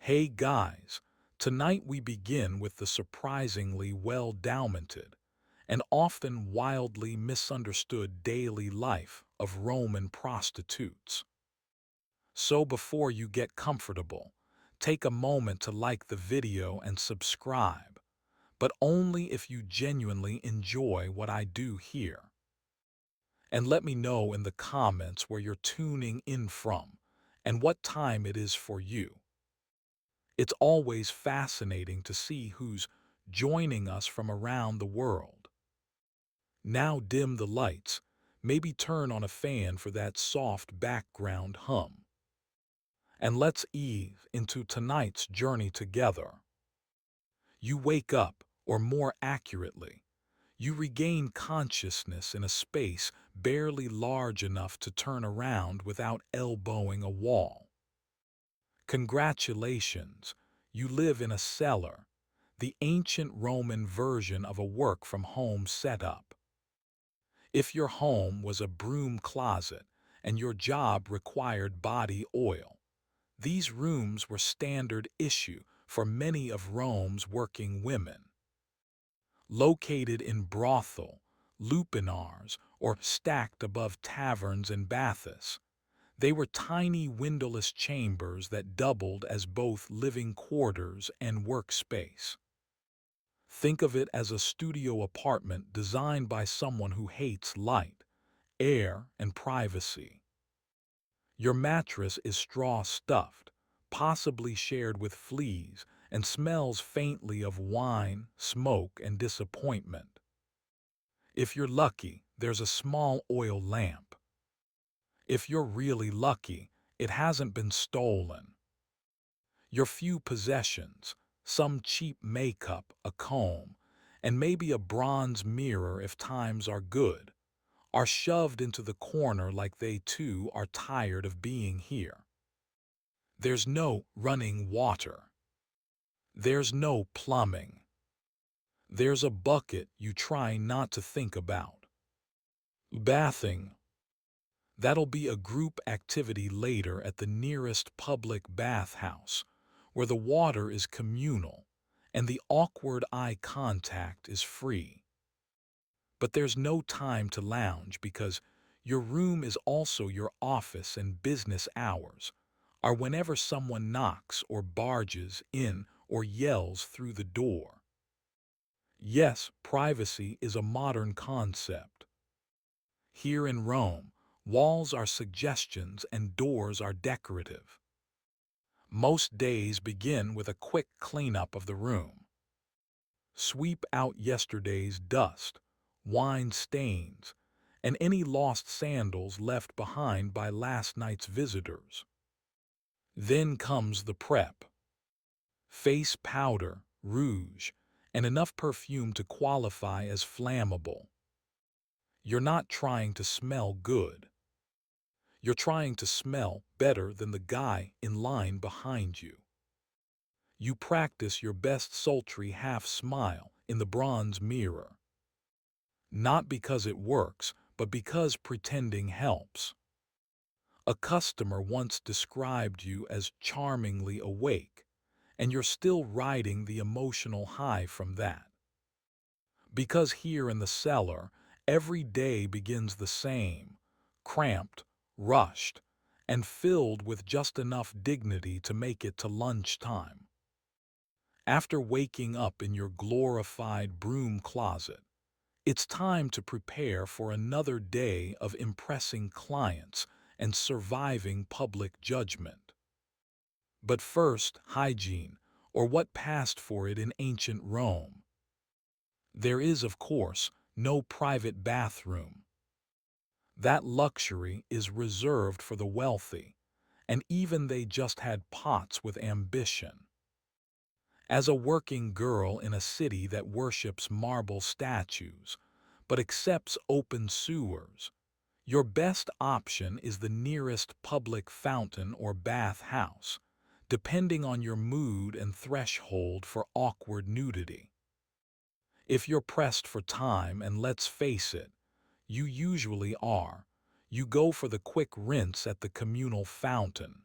Hey guys, tonight we begin with the surprisingly well-documented and often wildly misunderstood daily life of Roman prostitutes. So before you get comfortable, take a moment to like the video and subscribe, but only if you genuinely enjoy what I do here. And let me know in the comments where you're tuning in from and what time it is for you. It's always fascinating to see who's joining us from around the world. Now dim the lights, maybe turn on a fan for that soft background hum. And let's ease into tonight's journey together. You wake up, or more accurately, you regain consciousness in a space barely large enough to turn around without elbowing a wall. Congratulations, you live in a cellar, the ancient Roman version of a work-from-home setup. If your home was a broom closet and your job required body oil, these rooms were standard issue for many of Rome's working women. Located in brothel, lupanars, or stacked above taverns and baths, they were tiny windowless chambers that doubled as both living quarters and workspace. Think of it as a studio apartment designed by someone who hates light, air, and privacy. Your mattress is straw-stuffed, possibly shared with fleas, and smells faintly of wine, smoke, and disappointment. If you're lucky, there's a small oil lamp. If you're really lucky, it hasn't been stolen. Your few possessions, some cheap makeup, a comb, and maybe a bronze mirror if times are good, are shoved into the corner like they too are tired of being here. There's no running water. There's no plumbing. There's a bucket you try not to think about. Bathing. That'll be a group activity later at the nearest public bathhouse, where the water is communal and the awkward eye contact is free. But there's no time to lounge because your room is also your office, and business hours are whenever someone knocks or barges in or yells through the door. Yes, privacy is a modern concept. Here in Rome, walls are suggestions and doors are decorative. Most days begin with a quick cleanup of the room. Sweep out yesterday's dust, wine stains, and any lost sandals left behind by last night's visitors. Then comes the prep. Face powder, rouge, and enough perfume to qualify as flammable. You're not trying to smell good. You're trying to smell better than the guy in line behind you. You practice your best sultry half-smile in the bronze mirror. Not because it works, but because pretending helps. A customer once described you as charmingly awake, and you're still riding the emotional high from that. Because here in the cellar, every day begins the same, cramped, rushed, and filled with just enough dignity to make it to lunchtime. After waking up in your glorified broom closet, it's time to prepare for another day of impressing clients and surviving public judgment. But first, hygiene, or what passed for it in ancient Rome. There is, of course, no private bathroom. That luxury is reserved for the wealthy, and even they just had pots with ambition. As a working girl in a city that worships marble statues, but accepts open sewers, your best option is the nearest public fountain or bath house, depending on your mood and threshold for awkward nudity. If you're pressed for time, and let's face it, you usually are, you go for the quick rinse at the communal fountain.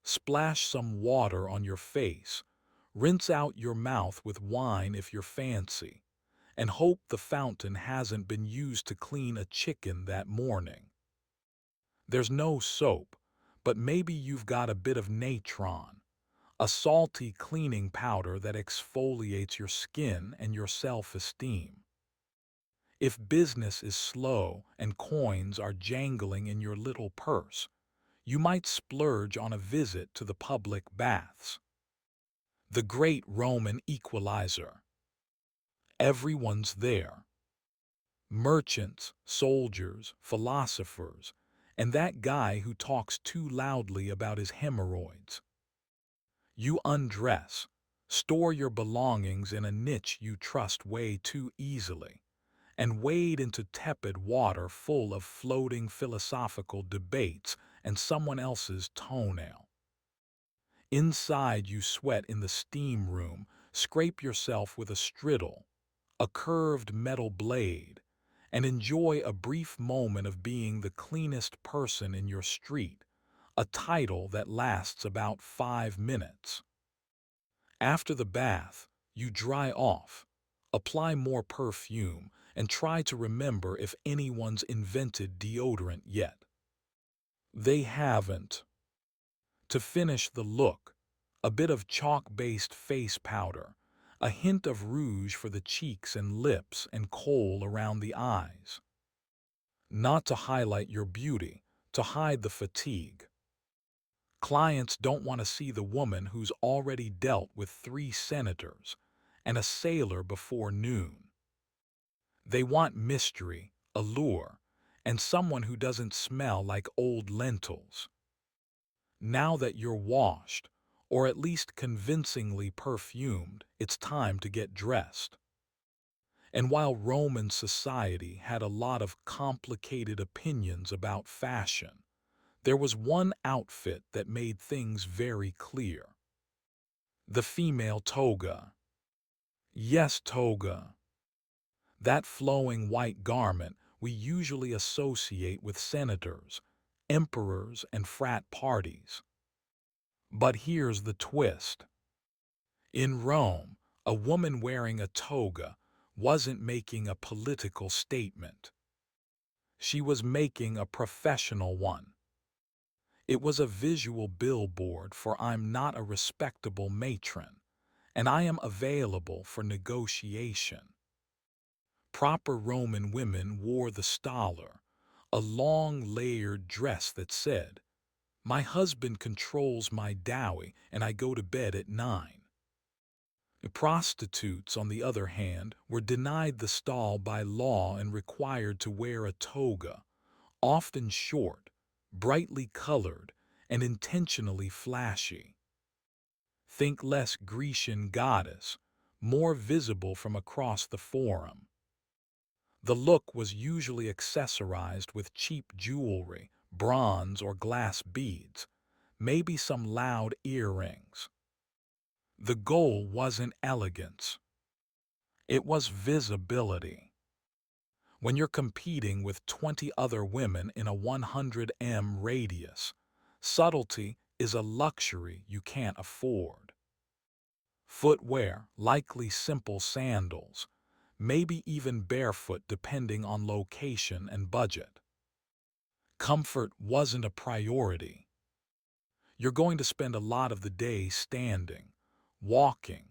Splash some water on your face, rinse out your mouth with wine if you're fancy, and hope the fountain hasn't been used to clean a chicken that morning. There's no soap, but maybe you've got a bit of natron, a salty cleaning powder that exfoliates your skin and your self-esteem. If business is slow and coins are jangling in your little purse, you might splurge on a visit to the public baths. The great Roman equalizer. Everyone's there. Merchants, soldiers, philosophers, and that guy who talks too loudly about his hemorrhoids. You undress, store your belongings in a niche you trust way too easily, and wade into tepid water full of floating philosophical debates and someone else's toenail. Inside you sweat in the steam room, scrape yourself with a strittle, a curved metal blade, and enjoy a brief moment of being the cleanest person in your street, a title that lasts about 5 minutes. After the bath, you dry off, apply more perfume, and try to remember if anyone's invented deodorant yet. They haven't. To finish the look, a bit of chalk-based face powder, a hint of rouge for the cheeks and lips, and kohl around the eyes. Not to highlight your beauty, to hide the fatigue. Clients don't want to see the woman who's already dealt with 3 senators and a sailor before noon. They want mystery, allure, and someone who doesn't smell like old lentils. Now that you're washed, or at least convincingly perfumed, it's time to get dressed. And while Roman society had a lot of complicated opinions about fashion, there was one outfit that made things very clear. The female toga. Yes, toga. That flowing white garment we usually associate with senators, emperors, and frat parties. But here's the twist. In Rome, a woman wearing a toga wasn't making a political statement. She was making a professional one. It was a visual billboard for I'm not a respectable matron, and I am available for negotiation. Proper Roman women wore the stolor, a long layered dress that said, "My husband controls my dowry and I go to bed at 9. Prostitutes, on the other hand, were denied the stall by law and required to wear a toga, often short, brightly colored, and intentionally flashy. Think less Grecian goddess, more visible from across the forum. The look was usually accessorized with cheap jewelry, bronze or glass beads, maybe some loud earrings. The goal wasn't elegance. It was visibility. When you're competing with 20 other women in a 100 m radius, subtlety is a luxury you can't afford. Footwear, likely simple sandals, maybe even barefoot depending on location and budget. Comfort wasn't a priority. You're going to spend a lot of the day standing, walking,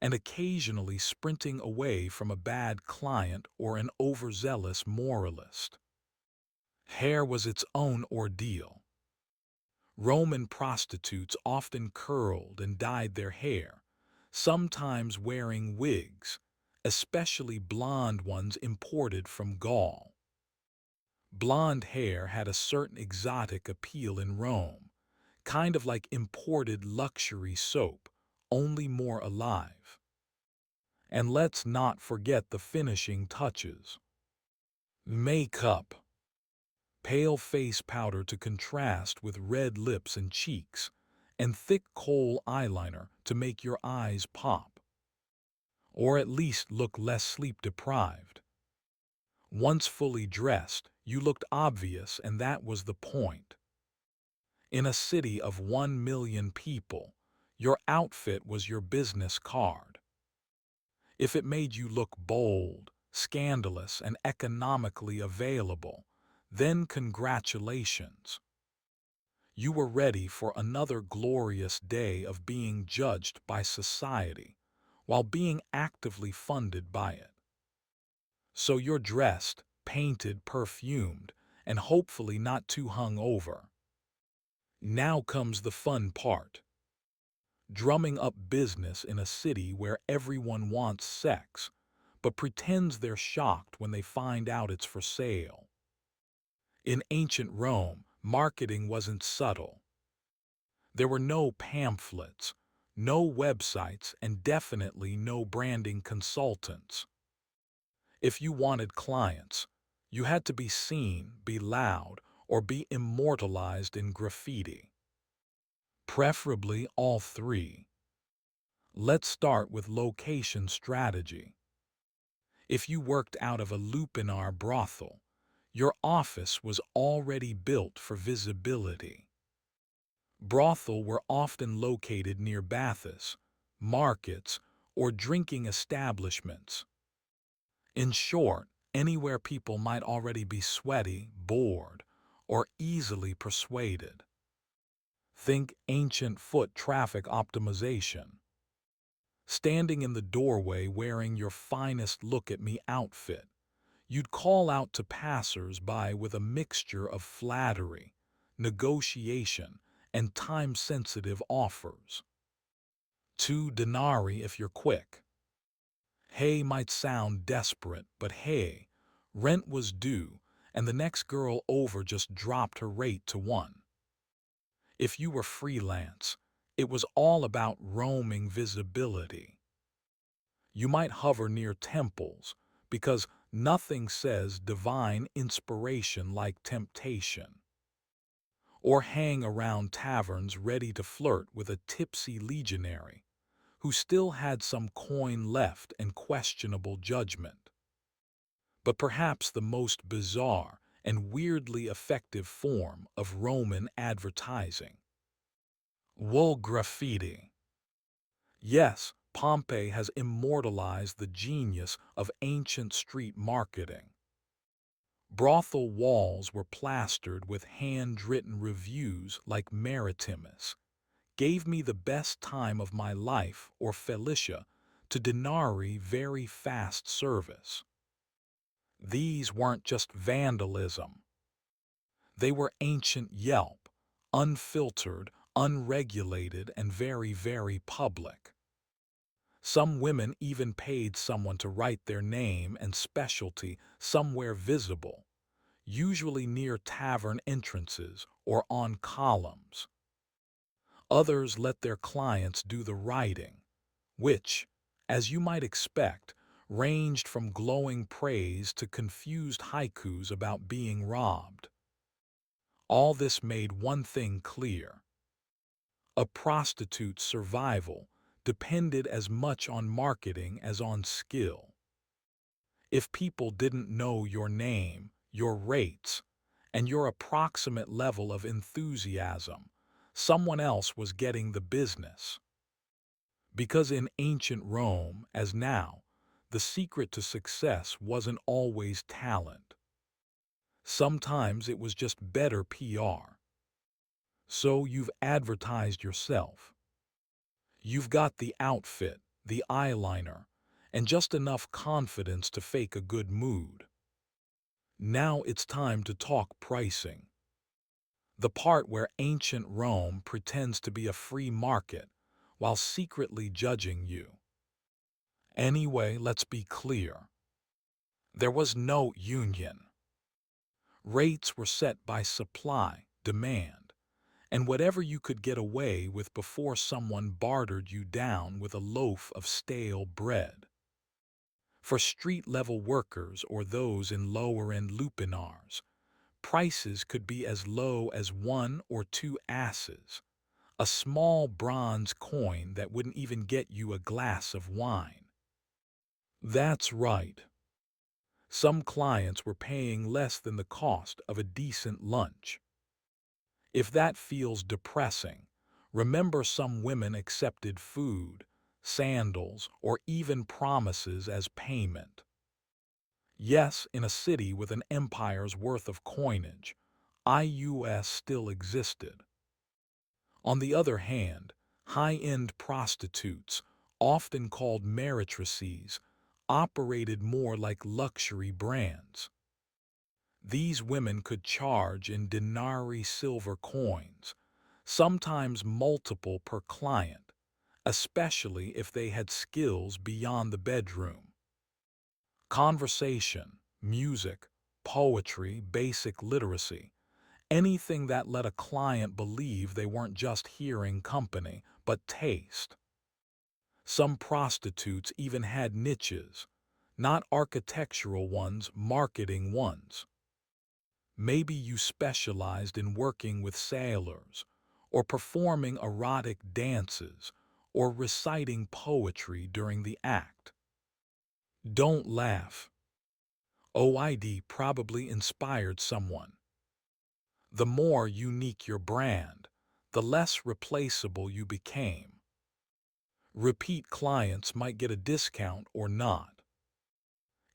and occasionally sprinting away from a bad client or an overzealous moralist. Hair was its own ordeal. Roman prostitutes often curled and dyed their hair, sometimes wearing wigs, especially blonde ones imported from Gaul. Blonde hair had a certain exotic appeal in Rome, kind of like imported luxury soap, only more alive. And let's not forget the finishing touches. Makeup. Pale face powder to contrast with red lips and cheeks, and thick kohl eyeliner to make your eyes pop. Or at least look less sleep-deprived. Once fully dressed, you looked obvious, and that was the point. In a city of 1 million people, your outfit was your business card. If it made you look bold, scandalous, and economically available, then congratulations. You were ready for another glorious day of being judged by society, while being actively funded by it. So you're dressed, painted, perfumed, and hopefully not too hung over. Now comes the fun part. Drumming up business in a city where everyone wants sex, but pretends they're shocked when they find out it's for sale. In ancient Rome, marketing wasn't subtle. There were no pamphlets, no websites, and definitely no branding consultants. If you wanted clients, you had to be seen, be loud, or be immortalized in graffiti. Preferably all three. Let's start with location strategy. If you worked out of a lupanar brothel, your office was already built for visibility. Brothel were often located near baths, markets, or drinking establishments. In short, anywhere people might already be sweaty, bored, or easily persuaded. Think ancient foot traffic optimization. Standing in the doorway wearing your finest look-at-me outfit, you'd call out to passers-by with a mixture of flattery, negotiation, and time-sensitive offers. 2 denarii if you're quick. Hey might sound desperate, but hey, rent was due, and the next girl over just dropped her rate to 1. If you were freelance, it was all about roaming visibility. You might hover near temples, because nothing says divine inspiration like temptation. Or hang around taverns ready to flirt with a tipsy legionary who still had some coin left and questionable judgment. But perhaps the most bizarre and weirdly effective form of Roman advertising. Wool graffiti. Yes, Pompeii has immortalized the genius of ancient street marketing. Brothel walls were plastered with handwritten reviews like Maritimus, gave me the best time of my life, or Felicia, to denarii very fast service. These weren't just vandalism. They were ancient Yelp, unfiltered, unregulated, and very, very public. Some women even paid someone to write their name and specialty somewhere visible, usually near tavern entrances or on columns. Others let their clients do the writing, which, as you might expect, ranged from glowing praise to confused haikus about being robbed. All this made one thing clear. A prostitute's survival depended as much on marketing as on skill. If people didn't know your name, your rates, and your approximate level of enthusiasm, someone else was getting the business. Because in ancient Rome, as now, the secret to success wasn't always talent. Sometimes it was just better PR. So you've advertised yourself. You've got the outfit, the eyeliner, and just enough confidence to fake a good mood. Now it's time to talk pricing. The part where ancient Rome pretends to be a free market while secretly judging you. Anyway, let's be clear. There was no union. Rates were set by supply, demand, and whatever you could get away with before someone bartered you down with a loaf of stale bread. For street-level workers or those in lower-end lupanars, prices could be as low as 1 or 2 asses, a small bronze coin that wouldn't even get you a glass of wine. That's right. Some clients were paying less than the cost of a decent lunch. If that feels depressing, remember some women accepted food, sandals, or even promises as payment. Yes, in a city with an empire's worth of coinage, IUS still existed. On the other hand, high-end prostitutes, often called meretrices, operated more like luxury brands. These women could charge in denarii silver coins, sometimes multiple per client, especially if they had skills beyond the bedroom. Conversation, music, poetry, basic literacy, anything that let a client believe they weren't just hearing company, but taste. Some prostitutes even had niches, not architectural ones, marketing ones. Maybe you specialized in working with sailors, or performing erotic dances, or reciting poetry during the act. Don't laugh. OID probably inspired someone. The more unique your brand, the less replaceable you became. Repeat clients might get a discount or not.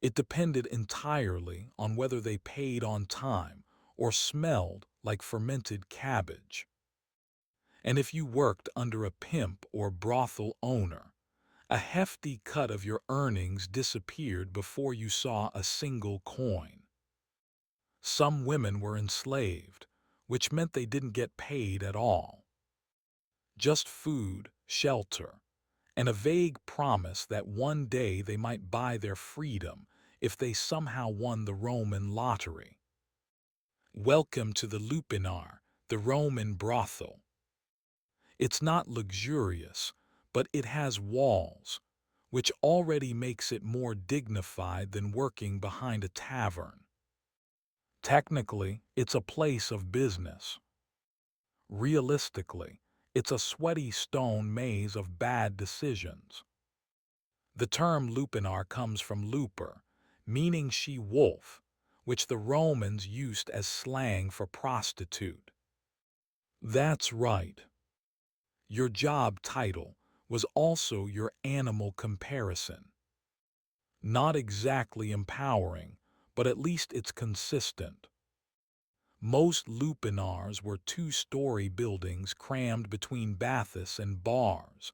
It depended entirely on whether they paid on time or smelled like fermented cabbage. And if you worked under a pimp or brothel owner, a hefty cut of your earnings disappeared before you saw a single coin. Some women were enslaved, which meant they didn't get paid at all. Just food, shelter, and a vague promise that one day they might buy their freedom if they somehow won the Roman lottery. Welcome to the lupinar, the Roman brothel. It's not luxurious, but it has walls, which already makes it more dignified than working behind a tavern. Technically, it's a place of business. Realistically, it's a sweaty stone maze of bad decisions. The term lupinar comes from luper, meaning she-wolf, which the Romans used as slang for prostitute. That's right. Your job title was also your animal comparison. Not exactly empowering, but at least it's consistent. Most lupinars were two-story buildings crammed between baths and bars,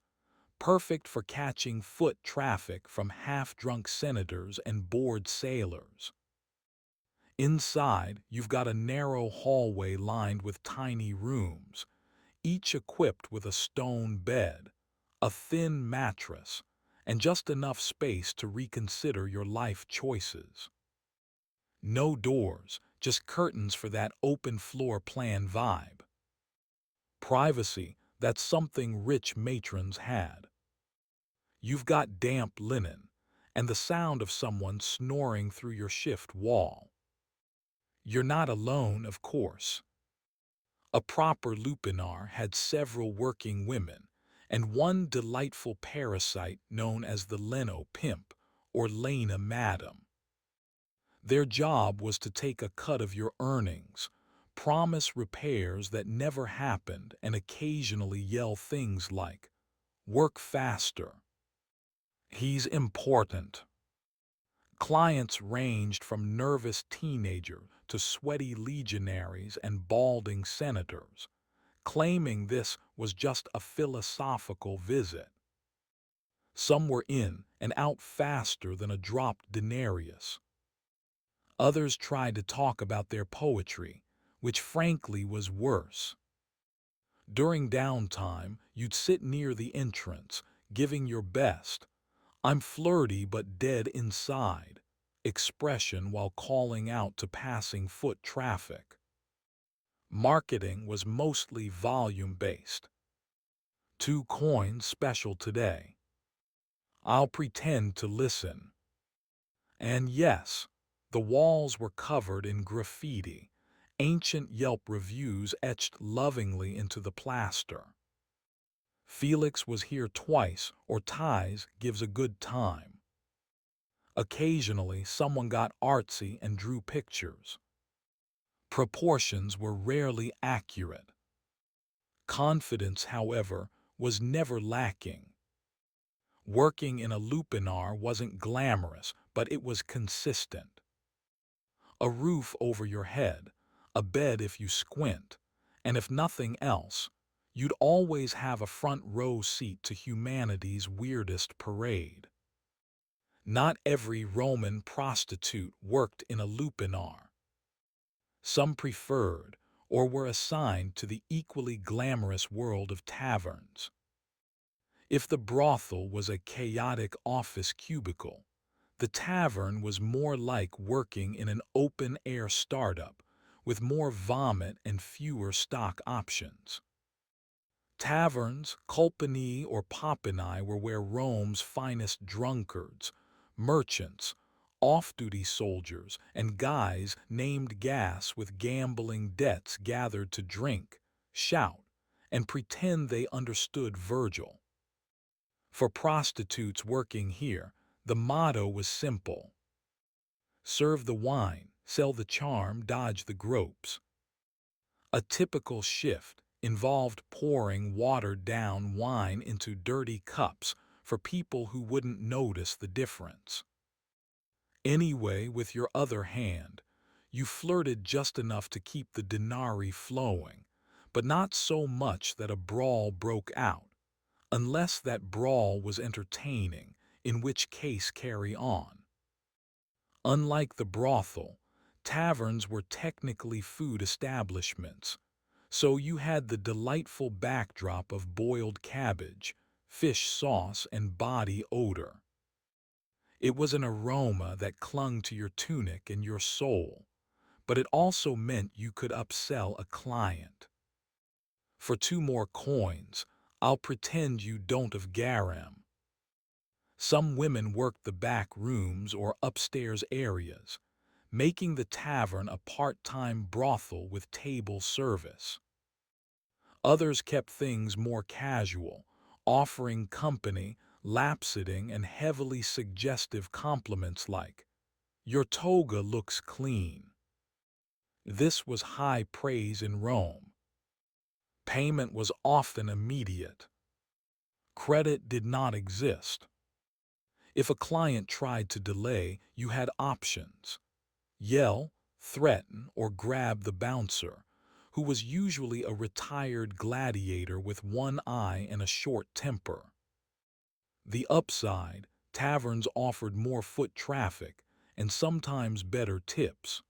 perfect for catching foot traffic from half-drunk senators and bored sailors. Inside, you've got a narrow hallway lined with tiny rooms, each equipped with a stone bed, a thin mattress, and just enough space to reconsider your life choices. No doors, just curtains for that open floor plan vibe. Privacy, that's something rich matrons had. You've got damp linen, and the sound of someone snoring through your shift wall. You're not alone, of course. A proper lupinar had several working women, and one delightful parasite known as the Leno pimp, or Lena madam. Their job was to take a cut of your earnings, promise repairs that never happened, and occasionally yell things like, "Work faster." He's important. Clients ranged from nervous teenagers to sweaty legionaries and balding senators, claiming this was just a philosophical visit. Some were in and out faster than a dropped denarius. Others tried to talk about their poetry, which frankly was worse. During downtime, you'd sit near the entrance, giving your best, "I'm flirty but dead inside" expression while calling out to passing foot traffic. Marketing was mostly volume-based. 2 coins special today. I'll pretend to listen. And yes, the walls were covered in graffiti, ancient Yelp reviews etched lovingly into the plaster. Felix was here twice, or Ties gives a good time. Occasionally, someone got artsy and drew pictures. Proportions were rarely accurate. Confidence, however, was never lacking. Working in a lupanar wasn't glamorous, but it was consistent. A roof over your head, a bed if you squint, and if nothing else, you'd always have a front row seat to humanity's weirdest parade. Not every Roman prostitute worked in a lupanar. Some preferred or were assigned to the equally glamorous world of taverns. If the brothel was a chaotic office cubicle, the tavern was more like working in an open-air startup with more vomit and fewer stock options. Taverns, culpini or popini, were where Rome's finest drunkards, merchants, off-duty soldiers, and guys named gas with gambling debts gathered to drink, shout, and pretend they understood Virgil. For prostitutes working here, the motto was simple: serve the wine, sell the charm, dodge the gropes. A typical shift involved pouring watered-down wine into dirty cups for people who wouldn't notice the difference. Anyway, with your other hand, you flirted just enough to keep the denarii flowing, but not so much that a brawl broke out, unless that brawl was entertaining, in which case carry on. Unlike the brothel, taverns were technically food establishments, so you had the delightful backdrop of boiled cabbage, fish sauce, and body odor. It was an aroma that clung to your tunic and your soul, but it also meant you could upsell a client. For 2 more coins, I'll pretend you don't of garum. Some women worked the back rooms or upstairs areas, making the tavern a part-time brothel with table service. Others kept things more casual, offering company, lap-sitting, and heavily suggestive compliments like, "Your toga looks clean." This was high praise in Rome. Payment was often immediate. Credit did not exist. If a client tried to delay, you had options: yell, threaten, or grab the bouncer, who was usually a retired gladiator with one eye and a short temper. The upside: taverns offered more foot traffic and sometimes better tips.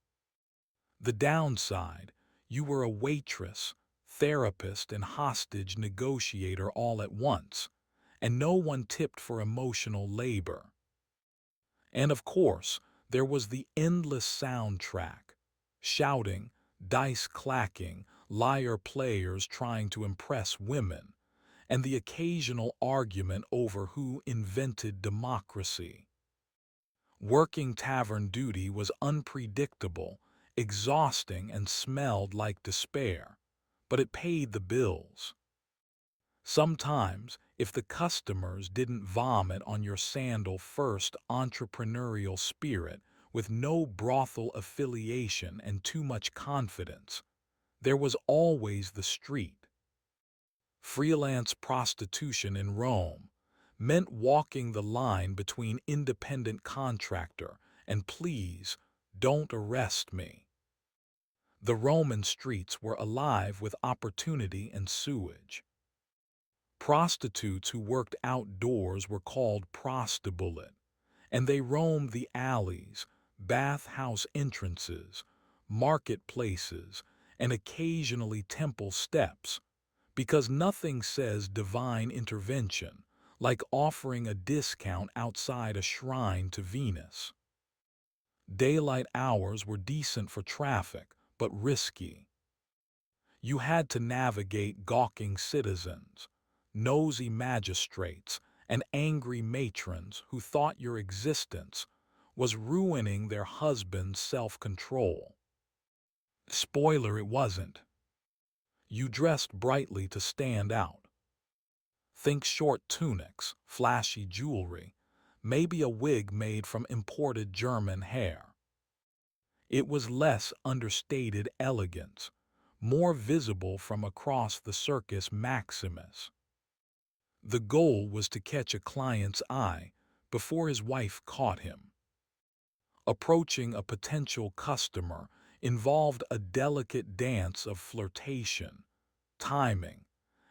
The downside: you were a waitress, therapist, and hostage negotiator all at once, and no one tipped for emotional labor. And of course, there was the endless soundtrack: shouting, dice clacking, liar players trying to impress women, and the occasional argument over who invented democracy. Working tavern duty was unpredictable, exhausting, and smelled like despair, but it paid the bills. Sometimes, if the customers didn't vomit on your sandal-first entrepreneurial spirit with no brothel affiliation and too much confidence, there was always the street. Freelance prostitution in Rome meant walking the line between independent contractor and please don't arrest me. The Roman streets were alive with opportunity and sewage. Prostitutes who worked outdoors were called prostibulate, and they roamed the alleys, bathhouse entrances, marketplaces, and occasionally temple steps, because nothing says divine intervention like offering a discount outside a shrine to Venus. Daylight hours were decent for traffic, but risky. You had to navigate gawking citizens, nosy magistrates, and angry matrons who thought your existence was ruining their husband's self-control. Spoiler: it wasn't. You dressed brightly to stand out. Think short tunics, flashy jewelry, maybe a wig made from imported German hair. It was less understated elegance, more visible from across the Circus Maximus. The goal was to catch a client's eye before his wife caught him. Approaching a potential customer involved a delicate dance of flirtation, timing,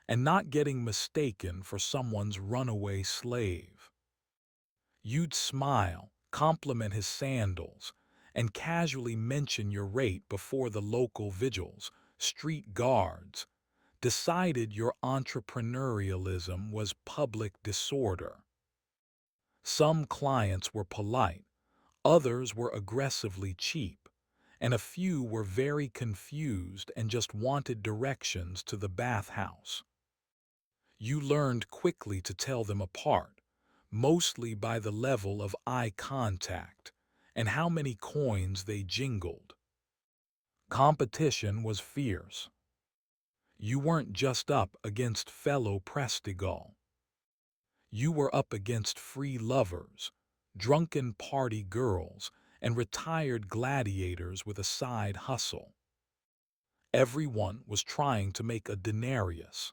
and not getting mistaken for someone's runaway slave. You'd smile, compliment his sandals, and casually mention your rate before the local vigils, street guards, decided your entrepreneurialism was public disorder. Some clients were polite, others were aggressively cheap, and a few were very confused and just wanted directions to the bathhouse. You learned quickly to tell them apart, mostly by the level of eye contact and how many coins they jingled. Competition was fierce. You weren't just up against fellow Pr0Stitutes. You were up against free lovers, drunken party girls, and retired gladiators with a side hustle. Everyone was trying to make a denarius.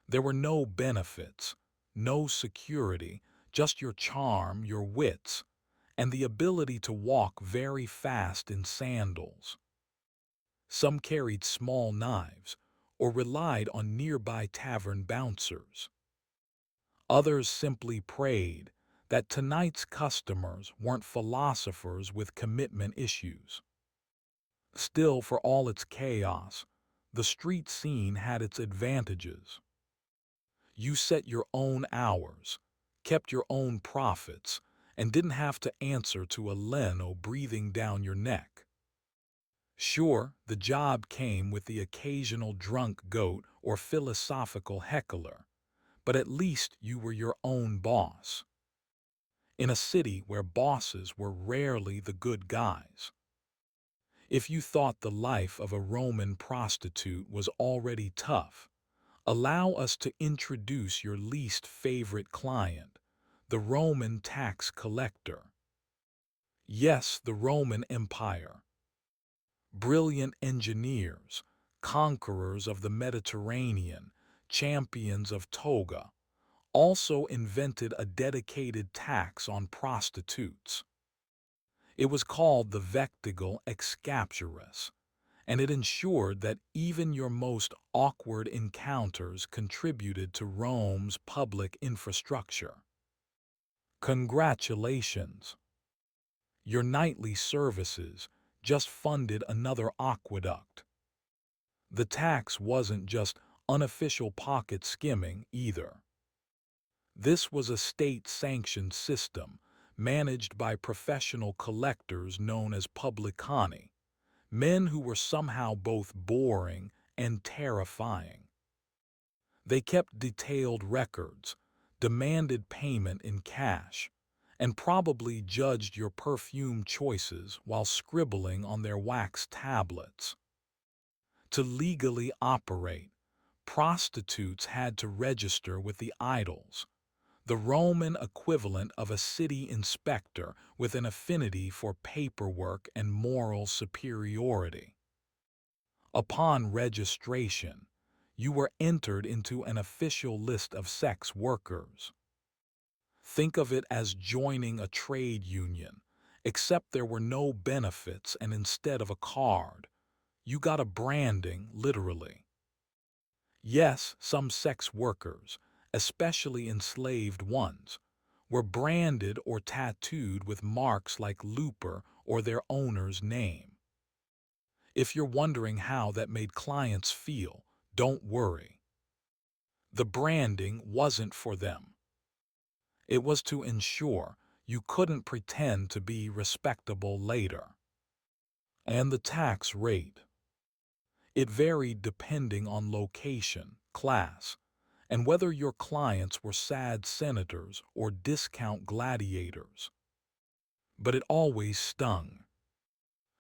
There were no benefits, no security, just your charm, your wits, and the ability to walk very fast in sandals. Some carried small knives or relied on nearby tavern bouncers. Others simply prayed that tonight's customers weren't philosophers with commitment issues. Still, for all its chaos, the street scene had its advantages. You set your own hours, kept your own profits, and didn't have to answer to a Leno breathing down your neck. Sure, the job came with the occasional drunk goat or philosophical heckler, but at least you were your own boss. In a city where bosses were rarely the good guys. If you thought the life of a Roman prostitute was already tough, allow us to introduce your least favorite client, the Roman tax collector. Yes, the Roman Empire. Brilliant engineers, conquerors of the Mediterranean, champions of toga, also invented a dedicated tax on prostitutes. It was called the vectigal excapturus, and it ensured that even your most awkward encounters contributed to Rome's public infrastructure. Congratulations! Your nightly services just funded another aqueduct. The tax wasn't just unofficial pocket skimming either. This was a state-sanctioned system managed by professional collectors known as publicani, men who were somehow both boring and terrifying. They kept detailed records, demanded payment in cash, and probably judged your perfume choices while scribbling on their wax tablets. To legally operate, prostitutes had to register with the idols, the Roman equivalent of a city inspector with an affinity for paperwork and moral superiority. Upon registration, you were entered into an official list of sex workers. Think of it as joining a trade union, except there were no benefits, and instead of a card, you got a branding, literally. Yes, some sex workers, especially enslaved ones, were branded or tattooed with marks like Looper or their owner's name. If you're wondering how that made clients feel, don't worry. The branding wasn't for them. It was to ensure you couldn't pretend to be respectable later. And the tax rate. It varied depending on location, class, and whether your clients were sad senators or discount gladiators. But it always stung.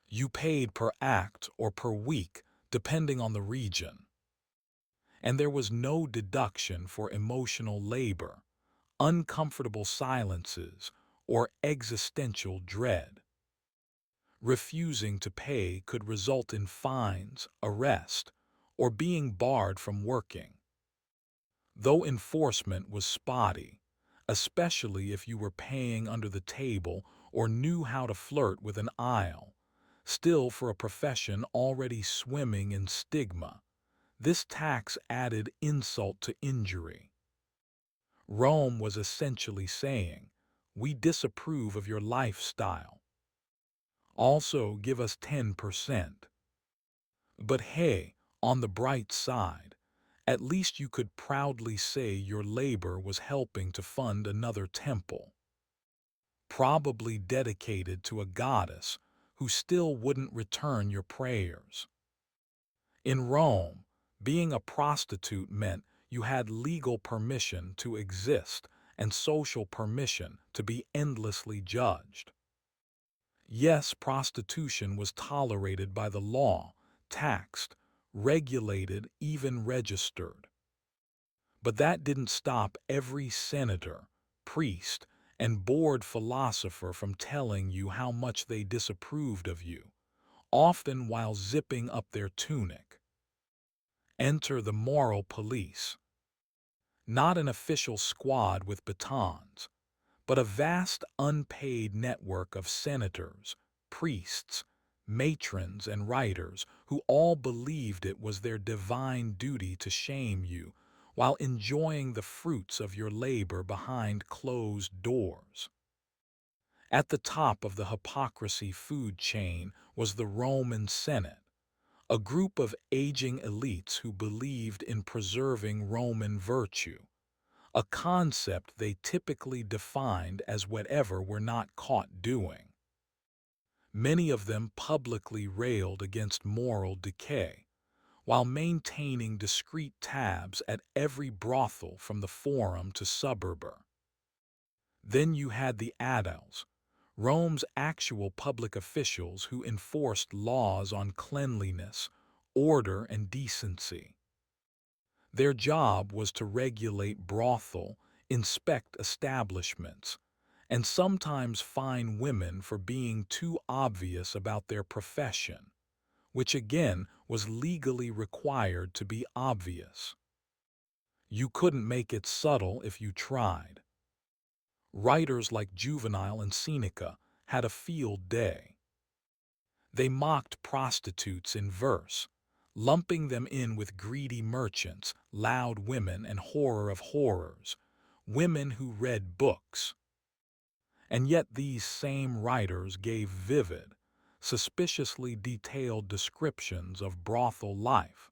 You paid per act or per week, depending on the region. And there was no deduction for emotional labor, uncomfortable silences, or existential dread. Refusing to pay could result in fines, arrest, or being barred from working. Though enforcement was spotty, especially if you were paying under the table or knew how to flirt with an aisle, still for a profession already swimming in stigma, this tax added insult to injury. Rome was essentially saying, "We disapprove of your lifestyle. Also give us 10%. But hey, on the bright side, at least you could proudly say your labor was helping to fund another temple, probably dedicated to a goddess who still wouldn't return your prayers. In Rome, being a prostitute meant you had legal permission to exist and social permission to be endlessly judged. Yes, prostitution was tolerated by the law, taxed, regulated, even registered. But that didn't stop every senator, priest, and bored philosopher from telling you how much they disapproved of you, often while zipping up their tunic. Enter the moral police. Not an official squad with batons, but a vast unpaid network of senators, priests, matrons, and writers who all believed it was their divine duty to shame you while enjoying the fruits of your labor behind closed doors. At the top of the hypocrisy food chain was the Roman Senate, a group of aging elites who believed in preserving Roman virtue, a concept they typically defined as whatever we're not caught doing. Many of them publicly railed against moral decay, while maintaining discreet tabs at every brothel from the Forum to Suburber. Then you had the aediles, Rome's actual public officials who enforced laws on cleanliness, order, and decency. Their job was to regulate brothel, inspect establishments, and sometimes fine women for being too obvious about their profession, which again was legally required to be obvious. You couldn't make it subtle if you tried. Writers like Juvenal and Seneca had a field day. They mocked prostitutes in verse, lumping them in with greedy merchants, loud women, and horror of horrors, women who read books. And yet these same writers gave vivid, suspiciously detailed descriptions of brothel life,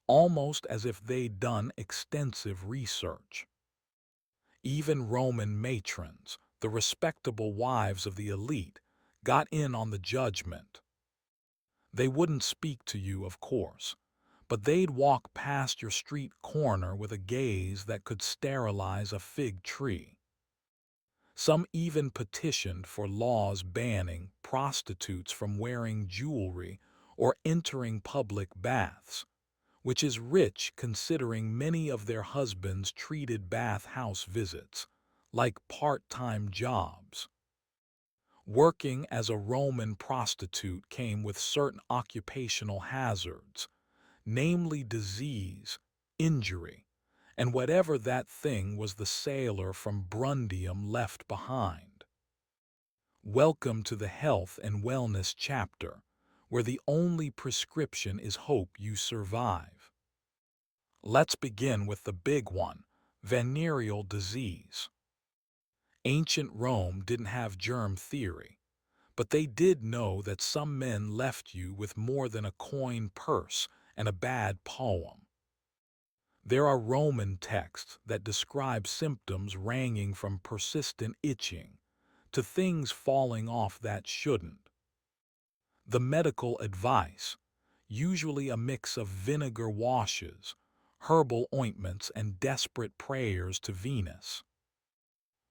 almost as if they'd done extensive research. Even Roman matrons, the respectable wives of the elite, got in on the judgment. They wouldn't speak to you, of course, but they'd walk past your street corner with a gaze that could sterilize a fig tree. Some even petitioned for laws banning prostitutes from wearing jewelry or entering public baths, which is rich considering many of their husbands treated bathhouse visits like part-time jobs. Working as a Roman prostitute came with certain occupational hazards, namely disease, injury, and whatever that thing was the sailor from Brundium left behind. Welcome to the health and wellness chapter, where the only prescription is hope you survive. Let's begin with the big one, venereal disease. Ancient Rome didn't have germ theory, but they did know that some men left you with more than a coin purse and a bad poem. There are Roman texts that describe symptoms ranging from persistent itching to things falling off that shouldn't. The medical advice, usually a mix of vinegar washes, herbal ointments, and desperate prayers to Venus.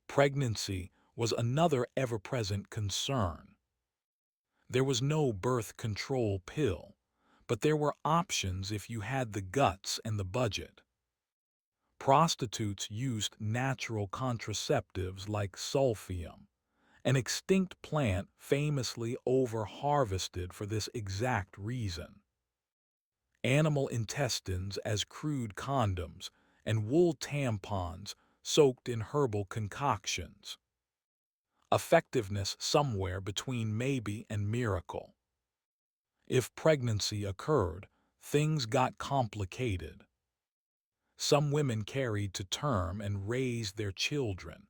Pregnancy was another ever-present concern. There was no birth control pill, but there were options if you had the guts and the budget. Prostitutes used natural contraceptives like sulfium, an extinct plant famously over-harvested for this exact reason. Animal intestines as crude condoms, and wool tampons soaked in herbal concoctions. Effectiveness somewhere between maybe and miracle. If pregnancy occurred, things got complicated. Some women carried to term and raised their children,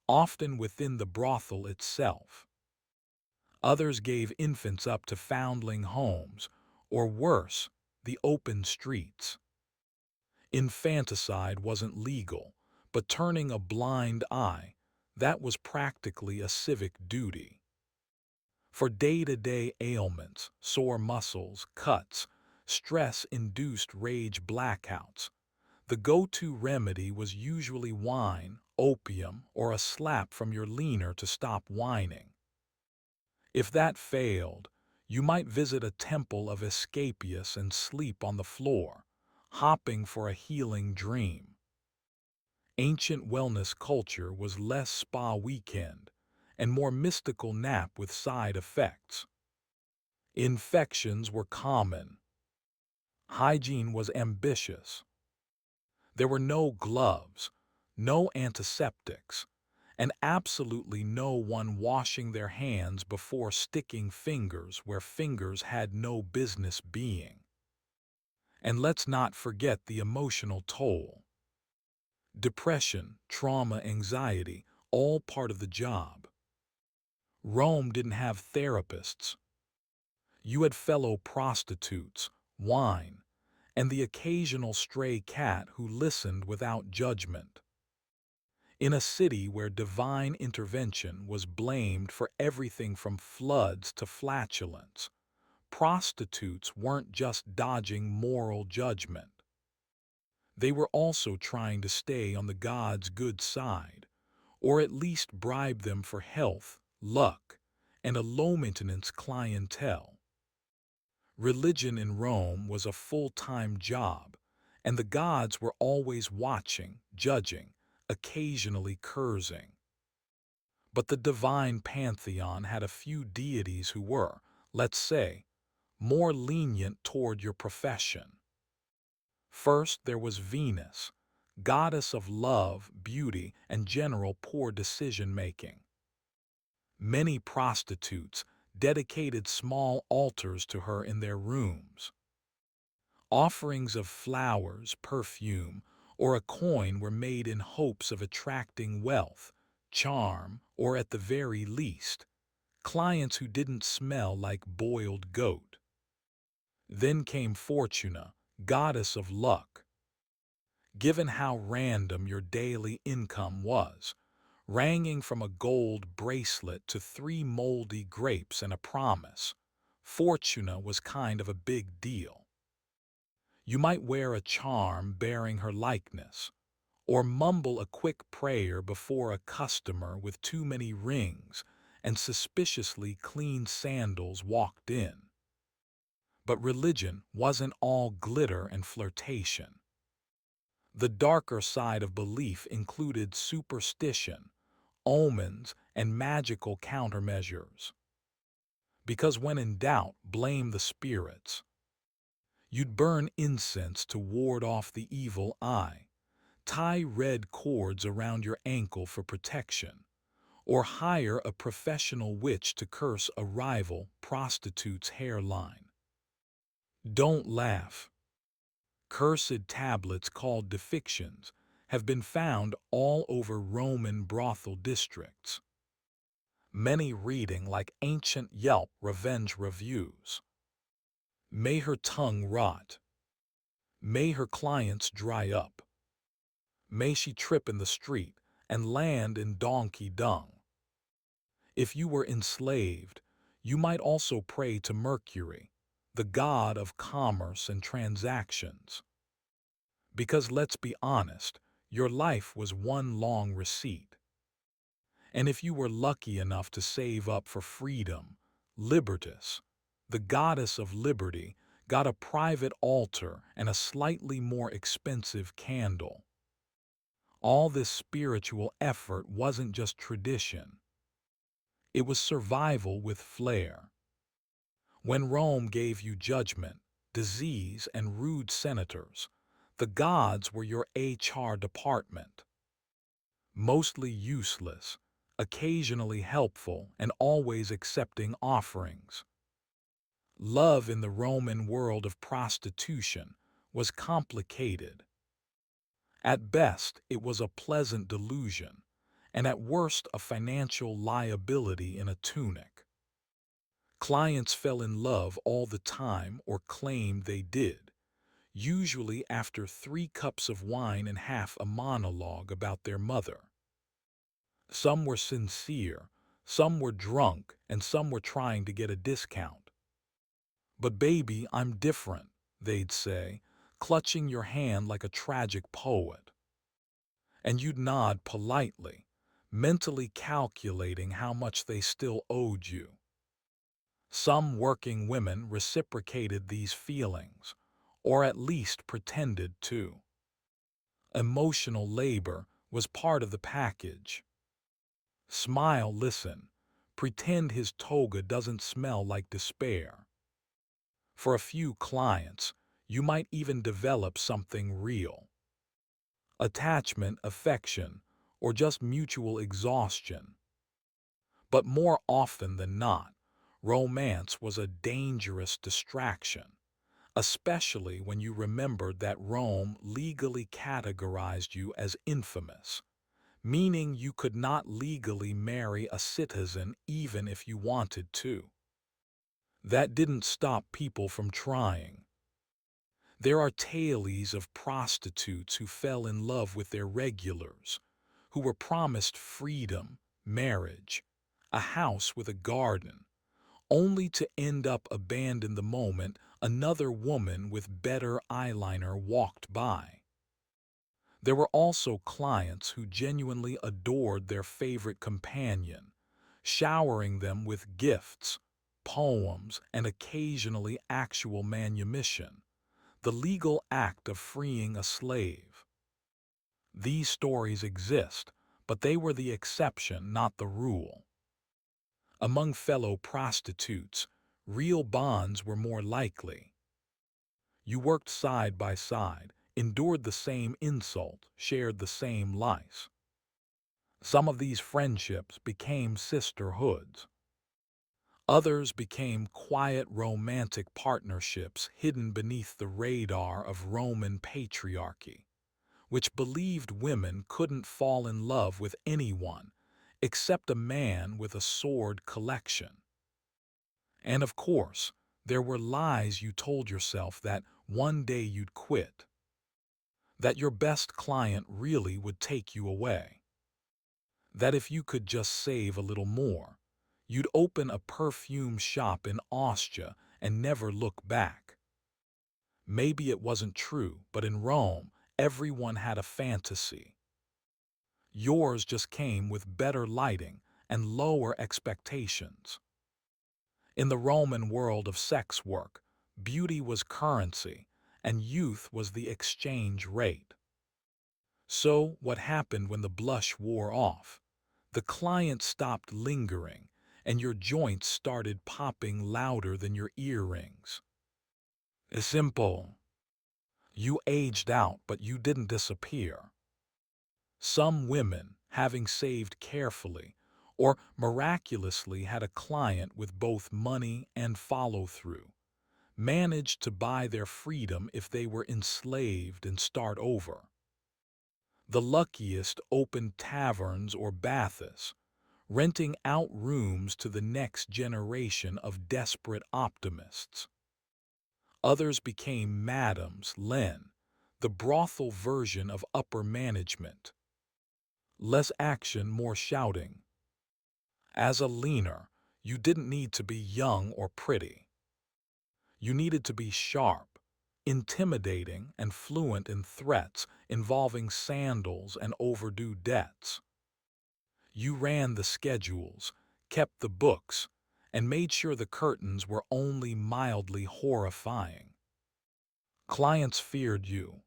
often within the brothel itself. Others gave infants up to foundling homes, or worse, the open streets. Infanticide wasn't legal, but turning a blind eye, that was practically a civic duty. For day-to-day ailments, sore muscles, cuts, stress-induced rage blackouts, the go-to remedy was usually wine, opium, or a slap from your leaner to stop whining. If that failed, you might visit a temple of Asclepius and sleep on the floor, hopping for a healing dream. Ancient wellness culture was less spa weekend and more mystical nap with side effects. Infections were common. Hygiene was ambitious. There were no gloves, no antiseptics, and absolutely no one washing their hands before sticking fingers where fingers had no business being. And let's not forget the emotional toll. Depression, trauma, anxiety, all part of the job. Rome didn't have therapists. You had fellow prostitutes, wine, and the occasional stray cat who listened without judgment. In a city where divine intervention was blamed for everything from floods to flatulence, prostitutes weren't just dodging moral judgment. They were also trying to stay on the gods' good side, or at least bribe them for health, luck, and a low-maintenance clientele. Religion in Rome was a full-time job, and the gods were always watching, judging, occasionally cursing. But the divine pantheon had a few deities who were, let's say, more lenient toward your profession. First, there was Venus, goddess of love, beauty, and general poor decision-making. Many prostitutes dedicated small altars to her in their rooms. Offerings of flowers, perfume, or a coin were made in hopes of attracting wealth, charm, or at the very least, clients who didn't smell like boiled goat. Then came Fortuna, goddess of luck. Given how random your daily income was, ranging from a gold bracelet to 3 moldy grapes and a promise, Fortuna was kind of a big deal. You might wear a charm bearing her likeness, or mumble a quick prayer before a customer with too many rings and suspiciously clean sandals walked in. But religion wasn't all glitter and flirtation. The darker side of belief included superstition, omens, and magical countermeasures. Because when in doubt, blame the spirits. You'd burn incense to ward off the evil eye, tie red cords around your ankle for protection, or hire a professional witch to curse a rival prostitute's hairline. Don't laugh. Cursed tablets called depictions have been found all over Roman brothel districts. Many reading like ancient Yelp revenge reviews. May her tongue rot. May her clients dry up. May she trip in the street and land in donkey dung. If you were enslaved, you might also pray to Mercury, the god of commerce and transactions. Because let's be honest, your life was one long receipt. And if you were lucky enough to save up for freedom, Libertas, the goddess of liberty, got a private altar and a slightly more expensive candle. All this spiritual effort wasn't just tradition. It was survival with flair. When Rome gave you judgment, disease, and rude senators, the gods were your HR department. Mostly useless, occasionally helpful, and always accepting offerings. Love in the Roman world of prostitution was complicated. At best, it was a pleasant delusion, and at worst a financial liability in a tunic. Clients fell in love all the time or claimed they did, usually after 3 cups of wine and half a monologue about their mother. Some were sincere, some were drunk, and some were trying to get a discount. "But baby, I'm different," they'd say, clutching your hand like a tragic poet. And you'd nod politely, mentally calculating how much they still owed you. Some working women reciprocated these feelings, or at least pretended to. Emotional labor was part of the package. Smile, listen, pretend his toga doesn't smell like despair. For a few clients, you might even develop something real. Attachment, affection, or just mutual exhaustion. But more often than not, romance was a dangerous distraction, especially when you remembered that Rome legally categorized you as infamous, meaning you could not legally marry a citizen even if you wanted to. That didn't stop people from trying. There are tales of prostitutes who fell in love with their regulars, who were promised freedom, marriage, a house with a garden, only to end up abandoned the moment another woman with better eyeliner walked by. There were also clients who genuinely adored their favorite companion, showering them with gifts, poems, and occasionally actual manumission, the legal act of freeing a slave. These stories exist, but they were the exception, not the rule. Among fellow prostitutes, real bonds were more likely. You worked side by side, endured the same insult, shared the same lice. Some of these friendships became sisterhoods. Others became quiet romantic partnerships hidden beneath the radar of Roman patriarchy, which believed women couldn't fall in love with anyone except a man with a sword collection. And of course, there were lies you told yourself that one day you'd quit, that your best client really would take you away, that if you could just save a little more, you'd open a perfume shop in Austria and never look back. Maybe it wasn't true, but in Rome, everyone had a fantasy. Yours just came with better lighting and lower expectations. In the Roman world of sex work, beauty was currency and youth was the exchange rate. So, what happened when the blush wore off? The client stopped lingering and your joints started popping louder than your earrings. It's simple. You aged out, but you didn't disappear. Some women, having saved carefully, or miraculously had a client with both money and follow-through, managed to buy their freedom if they were enslaved and start over. The luckiest opened taverns or baths, renting out rooms to the next generation of desperate optimists. Others became Madams Len, the brothel version of upper management. Less action, more shouting. As a leaner, you didn't need to be young or pretty. You needed to be sharp, intimidating, and fluent in threats involving sandals and overdue debts. You ran the schedules, kept the books, and made sure the curtains were only mildly horrifying. Clients feared you.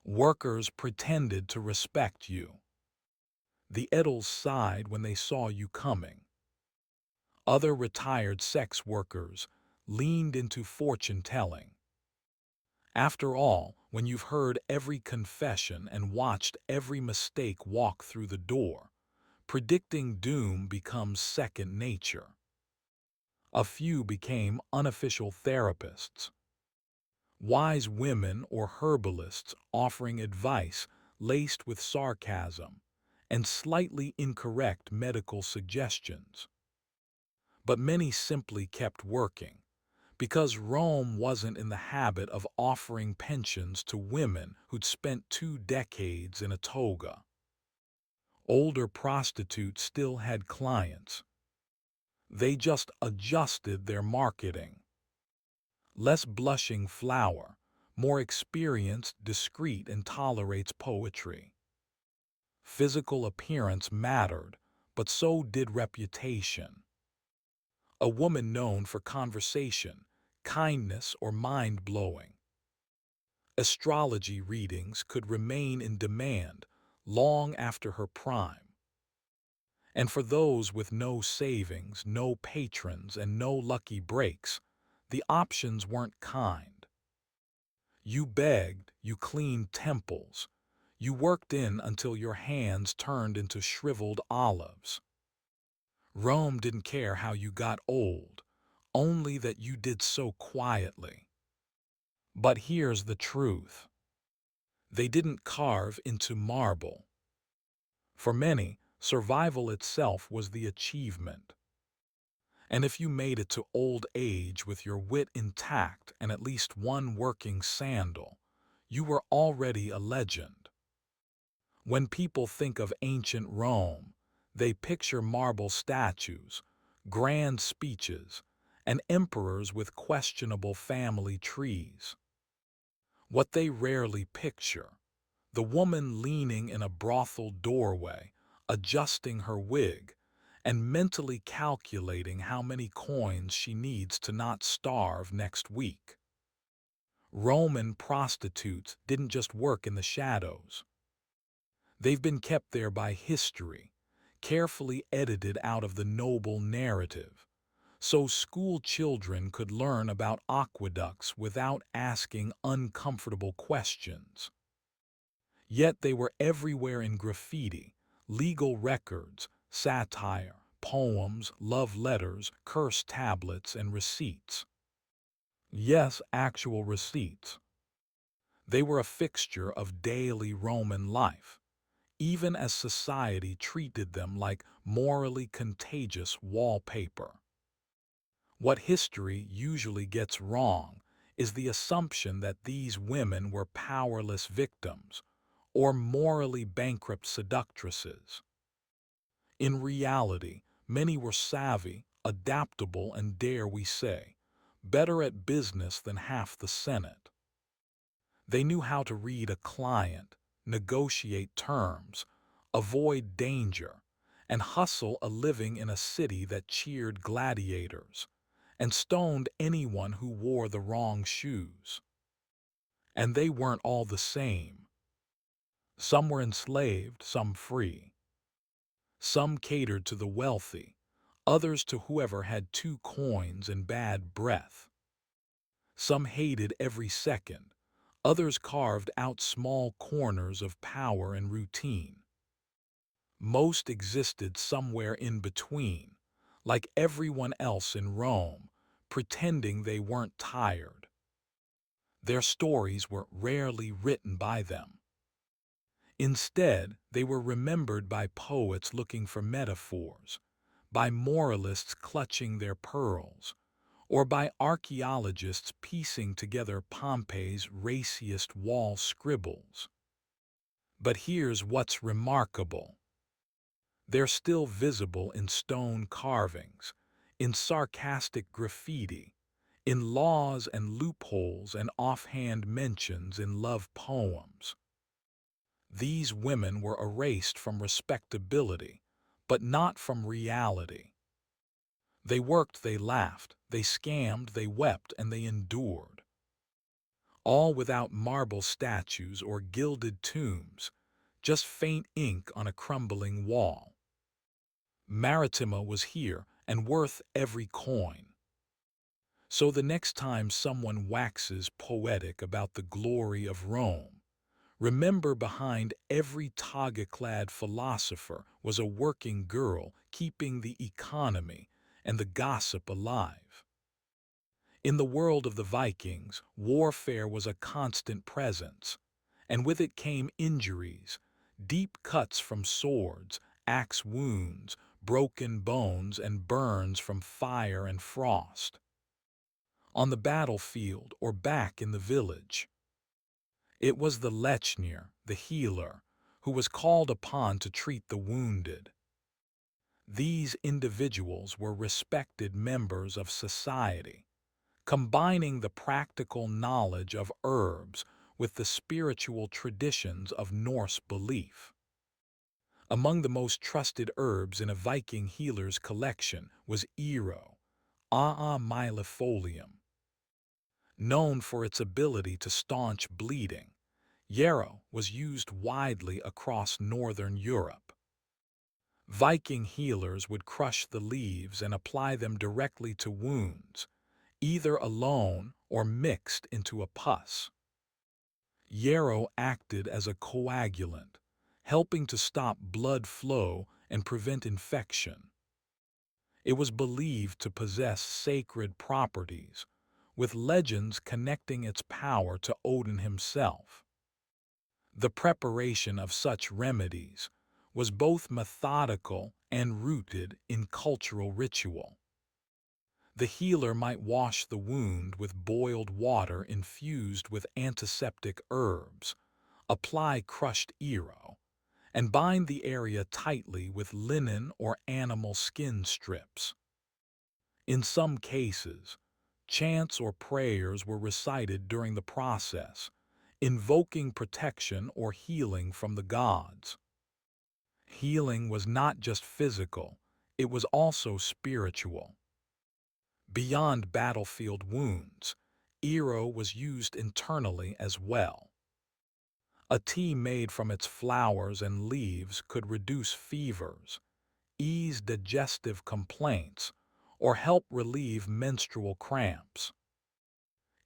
Workers pretended to respect you. The Edels sighed when they saw you coming. Other retired sex workers leaned into fortune-telling. After all, when you've heard every confession and watched every mistake walk through the door, predicting doom becomes second nature. A few became unofficial therapists, wise women or herbalists offering advice laced with sarcasm and slightly incorrect medical suggestions. But many simply kept working, because Rome wasn't in the habit of offering pensions to women who'd spent 2 decades in a toga. Older prostitutes still had clients. They just adjusted their marketing. Less blushing flower, more experienced, discreet, and tolerates poetry. Physical appearance mattered, but so did reputation. A woman known for conversation, kindness, or mind-blowing. Astrology readings could remain in demand long after her prime. And for those with no savings, no patrons, and no lucky breaks, the options weren't kind. You begged, you cleaned temples, you worked in until your hands turned into shriveled olives. Rome didn't care how you got old, only that you did so quietly. But here's the truth. They didn't carve into marble. For many, survival itself was the achievement. And if you made it to old age with your wit intact and at least one working sandal, you were already a legend. When people think of ancient Rome, they picture marble statues, grand speeches, and emperors with questionable family trees. What they rarely picture, the woman leaning in a brothel doorway, adjusting her wig, and mentally calculating how many coins she needs to not starve next week. Roman prostitutes didn't just work in the shadows. They've been kept there by history, carefully edited out of the noble narrative, so school children could learn about aqueducts without asking uncomfortable questions. Yet they were everywhere in graffiti, legal records, satire, poems, love letters, curse tablets, and receipts. Yes, actual receipts. They were a fixture of daily Roman life, even as society treated them like morally contagious wallpaper. What history usually gets wrong is the assumption that these women were powerless victims or morally bankrupt seductresses. In reality, many were savvy, adaptable, and, dare we say, better at business than half the Senate. They knew how to read a client, negotiate terms, avoid danger, and hustle a living in a city that cheered gladiators and stoned anyone who wore the wrong shoes. And they weren't all the same. Some were enslaved, some free. Some catered to the wealthy, others to whoever had 2 coins and bad breath. Some hated every second, others carved out small corners of power and routine. Most existed somewhere in between, like everyone else in Rome, pretending they weren't tired. Their stories were rarely written by them. Instead, they were remembered by poets looking for metaphors, by moralists clutching their pearls, or by archaeologists piecing together Pompeii's raciest wall scribbles. But here's what's remarkable. They're still visible in stone carvings, in sarcastic graffiti, in laws and loopholes and offhand mentions in love poems. These women were erased from respectability, but not from reality. They worked, they laughed, they scammed, they wept, and they endured. All without marble statues or gilded tombs, just faint ink on a crumbling wall. Maritima was here, and worth every coin. So the next time someone waxes poetic about the glory of Rome, remember behind every toga-clad philosopher was a working girl keeping the economy and the gossip alive. In the world of the Vikings, warfare was a constant presence, and with it came injuries, deep cuts from swords, axe wounds, broken bones, and burns from fire and frost. On the battlefield or back in the village, it was the Lechner, the healer, who was called upon to treat the wounded. These individuals were respected members of society, combining the practical knowledge of herbs with the spiritual traditions of Norse belief. Among the most trusted herbs in a Viking healer's collection was Ero, Aa millefolium. Known for its ability to staunch bleeding, yarrow was used widely across northern Europe. Viking healers would crush the leaves and apply them directly to wounds, either alone or mixed into a pus. Yarrow acted as a coagulant, helping to stop blood flow and prevent infection. It was believed to possess sacred properties, with legends connecting its power to Odin himself. The preparation of such remedies was both methodical and rooted in cultural ritual. The healer might wash the wound with boiled water infused with antiseptic herbs, apply crushed Ero, and bind the area tightly with linen or animal skin strips. In some cases, chants or prayers were recited during the process, invoking protection or healing from the gods. Healing was not just physical, it was also spiritual. Beyond battlefield wounds, Ero was used internally as well. A tea made from its flowers and leaves could reduce fevers, ease digestive complaints, or help relieve menstrual cramps.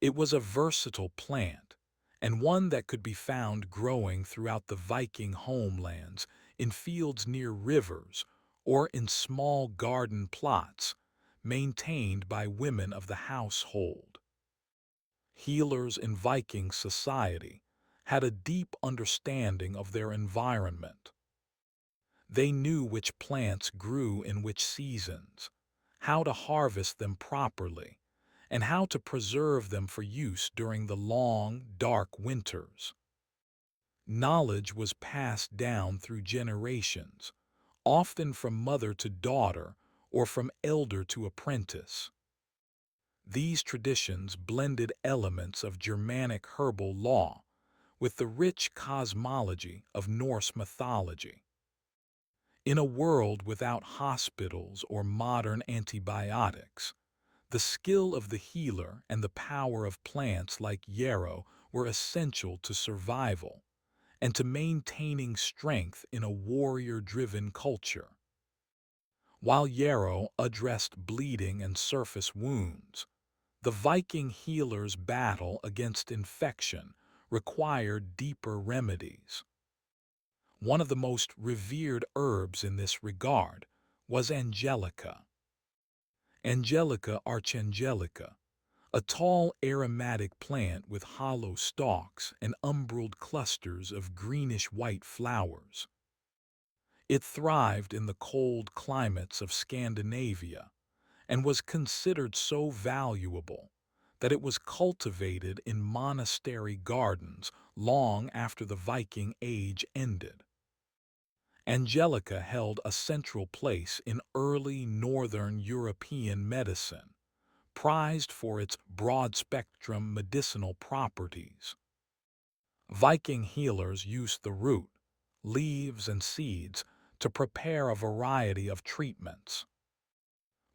It was a versatile plant, and one that could be found growing throughout the Viking homelands, in fields near rivers, or in small garden plots maintained by women of the household. Healers in Viking society had a deep understanding of their environment. They knew which plants grew in which seasons, how to harvest them properly, and how to preserve them for use during the long, dark winters. Knowledge was passed down through generations, often from mother to daughter or from elder to apprentice. These traditions blended elements of Germanic herbal law with the rich cosmology of Norse mythology. In a world without hospitals or modern antibiotics, the skill of the healer and the power of plants like yarrow were essential to survival and to maintaining strength in a warrior-driven culture. While yarrow addressed bleeding and surface wounds, the Viking healer's battle against infection required deeper remedies. One of the most revered herbs in this regard was Angelica. Angelica archangelica, a tall aromatic plant with hollow stalks and umbelled clusters of greenish-white flowers. It thrived in the cold climates of Scandinavia and was considered so valuable that it was cultivated in monastery gardens long after the Viking Age ended. Angelica held a central place in early northern European medicine, prized for its broad-spectrum medicinal properties. Viking healers used the root, leaves, and seeds to prepare a variety of treatments.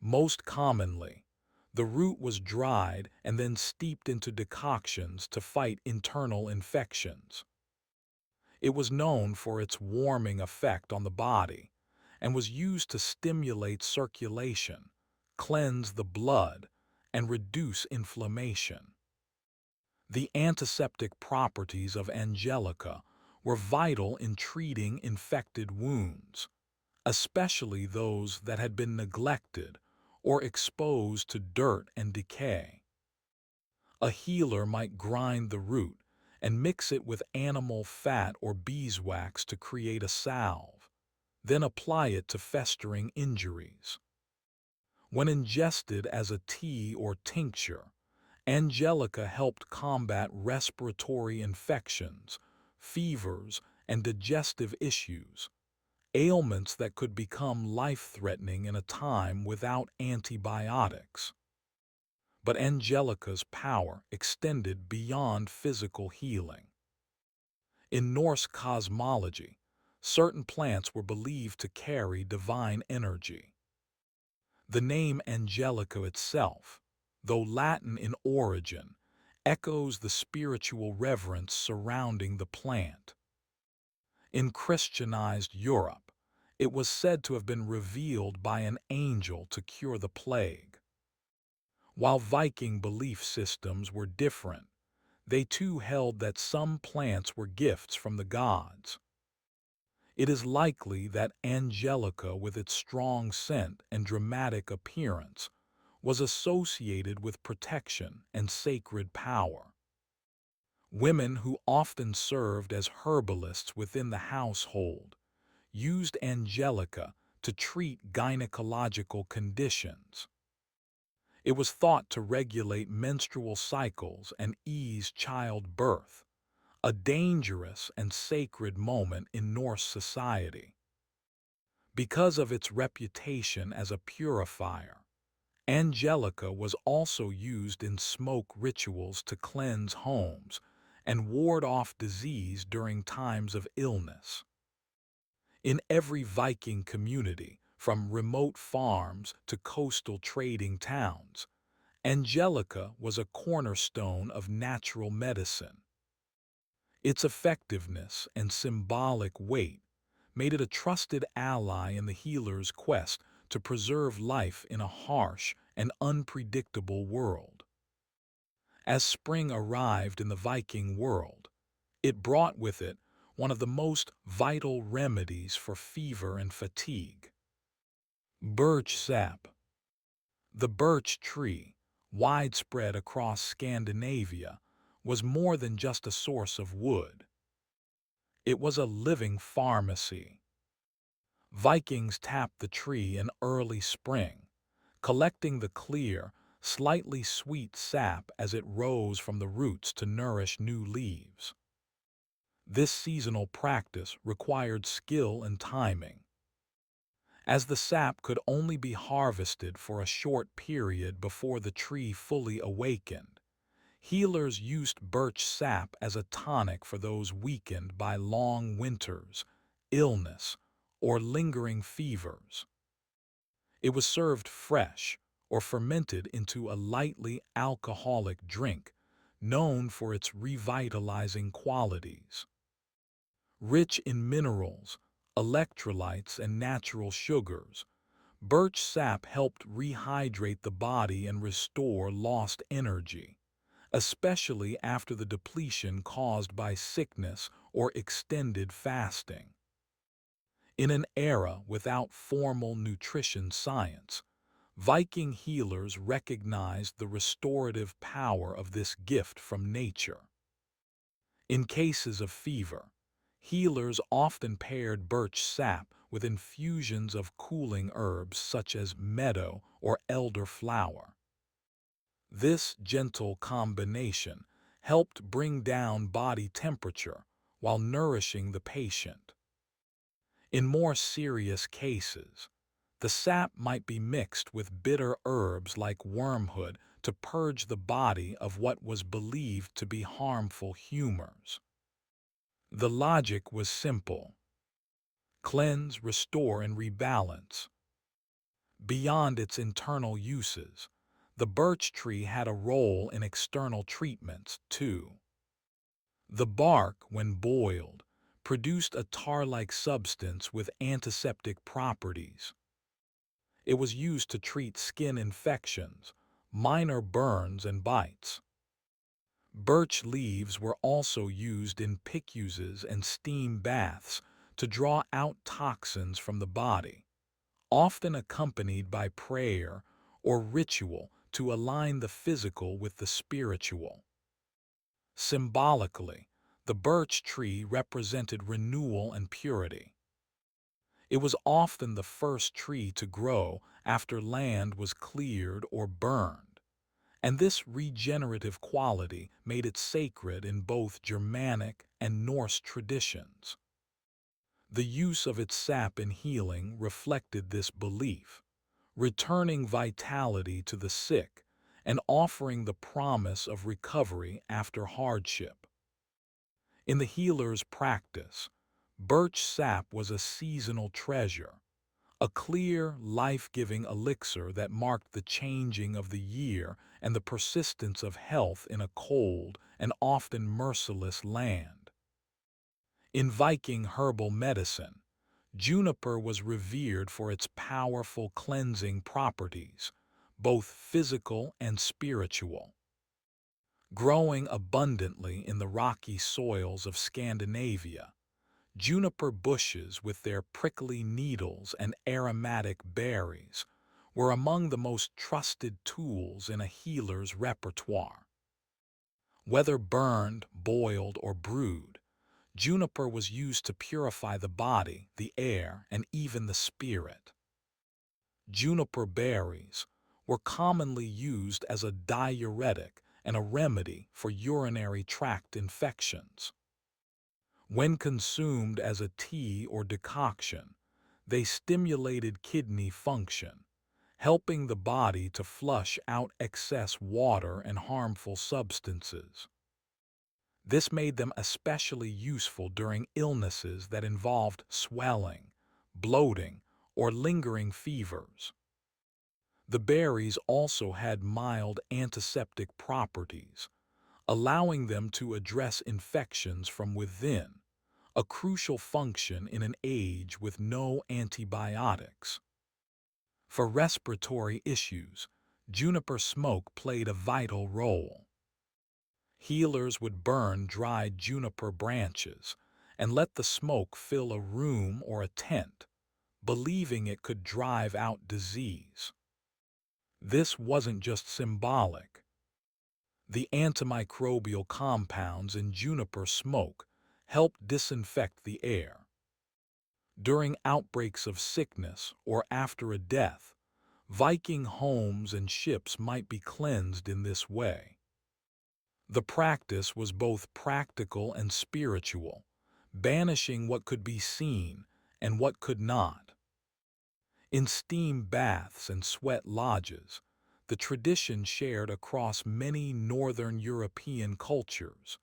Most commonly, the root was dried and then steeped into decoctions to fight internal infections. It was known for its warming effect on the body and was used to stimulate circulation, cleanse the blood, and reduce inflammation. The antiseptic properties of angelica were vital in treating infected wounds, especially those that had been neglected or exposed to dirt and decay. A healer might grind the root and mix it with animal fat or beeswax to create a salve, then apply it to festering injuries. When ingested as a tea or tincture, angelica helped combat respiratory infections, fevers, and digestive issues, ailments that could become life-threatening in a time without antibiotics. But angelica's power extended beyond physical healing. In Norse cosmology, certain plants were believed to carry divine energy. The name angelica itself, though Latin in origin, echoes the spiritual reverence surrounding the plant. In Christianized Europe, it was said to have been revealed by an angel to cure the plague. While Viking belief systems were different, they too held that some plants were gifts from the gods. It is likely that angelica, with its strong scent and dramatic appearance, was associated with protection and sacred power. Women who often served as herbalists within the household used angelica to treat gynecological conditions. It was thought to regulate menstrual cycles and ease childbirth, a dangerous and sacred moment in Norse society. Because of its reputation as a purifier, angelica was also used in smoke rituals to cleanse homes and ward off disease during times of illness. In every Viking community, from remote farms to coastal trading towns, angelica was a cornerstone of natural medicine. Its effectiveness and symbolic weight made it a trusted ally in the healer's quest to preserve life in a harsh and unpredictable world. As spring arrived in the Viking world, it brought with it one of the most vital remedies for fever and fatigue: birch sap. The birch tree, widespread across Scandinavia, was more than just a source of wood. It was a living pharmacy. Vikings tapped the tree in early spring, collecting the clear, slightly sweet sap as it rose from the roots to nourish new leaves. This seasonal practice required skill and timing. As the sap could only be harvested for a short period before the tree fully awakened, healers used birch sap as a tonic for those weakened by long winters, illness, or lingering fevers. It was served fresh or fermented into a lightly alcoholic drink, known for its revitalizing qualities. Rich in minerals, electrolytes, and natural sugars, birch sap helped rehydrate the body and restore lost energy, especially after the depletion caused by sickness or extended fasting. In an era without formal nutrition science, Viking healers recognized the restorative power of this gift from nature. In cases of fever, healers often paired birch sap with infusions of cooling herbs such as meadow or elderflower. This gentle combination helped bring down body temperature while nourishing the patient. In more serious cases, the sap might be mixed with bitter herbs like wormwood to purge the body of what was believed to be harmful humors. The logic was simple: cleanse, restore, and rebalance. Beyond its internal uses, the birch tree had a role in external treatments, too. The bark, when boiled, produced a tar-like substance with antiseptic properties. It was used to treat skin infections, minor burns, and bites. Birch leaves were also used in pick-uses and steam baths to draw out toxins from the body, often accompanied by prayer or ritual to align the physical with the spiritual. Symbolically, the birch tree represented renewal and purity. It was often the first tree to grow after land was cleared or burned, and this regenerative quality made it sacred in both Germanic and Norse traditions. The use of its sap in healing reflected this belief, returning vitality to the sick and offering the promise of recovery after hardship. In the healer's practice, birch sap was a seasonal treasure, a clear, life-giving elixir that marked the changing of the year and the persistence of health in a cold and often merciless land. In Viking herbal medicine, juniper was revered for its powerful cleansing properties, both physical and spiritual. Growing abundantly in the rocky soils of Scandinavia, juniper bushes with their prickly needles and aromatic berries were among the most trusted tools in a healer's repertoire. Whether burned, boiled, or brewed, juniper was used to purify the body, the air, and even the spirit. Juniper berries were commonly used as a diuretic and a remedy for urinary tract infections. When consumed as a tea or decoction, they stimulated kidney function, helping the body to flush out excess water and harmful substances. This made them especially useful during illnesses that involved swelling, bloating, or lingering fevers. The berries also had mild antiseptic properties, allowing them to address infections from within, a crucial function in an age with no antibiotics. For respiratory issues, juniper smoke played a vital role. Healers would burn dried juniper branches and let the smoke fill a room or a tent, believing it could drive out disease. This wasn't just symbolic. The antimicrobial compounds in juniper smoke helped disinfect the air. During outbreaks of sickness or after a death, Viking homes and ships might be cleansed in this way. The practice was both practical and spiritual, banishing what could be seen and what could not. In steam baths and sweat lodges, the tradition shared across many northern European cultures.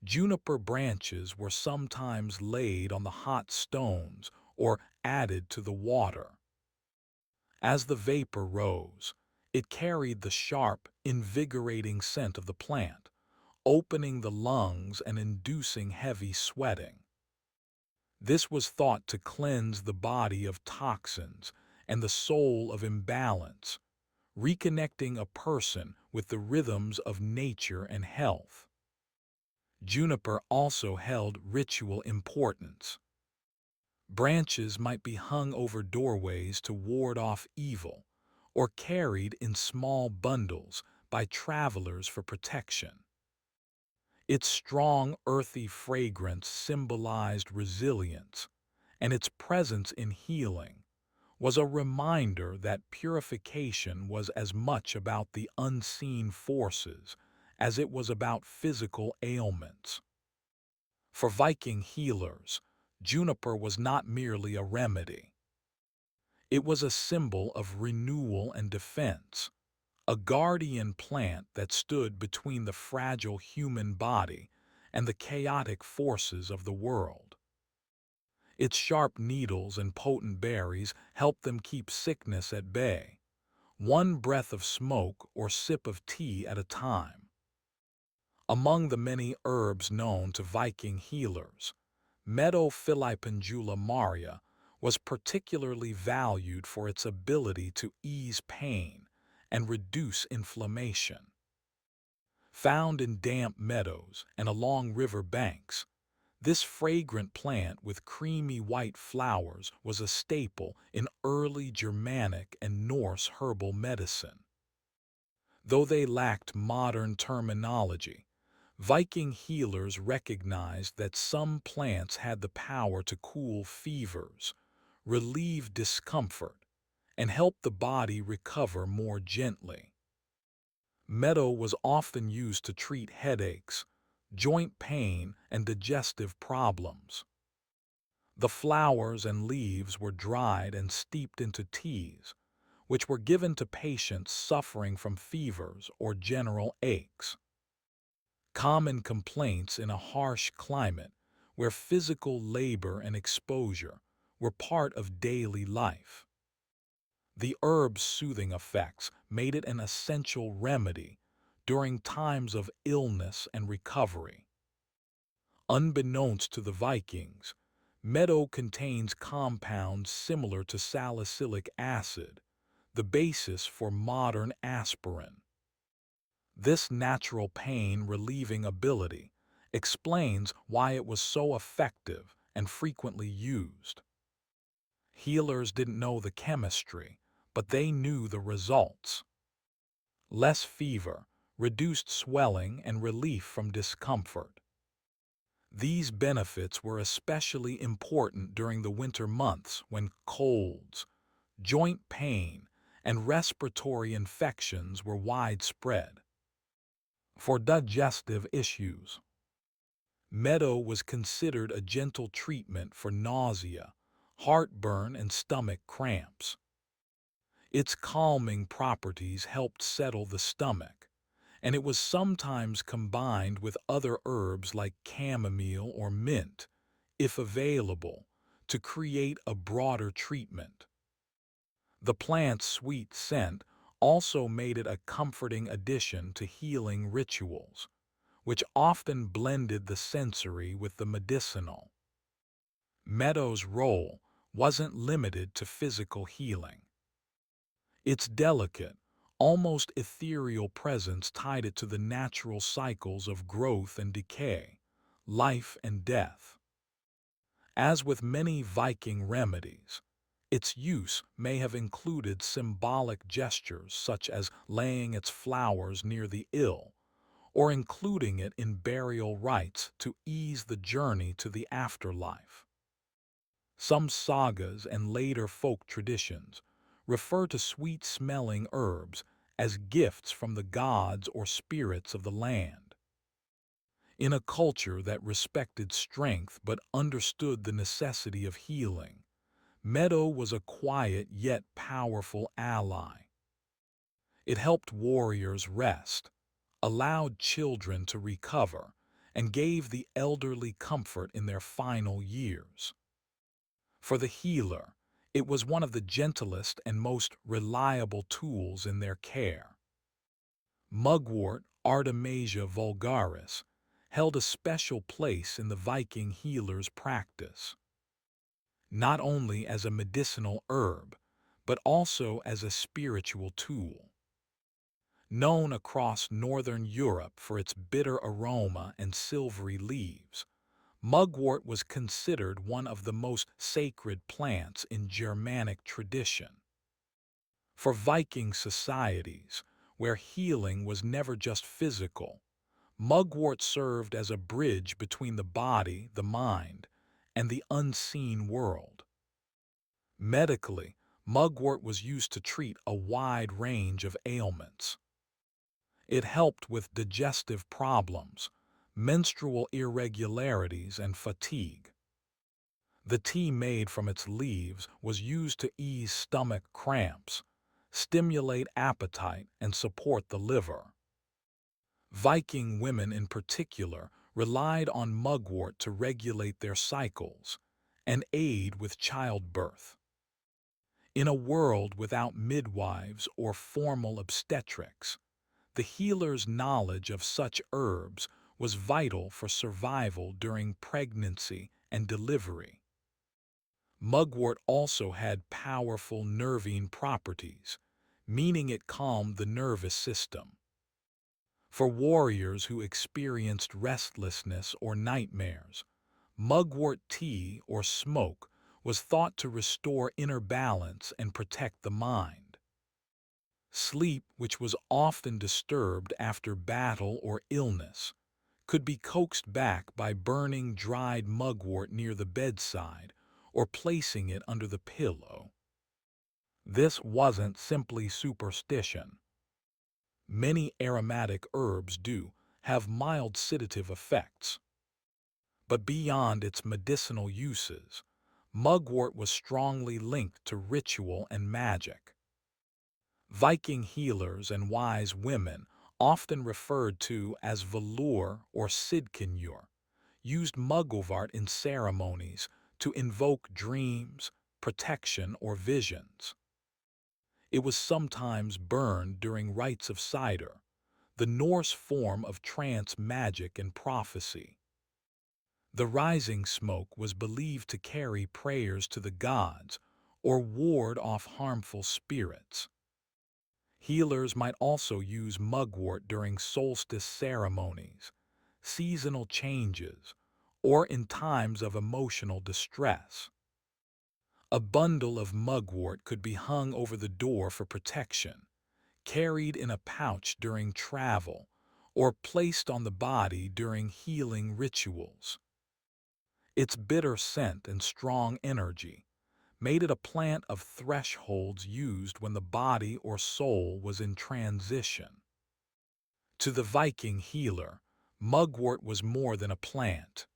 Juniper branches were sometimes laid on the hot stones or added to the water. As the vapor rose, it carried the sharp, invigorating scent of the plant, opening the lungs and inducing heavy sweating. This was thought to cleanse the body of toxins and the soul of imbalance, reconnecting a person with the rhythms of nature and health. Juniper also held ritual importance. Branches might be hung over doorways to ward off evil, or carried in small bundles by travelers for protection. Its strong, earthy fragrance symbolized resilience, and its presence in healing was a reminder that purification was as much about the unseen forces as it was about physical ailments. For Viking healers, juniper was not merely a remedy. It was a symbol of renewal and defense, a guardian plant that stood between the fragile human body and the chaotic forces of the world. Its sharp needles and potent berries helped them keep sickness at bay, one breath of smoke or sip of tea at a time. Among the many herbs known to Viking healers, Meadowphyllipendula maria was particularly valued for its ability to ease pain and reduce inflammation. Found in damp meadows and along river banks, this fragrant plant with creamy white flowers was a staple in early Germanic and Norse herbal medicine. Though they lacked modern terminology, Viking healers recognized that some plants had the power to cool fevers, relieve discomfort, and help the body recover more gently. Meadow was often used to treat headaches, joint pain, and digestive problems. The flowers and leaves were dried and steeped into teas, which were given to patients suffering from fevers or general aches. Common complaints in a harsh climate where physical labor and exposure were part of daily life. The herb's soothing effects made it an essential remedy during times of illness and recovery. Unbeknownst to the Vikings, meadow contains compounds similar to salicylic acid, the basis for modern aspirin. This natural pain-relieving ability explains why it was so effective and frequently used. Healers didn't know the chemistry, but they knew the results. Less fever, reduced swelling, and relief from discomfort. These benefits were especially important during the winter months when colds, joint pain, and respiratory infections were widespread. For digestive issues, meadow was considered a gentle treatment for nausea, heartburn, and stomach cramps. Its calming properties helped settle the stomach, and it was sometimes combined with other herbs like chamomile or mint, if available, to create a broader treatment. The plant's sweet scent also made it a comforting addition to healing rituals, which often blended the sensory with the medicinal. Meadow's role wasn't limited to physical healing. Its delicate, almost ethereal presence tied it to the natural cycles of growth and decay, life and death. As with many Viking remedies, its use may have included symbolic gestures such as laying its flowers near the ill, or including it in burial rites to ease the journey to the afterlife. Some sagas and later folk traditions refer to sweet-smelling herbs as gifts from the gods or spirits of the land. In a culture that respected strength but understood the necessity of healing, meadow was a quiet yet powerful ally. It helped warriors rest, allowed children to recover, and gave the elderly comfort in their final years. For the healer, it was one of the gentlest and most reliable tools in their care. Mugwort, Artemisia vulgaris, held a special place in the Viking healer's practice, not only as a medicinal herb, but also as a spiritual tool. Known across northern Europe for its bitter aroma and silvery leaves, mugwort was considered one of the most sacred plants in Germanic tradition. For Viking societies, where healing was never just physical, mugwort served as a bridge between the body, the mind, and the unseen world. Medically, mugwort was used to treat a wide range of ailments. It helped with digestive problems, menstrual irregularities, and fatigue. The tea made from its leaves was used to ease stomach cramps, stimulate appetite, and support the liver. Viking women in particular relied on mugwort to regulate their cycles and aid with childbirth. In a world without midwives or formal obstetrics, the healer's knowledge of such herbs was vital for survival during pregnancy and delivery. Mugwort also had powerful nervine properties, meaning it calmed the nervous system. For warriors who experienced restlessness or nightmares, mugwort tea or smoke was thought to restore inner balance and protect the mind. Sleep, which was often disturbed after battle or illness, could be coaxed back by burning dried mugwort near the bedside or placing it under the pillow. This wasn't simply superstition. Many aromatic herbs do have mild sedative effects. But beyond its medicinal uses, mugwort was strongly linked to ritual and magic. Viking healers and wise women, often referred to as Valur or Sidkinur, used mugwort in ceremonies to invoke dreams, protection, or visions. It was sometimes burned during rites of cider, the Norse form of trance magic and prophecy. The rising smoke was believed to carry prayers to the gods or ward off harmful spirits. Healers might also use mugwort during solstice ceremonies, seasonal changes, or in times of emotional distress. A bundle of mugwort could be hung over the door for protection, carried in a pouch during travel, or placed on the body during healing rituals. Its bitter scent and strong energy made it a plant of thresholds used when the body or soul was in transition. To the Viking healer, mugwort was more than a plant.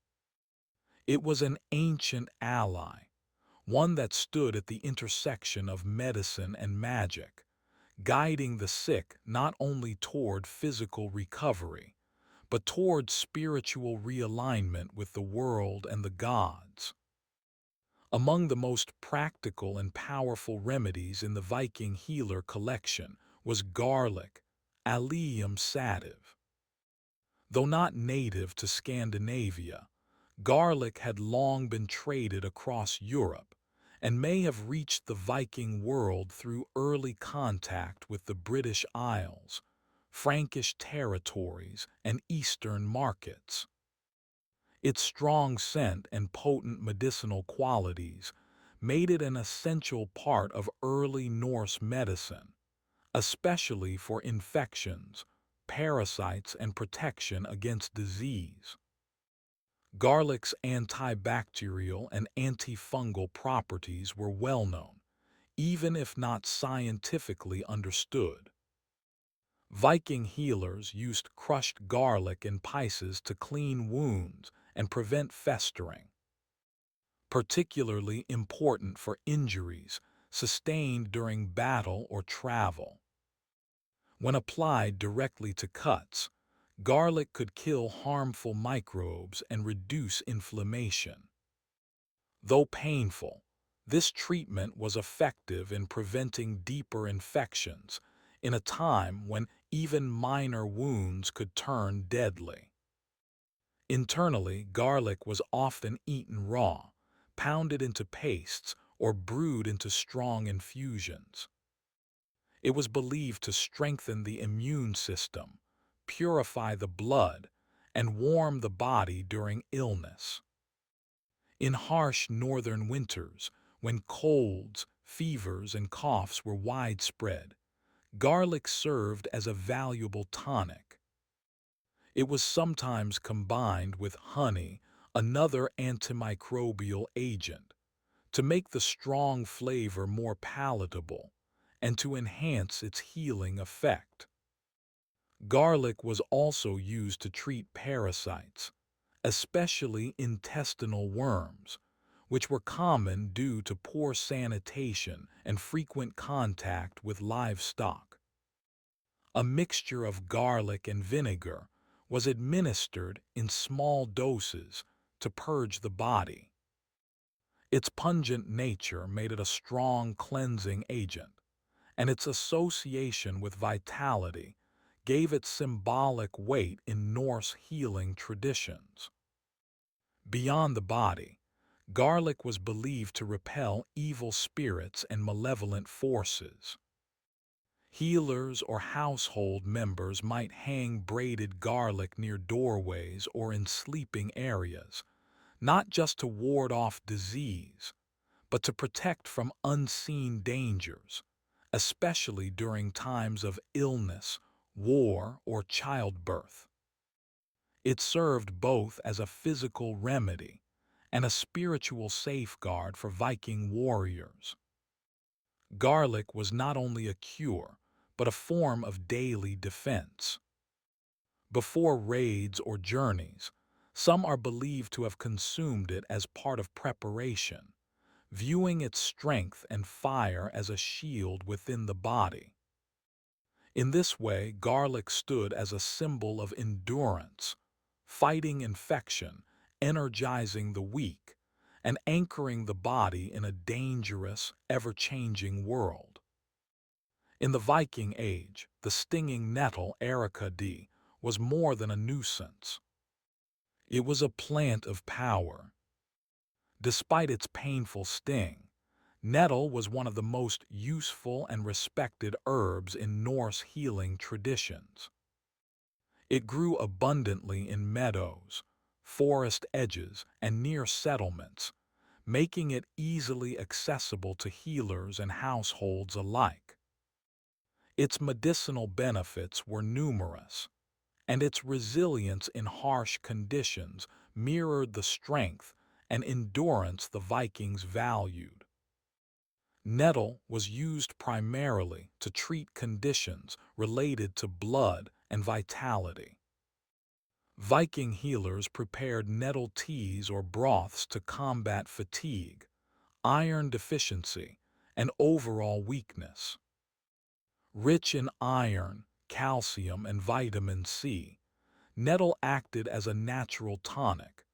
It was an ancient ally, one that stood at the intersection of medicine and magic, guiding the sick not only toward physical recovery, but toward spiritual realignment with the world and the gods. Among the most practical and powerful remedies in the Viking healer collection was garlic, Allium sativ. Though not native to Scandinavia, garlic had long been traded across Europe and may have reached the Viking world through early contact with the British Isles, Frankish territories, and Eastern markets. Its strong scent and potent medicinal qualities made it an essential part of early Norse medicine, especially for infections, parasites, and protection against disease. Garlic's antibacterial and antifungal properties were well known, even if not scientifically understood. Viking healers used crushed garlic in pieces to clean wounds and prevent festering, particularly important for injuries sustained during battle or travel. When applied directly to cuts, garlic could kill harmful microbes and reduce inflammation. Though painful, this treatment was effective in preventing deeper infections in a time when even minor wounds could turn deadly. Internally, garlic was often eaten raw, pounded into pastes, or brewed into strong infusions. It was believed to strengthen the immune system, purify the blood, and warm the body during illness. In harsh northern winters, when colds, fevers, and coughs were widespread, garlic served as a valuable tonic. It was sometimes combined with honey, another antimicrobial agent, to make the strong flavor more palatable and to enhance its healing effect. Garlic was also used to treat parasites, especially intestinal worms, which were common due to poor sanitation and frequent contact with livestock. A mixture of garlic and vinegar was administered in small doses to purge the body. Its pungent nature made it a strong cleansing agent, and its association with vitality gave it symbolic weight in Norse healing traditions. Beyond the body, Garlic was believed to repel evil spirits and malevolent forces. Healers or household members might hang braided garlic near doorways or in sleeping areas, not just to ward off disease, but to protect from unseen dangers, especially during times of illness, war, or childbirth. It served both as a physical remedy and a spiritual safeguard for Viking warriors. Garlic was not only a cure, but a form of daily defense. Before raids or journeys, some are believed to have consumed it as part of preparation, viewing its strength and fire as a shield within the body. In this way, garlic stood as a symbol of endurance, fighting infection, energizing the weak, and anchoring the body in a dangerous, ever-changing world. In the Viking Age, the stinging nettle Erica D was more than a nuisance. It was a plant of power. Despite its painful sting, nettle was one of the most useful and respected herbs in Norse healing traditions. It grew abundantly in meadows, forest edges, and near settlements, making it easily accessible to healers and households alike. Its medicinal benefits were numerous, and its resilience in harsh conditions mirrored the strength and endurance the Vikings valued. Nettle was used primarily to treat conditions related to blood and vitality. Viking healers prepared nettle teas or broths to combat fatigue, iron deficiency, and overall weakness. Rich in iron, calcium, and vitamin C, nettle acted as a natural tonic,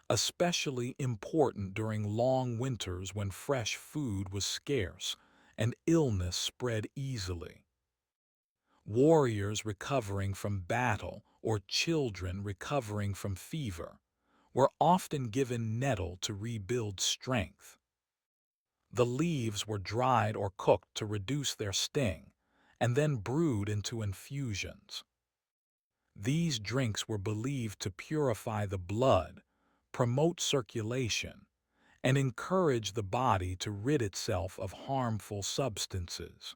especially important during long winters when fresh food was scarce and illness spread easily. Warriors recovering from battle or children recovering from fever were often given nettle to rebuild strength. The leaves were dried or cooked to reduce their sting, and then brewed into infusions. These drinks were believed to purify the blood, promote circulation, and encourage the body to rid itself of harmful substances.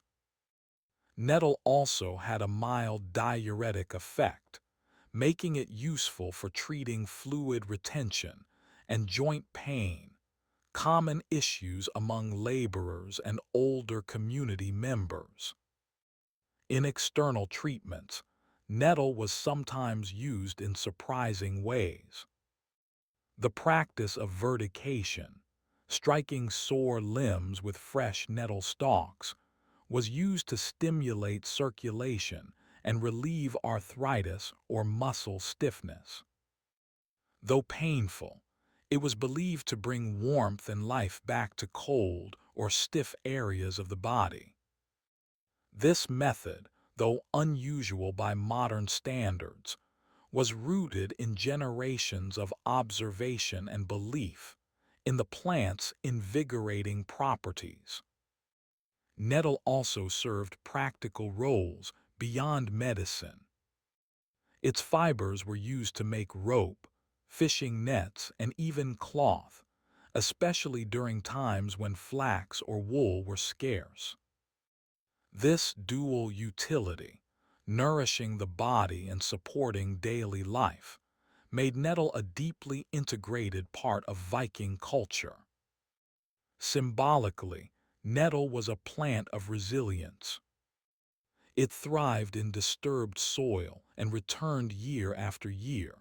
Nettle also had a mild diuretic effect, making it useful for treating fluid retention and joint pain, common issues among laborers and older community members. In external treatments, nettle was sometimes used in surprising ways. The practice of vertication, striking sore limbs with fresh nettle stalks, was used to stimulate circulation and relieve arthritis or muscle stiffness. Though painful, it was believed to bring warmth and life back to cold or stiff areas of the body. This method, though unusual by modern standards, was rooted in generations of observation and belief in the plant's invigorating properties. Nettle also served practical roles beyond medicine. Its fibers were used to make rope, fishing nets, and even cloth, especially during times when flax or wool were scarce. This dual utility, nourishing the body and supporting daily life, made nettle a deeply integrated part of Viking culture. Symbolically, nettle was a plant of resilience. It thrived in disturbed soil and returned year after year,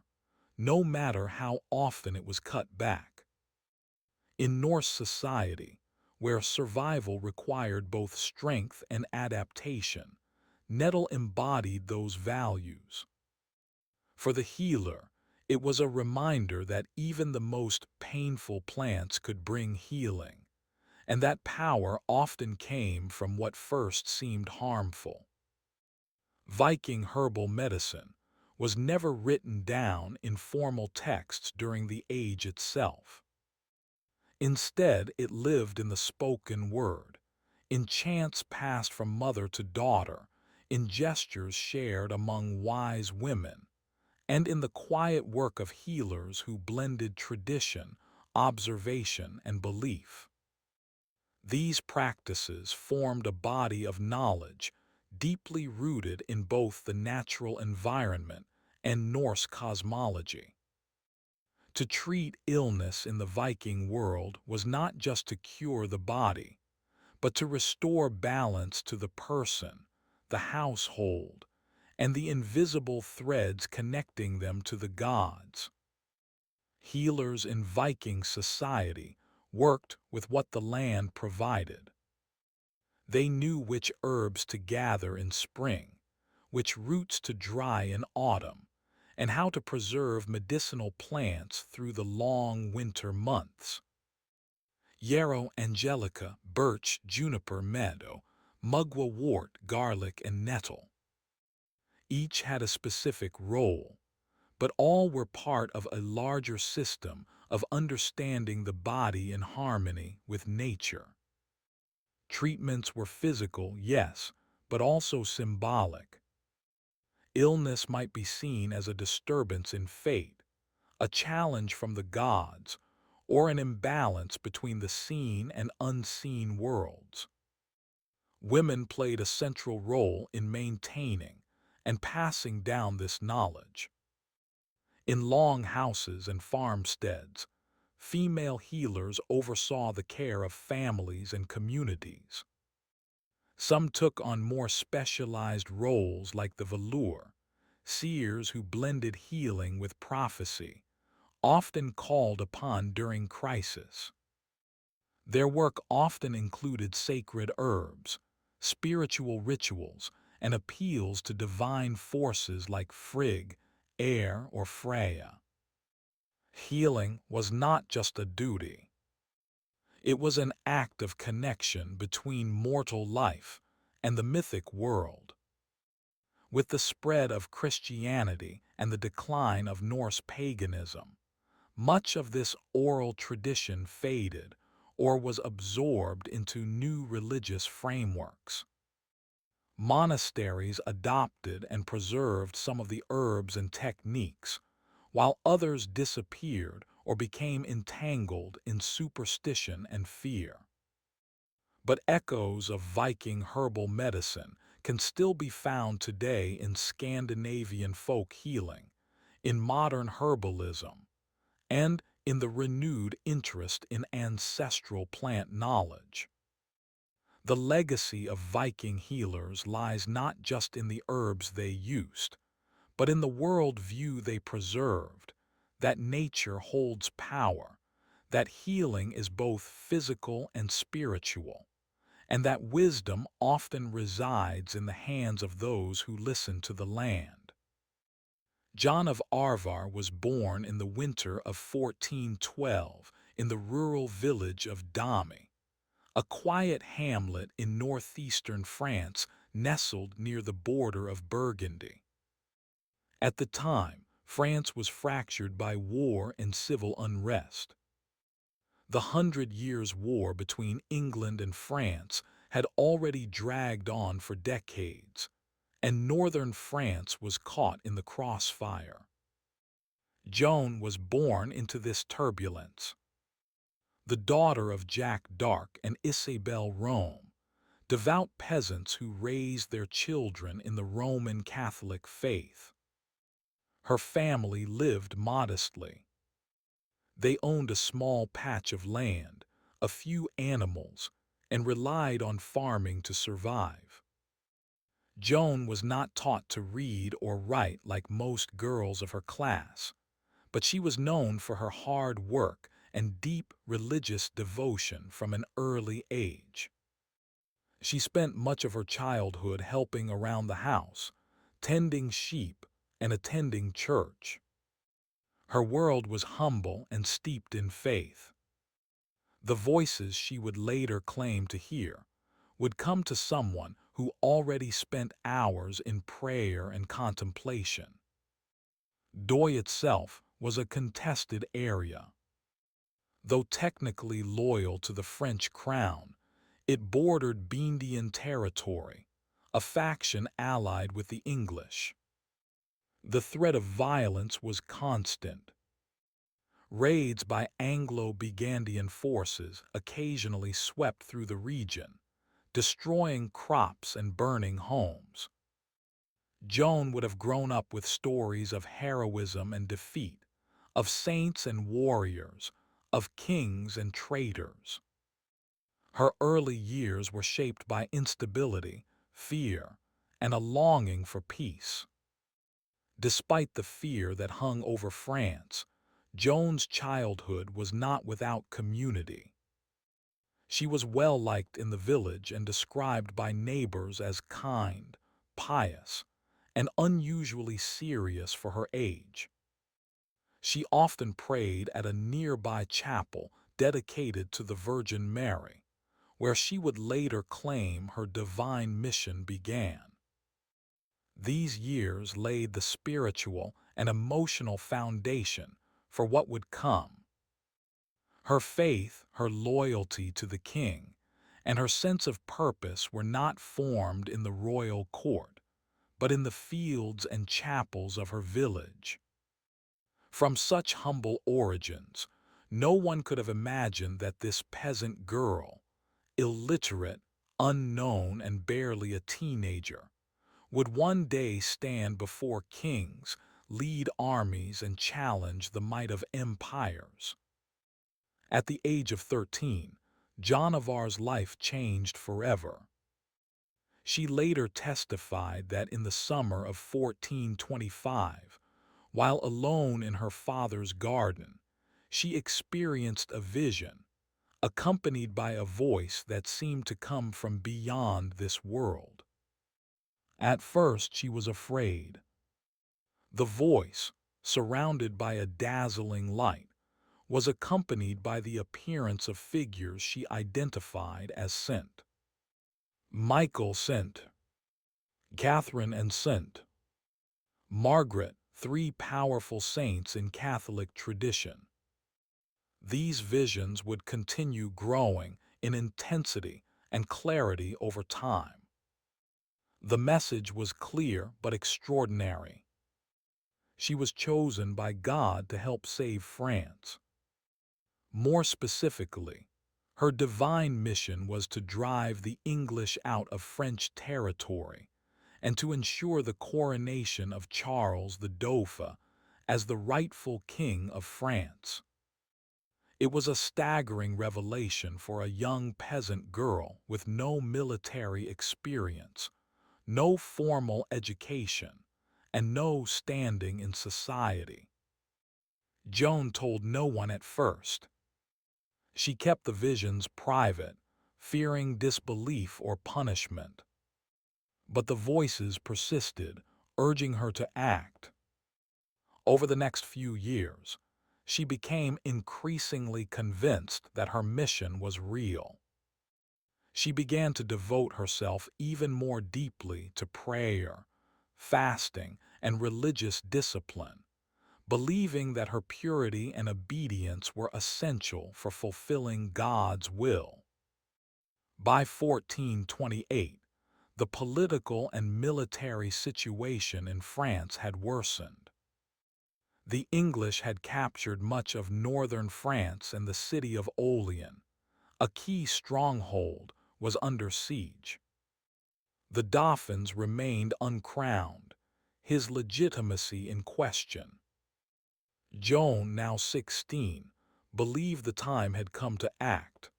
no matter how often it was cut back. In Norse society, where survival required both strength and adaptation, nettle embodied those values. For the healer, it was a reminder that even the most painful plants could bring healing, and that power often came from what first seemed harmful. Viking herbal medicine was never written down in formal texts during the age itself. Instead, it lived in the spoken word, in chants passed from mother to daughter, in gestures shared among wise women, and in the quiet work of healers who blended tradition, observation, and belief. These practices formed a body of knowledge deeply rooted in both the natural environment and Norse cosmology. To treat illness in the Viking world was not just to cure the body, but to restore balance to the person, the household, and the invisible threads connecting them to the gods. Healers in Viking society worked with what the land provided. They knew which herbs to gather in spring, which roots to dry in autumn, and how to preserve medicinal plants through the long winter months. Yarrow, angelica, birch, juniper, meadow, mugwort, garlic, and nettle. Each had a specific role, but all were part of a larger system of understanding the body in harmony with nature. Treatments were physical, yes, but also symbolic. Illness might be seen as a disturbance in fate, a challenge from the gods, or an imbalance between the seen and unseen worlds. Women played a central role in maintaining and passing down this knowledge. In long houses and farmsteads, female healers oversaw the care of families and communities. Some took on more specialized roles like the velour, seers who blended healing with prophecy, often called upon during crisis. Their work often included sacred herbs, spiritual rituals, and appeals to divine forces like Frigg, air, or Freya. Healing was not just a duty. It was an act of connection between mortal life and the mythic world. With the spread of Christianity and the decline of Norse paganism, much of this oral tradition faded or was absorbed into new religious frameworks. Monasteries adopted and preserved some of the herbs and techniques, while others disappeared or became entangled in superstition and fear. But echoes of Viking herbal medicine can still be found today in Scandinavian folk healing, in modern herbalism, and in the renewed interest in ancestral plant knowledge. The legacy of Viking healers lies not just in the herbs they used, but in the world view they preserved, that nature holds power, that healing is both physical and spiritual, and that wisdom often resides in the hands of those who listen to the land. John of Arvar was born in the winter of 1412 in the rural village of Damy, a quiet hamlet in northeastern France nestled near the border of Burgundy. At the time, France was fractured by war and civil unrest. The 100 Years' War between England and France had already dragged on for decades, and northern France was caught in the crossfire. Joan was born into this turbulence. The daughter of Jack d'Arc and Isabelle Rome, devout peasants who raised their children in the Roman Catholic faith. Her family lived modestly. They owned a small patch of land, a few animals, and relied on farming to survive. Joan was not taught to read or write like most girls of her class, but she was known for her hard work and deep religious devotion from an early age. She spent much of her childhood helping around the house, tending sheep and attending church. Her world was humble and steeped in faith. The voices she would later claim to hear would come to someone who already spent hours in prayer and contemplation. Doi itself was a contested area. Though technically loyal to the French crown, it bordered Bendian territory, a faction allied with the English. The threat of violence was constant. Raids by Anglo-Burgundian forces occasionally swept through the region, destroying crops and burning homes. Joan would have grown up with stories of heroism and defeat, of saints and warriors, of kings and traitors. Her early years were shaped by instability, fear, and a longing for peace. Despite the fear that hung over France, Joan's childhood was not without community. She was well liked in the village and described by neighbors as kind, pious, and unusually serious for her age. She often prayed at a nearby chapel dedicated to the Virgin Mary, where she would later claim her divine mission began. These years laid the spiritual and emotional foundation for what would come. Her faith, her loyalty to the king, and her sense of purpose were not formed in the royal court, but in the fields and chapels of her village. From such humble origins, no one could have imagined that this peasant girl, illiterate, unknown, and barely a teenager, would one day stand before kings, lead armies, and challenge the might of empires. At the age of 13, Joan of Arc's life changed forever. She later testified that in the summer of 1425, while alone in her father's garden, she experienced a vision, accompanied by a voice that seemed to come from beyond this world. At first she was afraid. The voice, surrounded by a dazzling light, was accompanied by the appearance of figures she identified as Saint Michael, Saint Catherine, and Saint Margaret, three powerful saints in Catholic tradition. These visions would continue growing in intensity and clarity over time. The message was clear but extraordinary. She was chosen by God to help save France. More specifically, her divine mission was to drive the English out of French territory and to ensure the coronation of Charles the Dauphin as the rightful king of France. It was a staggering revelation for a young peasant girl with no military experience, no formal education, and no standing in society. Joan told no one at first. She kept the visions private, fearing disbelief or punishment. But the voices persisted, urging her to act. Over the next few years, she became increasingly convinced that her mission was real. She began to devote herself even more deeply to prayer, fasting, and religious discipline, believing that her purity and obedience were essential for fulfilling God's will. By 1428, the political and military situation in France had worsened. The English had captured much of northern France, and the city of Orleans, a key stronghold, was under siege. The Dauphins remained uncrowned, his legitimacy in question. Joan, now 16, believed the time had come to act.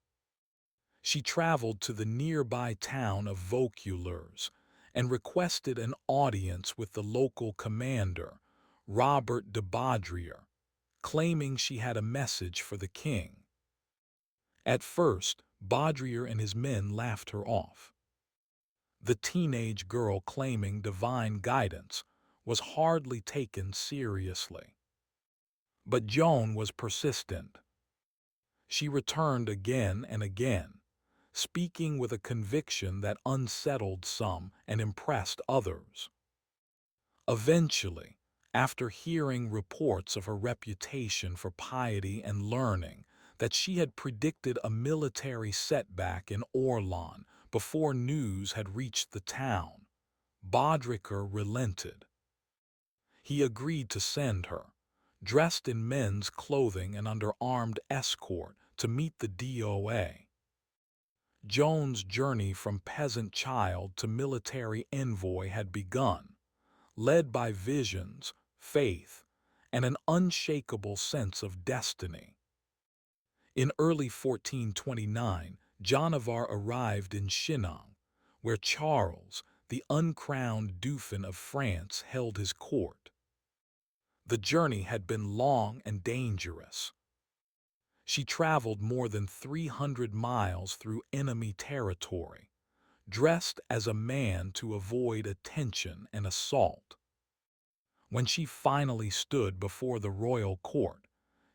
She traveled to the nearby town of Vaucouleurs and requested an audience with the local commander, Robert de Baudrier, claiming she had a message for the king. At first, Baudrier and his men laughed her off. The teenage girl claiming divine guidance was hardly taken seriously. But Joan was persistent. She returned again and again, speaking with a conviction that unsettled some and impressed others. Eventually, after hearing reports of her reputation for piety and learning, that she had predicted a military setback in Orlan before news had reached the town. Baudricourt relented. He agreed to send her, dressed in men's clothing and under armed escort, to meet the DOA. Joan's journey from peasant child to military envoy had begun, led by visions, faith, and an unshakable sense of destiny. In early 1429, Janivar arrived in Chinon, where Charles, the uncrowned Dauphin of France, held his court. The journey had been long and dangerous. She traveled more than 300 miles through enemy territory, dressed as a man to avoid attention and assault. When she finally stood before the royal court,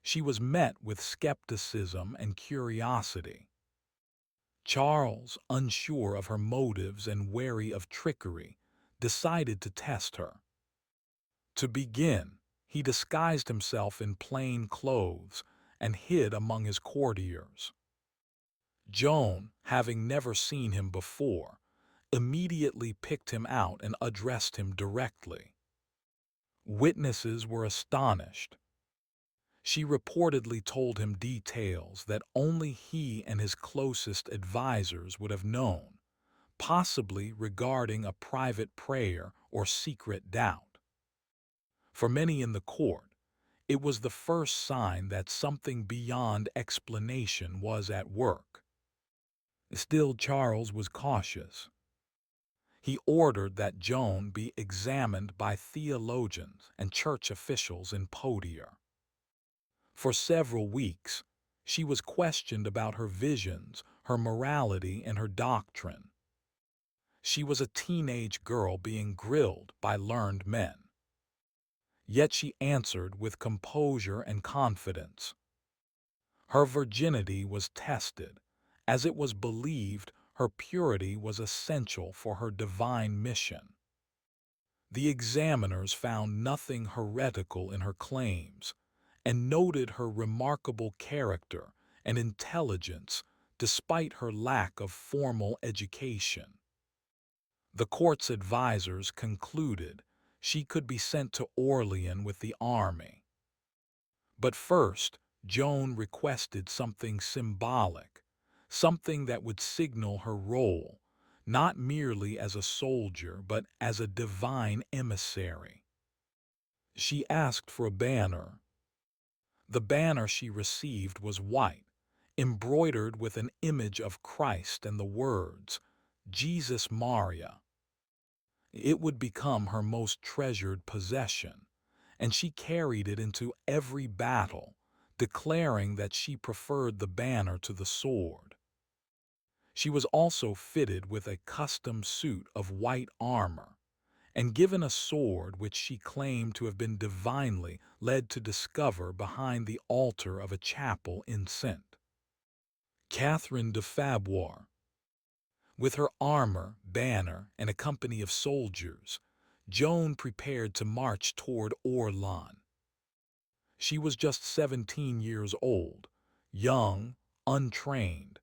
she was met with skepticism and curiosity. Charles, unsure of her motives and wary of trickery, decided to test her. To begin, he disguised himself in plain clothes and hid among his courtiers. Joan, having never seen him before, immediately picked him out and addressed him directly. Witnesses were astonished. She reportedly told him details that only he and his closest advisors would have known, possibly regarding a private prayer or secret doubt. For many in the court, it was the first sign that something beyond explanation was at work. Still, Charles was cautious. He ordered that Joan be examined by theologians and church officials in Poitiers. For several weeks, she was questioned about her visions, her morality, and her doctrine. She was a teenage girl being grilled by learned men. Yet she answered with composure and confidence. Her virginity was tested, as it was believed her purity was essential for her divine mission. The examiners found nothing heretical in her claims, and noted her remarkable character and intelligence despite her lack of formal education. The court's advisors concluded she could be sent to Orleans with the army. But first, Joan requested something symbolic, something that would signal her role, not merely as a soldier but as a divine emissary. She asked for a banner. The banner she received was white, embroidered with an image of Christ and the words, Jesus Maria. It would become her most treasured possession, and she carried it into every battle, declaring that she preferred the banner to the sword. She was also fitted with a custom suit of white armor, and given a sword which she claimed to have been divinely led to discover behind the altar of a chapel in St. Catherine de Fabioir. With her armor, banner, and a company of soldiers, Joan prepared to march toward Orleans. She was just 17 years old, young, untrained,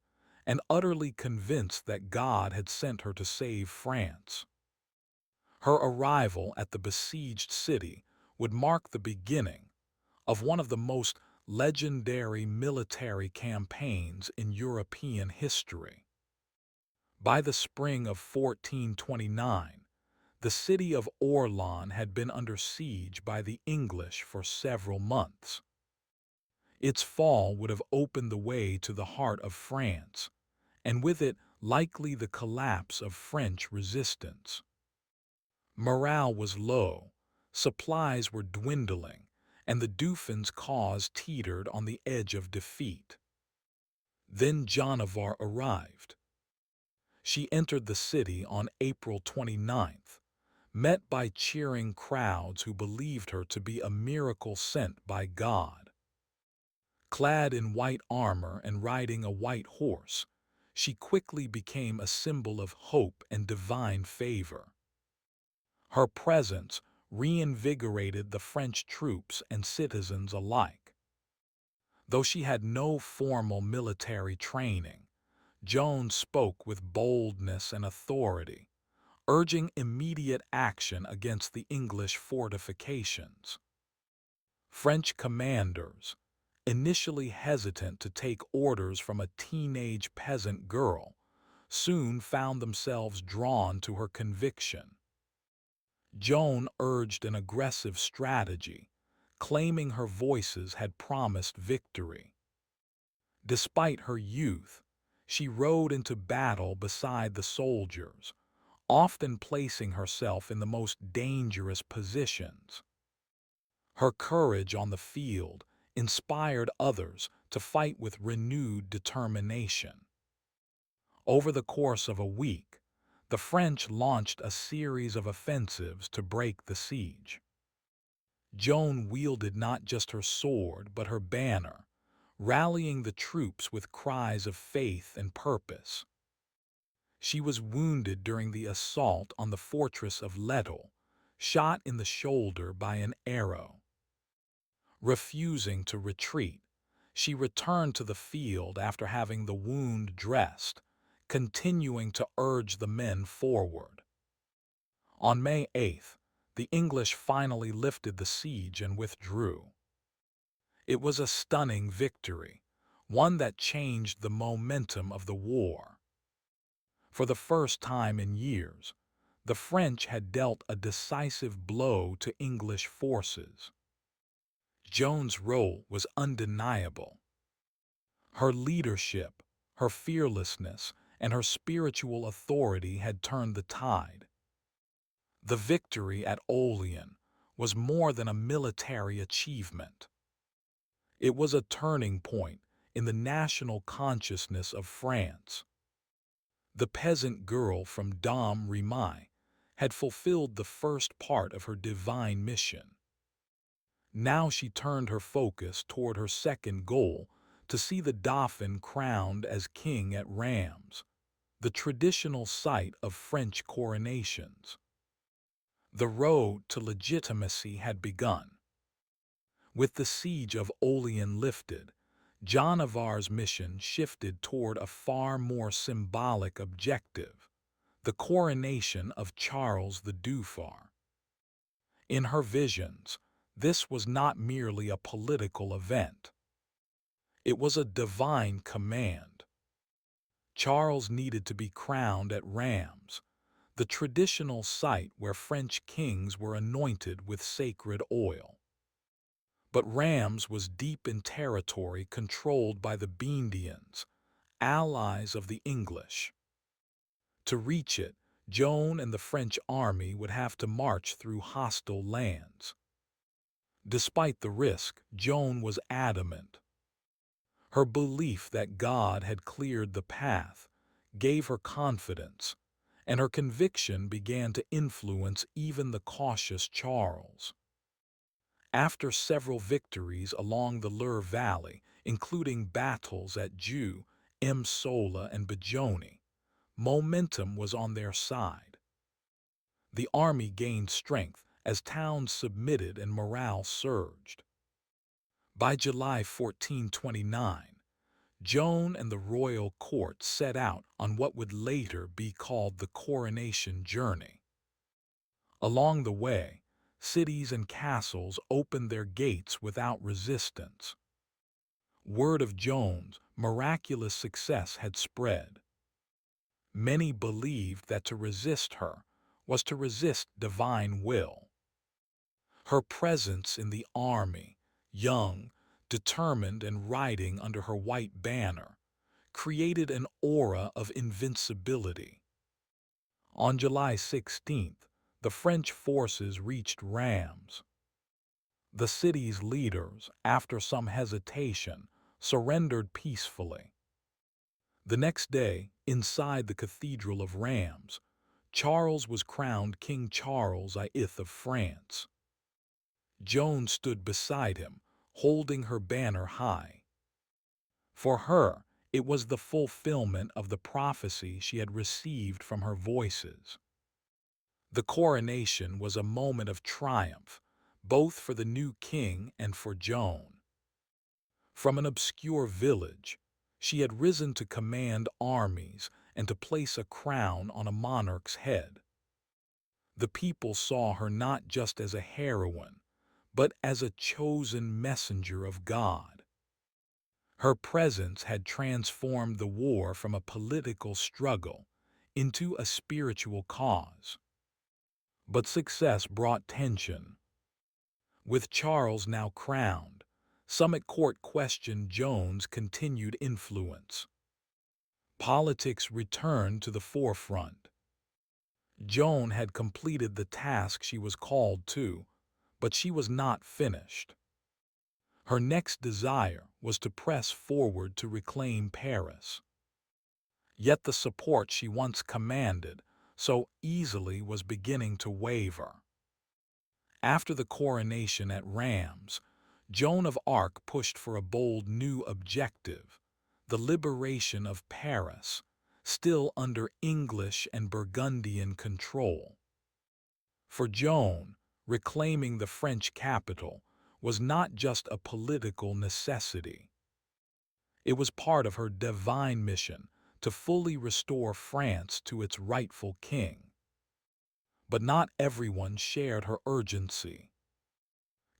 and utterly convinced that God had sent her to save France. Her arrival at the besieged city would mark the beginning of one of the most legendary military campaigns in European history. By the spring of 1429, the city of Orleans had been under siege by the English for several months. Its fall would have opened the way to the heart of France, and with it likely the collapse of French resistance. Morale was low, supplies were dwindling, and the Dauphin's cause teetered on the edge of defeat. Then Janivar arrived. She entered the city on April 29th, met by cheering crowds who believed her to be a miracle sent by God. Clad in white armor and riding a white horse, she quickly became a symbol of hope and divine favor. Her presence reinvigorated the French troops and citizens alike. Though she had no formal military training, Joan spoke with boldness and authority, urging immediate action against the English fortifications. French commanders, initially hesitant to take orders from a teenage peasant girl, soon found themselves drawn to her conviction. Joan urged an aggressive strategy, claiming her voices had promised victory. Despite her youth, she rode into battle beside the soldiers, often placing herself in the most dangerous positions. Her courage on the field inspired others to fight with renewed determination. Over the course of a week, the French launched a series of offensives to break the siege. Joan wielded not just her sword but her banner, rallying the troops with cries of faith and purpose. She was wounded during the assault on the fortress of Lettel, shot in the shoulder by an arrow. Refusing to retreat, she returned to the field after having the wound dressed, continuing to urge the men forward. On May 8th, the English finally lifted the siege and withdrew. It was a stunning victory, one that changed the momentum of the war. For the first time in years, the French had dealt a decisive blow to English forces. Joan's role was undeniable. Her leadership, her fearlessness, and her spiritual authority had turned the tide. The victory at Orleans was more than a military achievement. It was a turning point in the national consciousness of France. The peasant girl from Dom Remy had fulfilled the first part of her divine mission. Now she turned her focus toward her second goal, to see the Dauphin crowned as king at Reims, the traditional site of French coronations. The road to legitimacy had begun. With the siege of Orleans lifted, John of Arc's mission shifted toward a far more symbolic objective, the coronation of Charles the Dauphin. In her visions, this was not merely a political event. It was a divine command. Charles needed to be crowned at Reims, the traditional site where French kings were anointed with sacred oil. But Reims was deep in territory controlled by the Burgundians, allies of the English. To reach it, Joan and the French army would have to march through hostile lands. Despite the risk, Joan was adamant. Her belief that God had cleared the path gave her confidence, and her conviction began to influence even the cautious Charles. After several victories along the Loire Valley, including battles at Joux, Sola, and Bajoni, momentum was on their side. The army gained strength as towns submitted and morale surged. By July 1429, Joan and the royal court set out on what would later be called the coronation journey. Along the way, cities and castles opened their gates without resistance. Word of Joan's miraculous success had spread. Many believed that to resist her was to resist divine will. Her presence in the army, young, determined, and riding under her white banner, created an aura of invincibility. On July 16th, the French forces reached Reims. The city's leaders, after some hesitation, surrendered peacefully. The next day, inside the Cathedral of Reims, Charles was crowned King Charles V of France. Joan stood beside him, holding her banner high. For her, it was the fulfillment of the prophecy she had received from her voices. The coronation was a moment of triumph, both for the new king and for Joan. From an obscure village, she had risen to command armies and to place a crown on a monarch's head. The people saw her not just as a heroine, but as a chosen messenger of God. Her presence had transformed the war from a political struggle into a spiritual cause. But success brought tension. With Charles now crowned, some at court questioned Joan's continued influence. Politics returned to the forefront. Joan had completed the task she was called to, but she was not finished. Her next desire was to press forward to reclaim Paris. Yet the support she once commanded so easily was beginning to waver. After the coronation at Rheims, Joan of Arc pushed for a bold new objective, the liberation of Paris, still under English and Burgundian control. For Joan, reclaiming the French capital was not just a political necessity. It was part of her divine mission to fully restore France to its rightful king. But not everyone shared her urgency.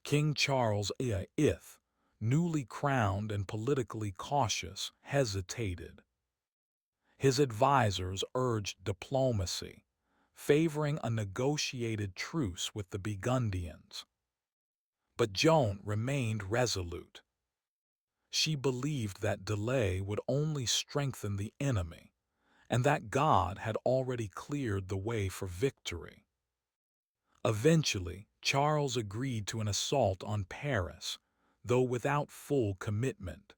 King Charles V, newly crowned and politically cautious, hesitated. His advisors urged diplomacy, favoring a negotiated truce with the Burgundians. But Joan remained resolute. She believed that delay would only strengthen the enemy, and that God had already cleared the way for victory. Eventually, Charles agreed to an assault on Paris, though without full commitment.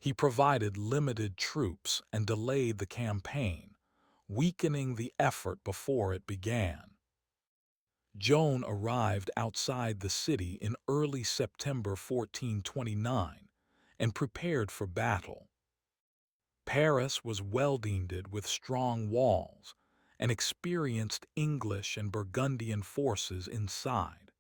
He provided limited troops and delayed the campaign, weakening the effort before it began. Joan arrived outside the city in early September 1429 and prepared for battle. Paris was well-defended with strong walls and experienced English and Burgundian forces inside.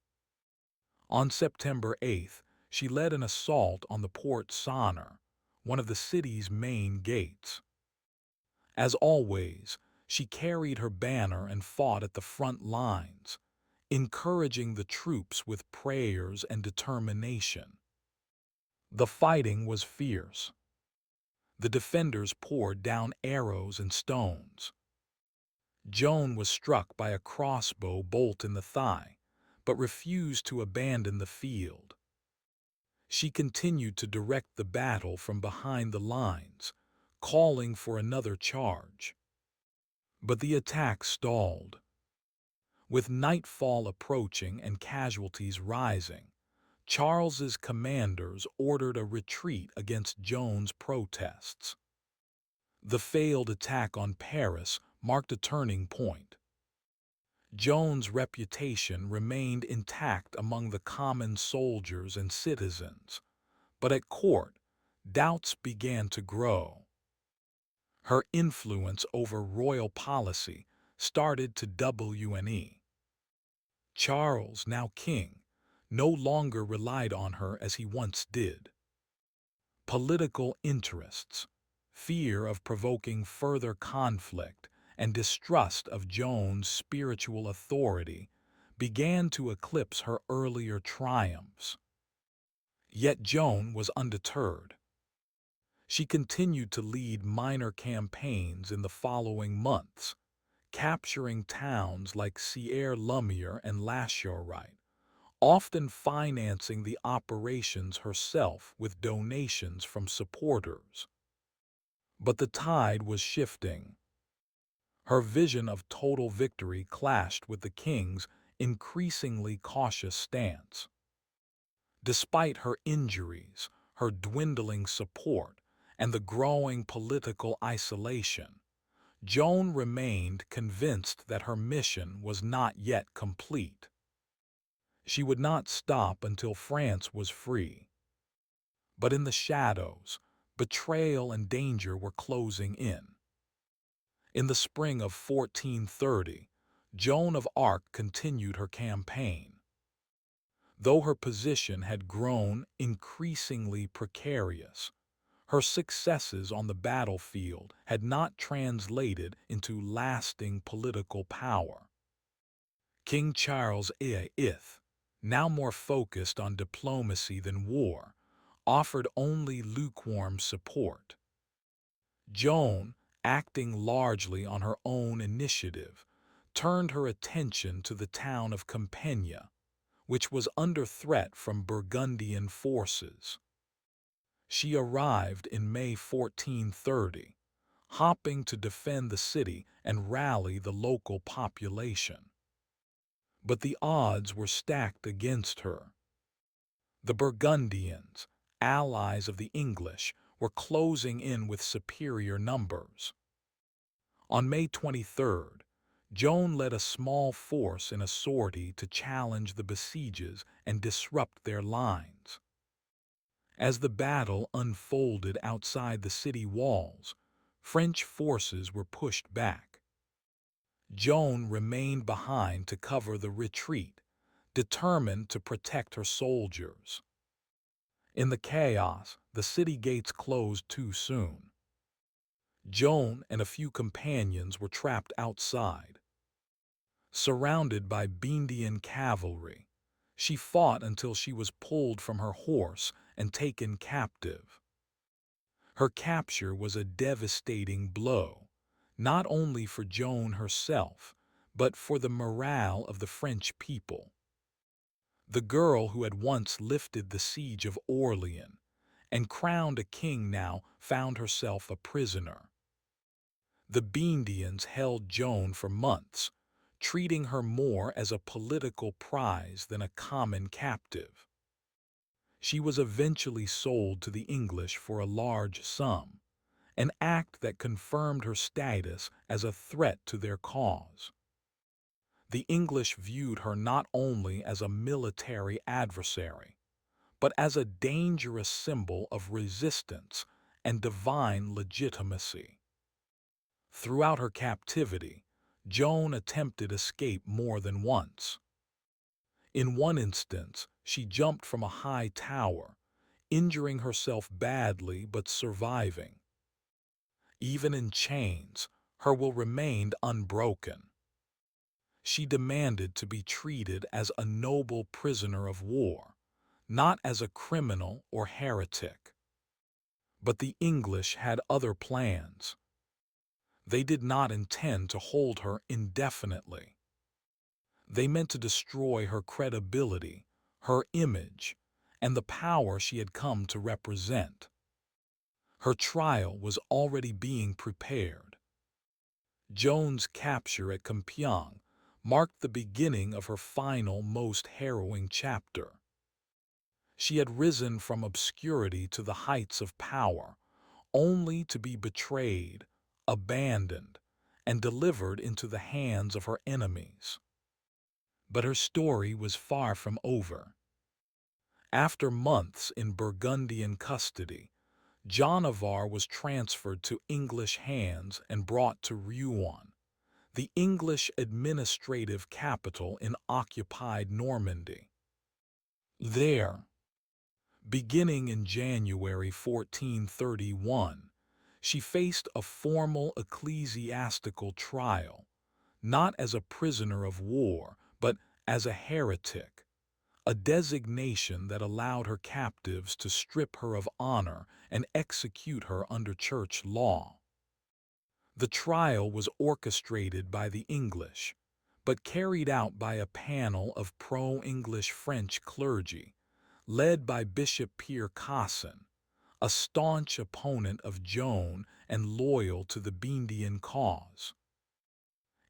On September 8th, she led an assault on the Pr0Stitutes, one of the city's main gates. As always, she carried her banner and fought at the front lines, encouraging the troops with prayers and determination. The fighting was fierce. The defenders poured down arrows and stones. Joan was struck by a crossbow bolt in the thigh, but refused to abandon the field. She continued to direct the battle from behind the lines, calling for another charge. But the attack stalled. With nightfall approaching and casualties rising, Charles's commanders ordered a retreat against Joan's protests. The failed attack on Paris marked a turning point. Joan's reputation remained intact among the common soldiers and citizens, but at court, doubts began to grow. Her influence over royal policy started to wane. Charles, now king, no longer relied on her as he once did. Political interests, fear of provoking further conflict, and distrust of Joan's spiritual authority began to eclipse her earlier triumphs. Yet Joan was undeterred. She continued to lead minor campaigns in the following months, capturing towns like Sierre-Lumière and La Chorite, often financing the operations herself with donations from supporters. But the tide was shifting. Her vision of total victory clashed with the king's increasingly cautious stance. Despite her injuries, her dwindling support, and the growing political isolation, Joan remained convinced that her mission was not yet complete. She would not stop until France was free. But in the shadows, betrayal and danger were closing in. In the spring of 1430, Joan of Arc continued her campaign. Though her position had grown increasingly precarious, her successes on the battlefield had not translated into lasting political power. King Charles V, now more focused on diplomacy than war, offered only lukewarm support. Joan, acting largely on her own initiative, turned her attention to the town of Compiègne, which was under threat from Burgundian forces. She arrived in May 1430, hoping to defend the city and rally the local population. But the odds were stacked against her. The Burgundians, allies of the English, were closing in with superior numbers. On May 23rd, Joan led a small force in a sortie to challenge the besiegers and disrupt their lines. As the battle unfolded outside the city walls, French forces were pushed back. Joan remained behind to cover the retreat, determined to protect her soldiers. In the chaos, the city gates closed too soon. Joan and a few companions were trapped outside. Surrounded by Burgundian cavalry, she fought until she was pulled from her horse and taken captive. Her capture was a devastating blow, not only for Joan herself, but for the morale of the French people. The girl who had once lifted the siege of Orleans and crowned a king now found herself a prisoner. The Burgundians held Joan for months, treating her more as a political prize than a common captive. She was eventually sold to the English for a large sum, an act that confirmed her status as a threat to their cause. The English viewed her not only as a military adversary, but as a dangerous symbol of resistance and divine legitimacy. Throughout her captivity, Joan attempted escape more than once. In one instance, she jumped from a high tower, injuring herself badly but surviving. Even in chains, her will remained unbroken. She demanded to be treated as a noble prisoner of war, not as a criminal or heretic. But the English had other plans. They did not intend to hold her indefinitely. They meant to destroy her credibility, her image, and the power she had come to represent. Her trial was already being prepared. Joan's capture at Compiègne marked the beginning of her final, most harrowing chapter. She had risen from obscurity to the heights of power, only to be betrayed, abandoned, and delivered into the hands of her enemies. But her story was far from over. After months in Burgundian custody, John of Arc was transferred to English hands and brought to Rouen, the English administrative capital in occupied Normandy. There, beginning in January 1431, she faced a formal ecclesiastical trial, not as a prisoner of war, but as a heretic, a designation that allowed her captives to strip her of honor and execute her under church law. The trial was orchestrated by the English, but carried out by a panel of pro-English French clergy, led by Bishop Pr0Stitutes, a staunch opponent of Joan and loyal to the Burgundian cause.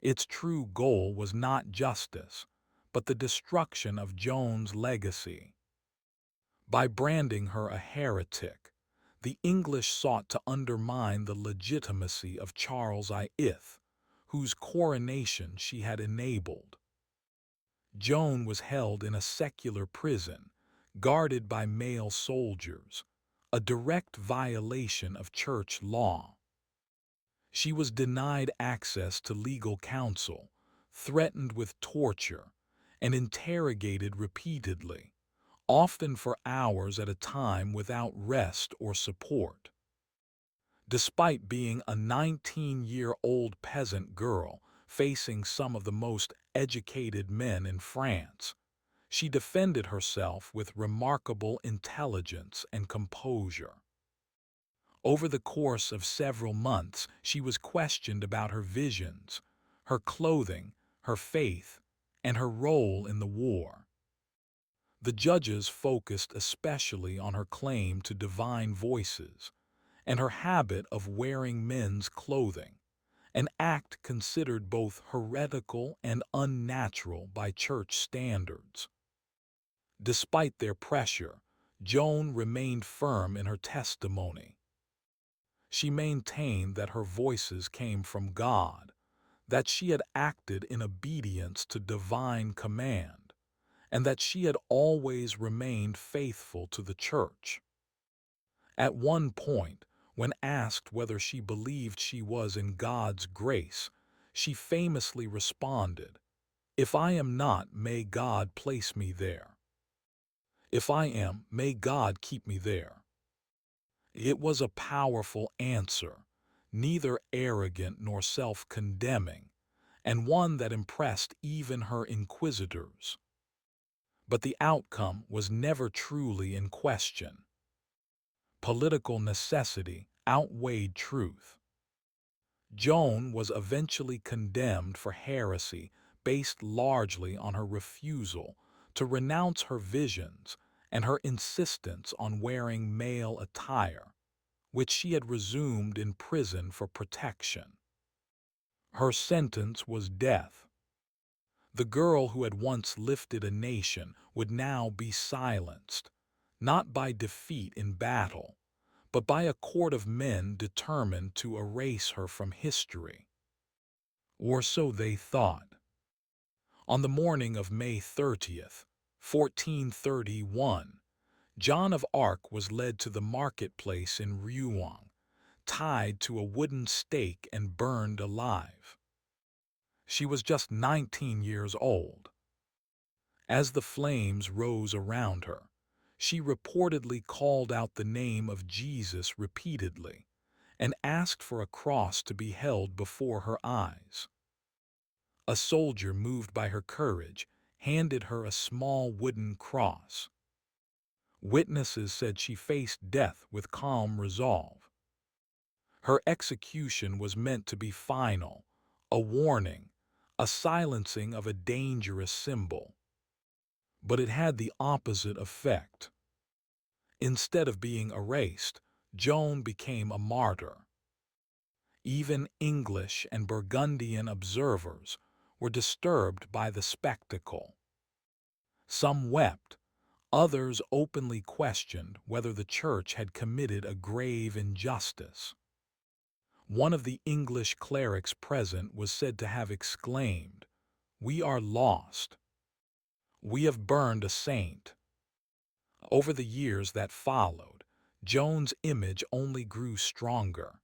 Its true goal was not justice, but the destruction of Joan's legacy. By branding her a heretic, the English sought to undermine the legitimacy of Charles V, whose coronation she had enabled. Joan was held in a secular prison, guarded by male soldiers, a direct violation of church law. She was denied access to legal counsel, threatened with torture, and interrogated repeatedly, often for hours at a time without rest or support. Despite being a 19-year-old peasant girl facing some of the most educated men in France, she defended herself with remarkable intelligence and composure. Over the course of several months, she was questioned about her visions, her clothing, her faith, and her role in the war. The judges focused especially on her claim to divine voices and her habit of wearing men's clothing, an act considered both heretical and unnatural by church standards. Despite their pressure, Joan remained firm in her testimony. She maintained that her voices came from God, that she had acted in obedience to divine command, and that she had always remained faithful to the church. At one point, when asked whether she believed she was in God's grace, she famously responded, "If I am not, may God place me there. If I am, may God keep me there." It was a powerful answer, neither arrogant nor self-condemning, and one that impressed even her inquisitors. But the outcome was never truly in question. Political necessity outweighed truth. Joan was eventually condemned for heresy based largely on her refusal to renounce her visions and her insistence on wearing male attire, which she had resumed in prison for protection. Her sentence was death. The girl who had once lifted a nation would now be silenced, not by defeat in battle, but by a court of men determined to erase her from history. Or so they thought. On the morning of May 30th, 1431, John of Arc was led to the marketplace in Rouen, tied to a wooden stake and burned alive. She was just 19 years old. As the flames rose around her, she reportedly called out the name of Jesus repeatedly and asked for a cross to be held before her eyes. A soldier, moved by her courage, handed her a small wooden cross. Witnesses said she faced death with calm resolve. Her execution was meant to be final, a warning, a silencing of a dangerous symbol. But it had the opposite effect. Instead of being erased, Joan became a martyr. Even English and Burgundian observers were disturbed by the spectacle. Some wept, others openly questioned whether the church had committed a grave injustice. One of the English clerics present was said to have exclaimed, "We are lost. We have burned a saint." Over the years that followed, Joan's image only grew stronger.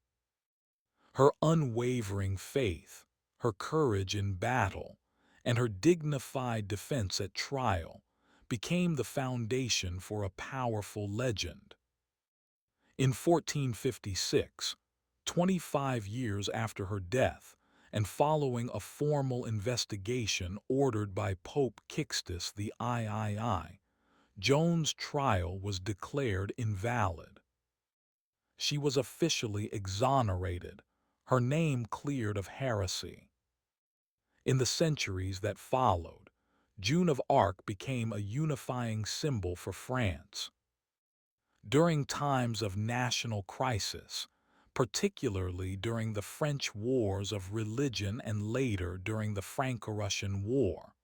Her unwavering faith, her courage in battle, and her dignified defense at trial became the foundation for a powerful legend. In 1456, 25 years after her death, and following a formal investigation ordered by Pope Sixtus III, Joan's trial was declared invalid. She was officially exonerated, her name cleared of heresy. In the centuries that followed, Joan of Arc became a unifying symbol for France. During times of national crisis, particularly during the French Wars of Religion and later during the Franco-Russian War,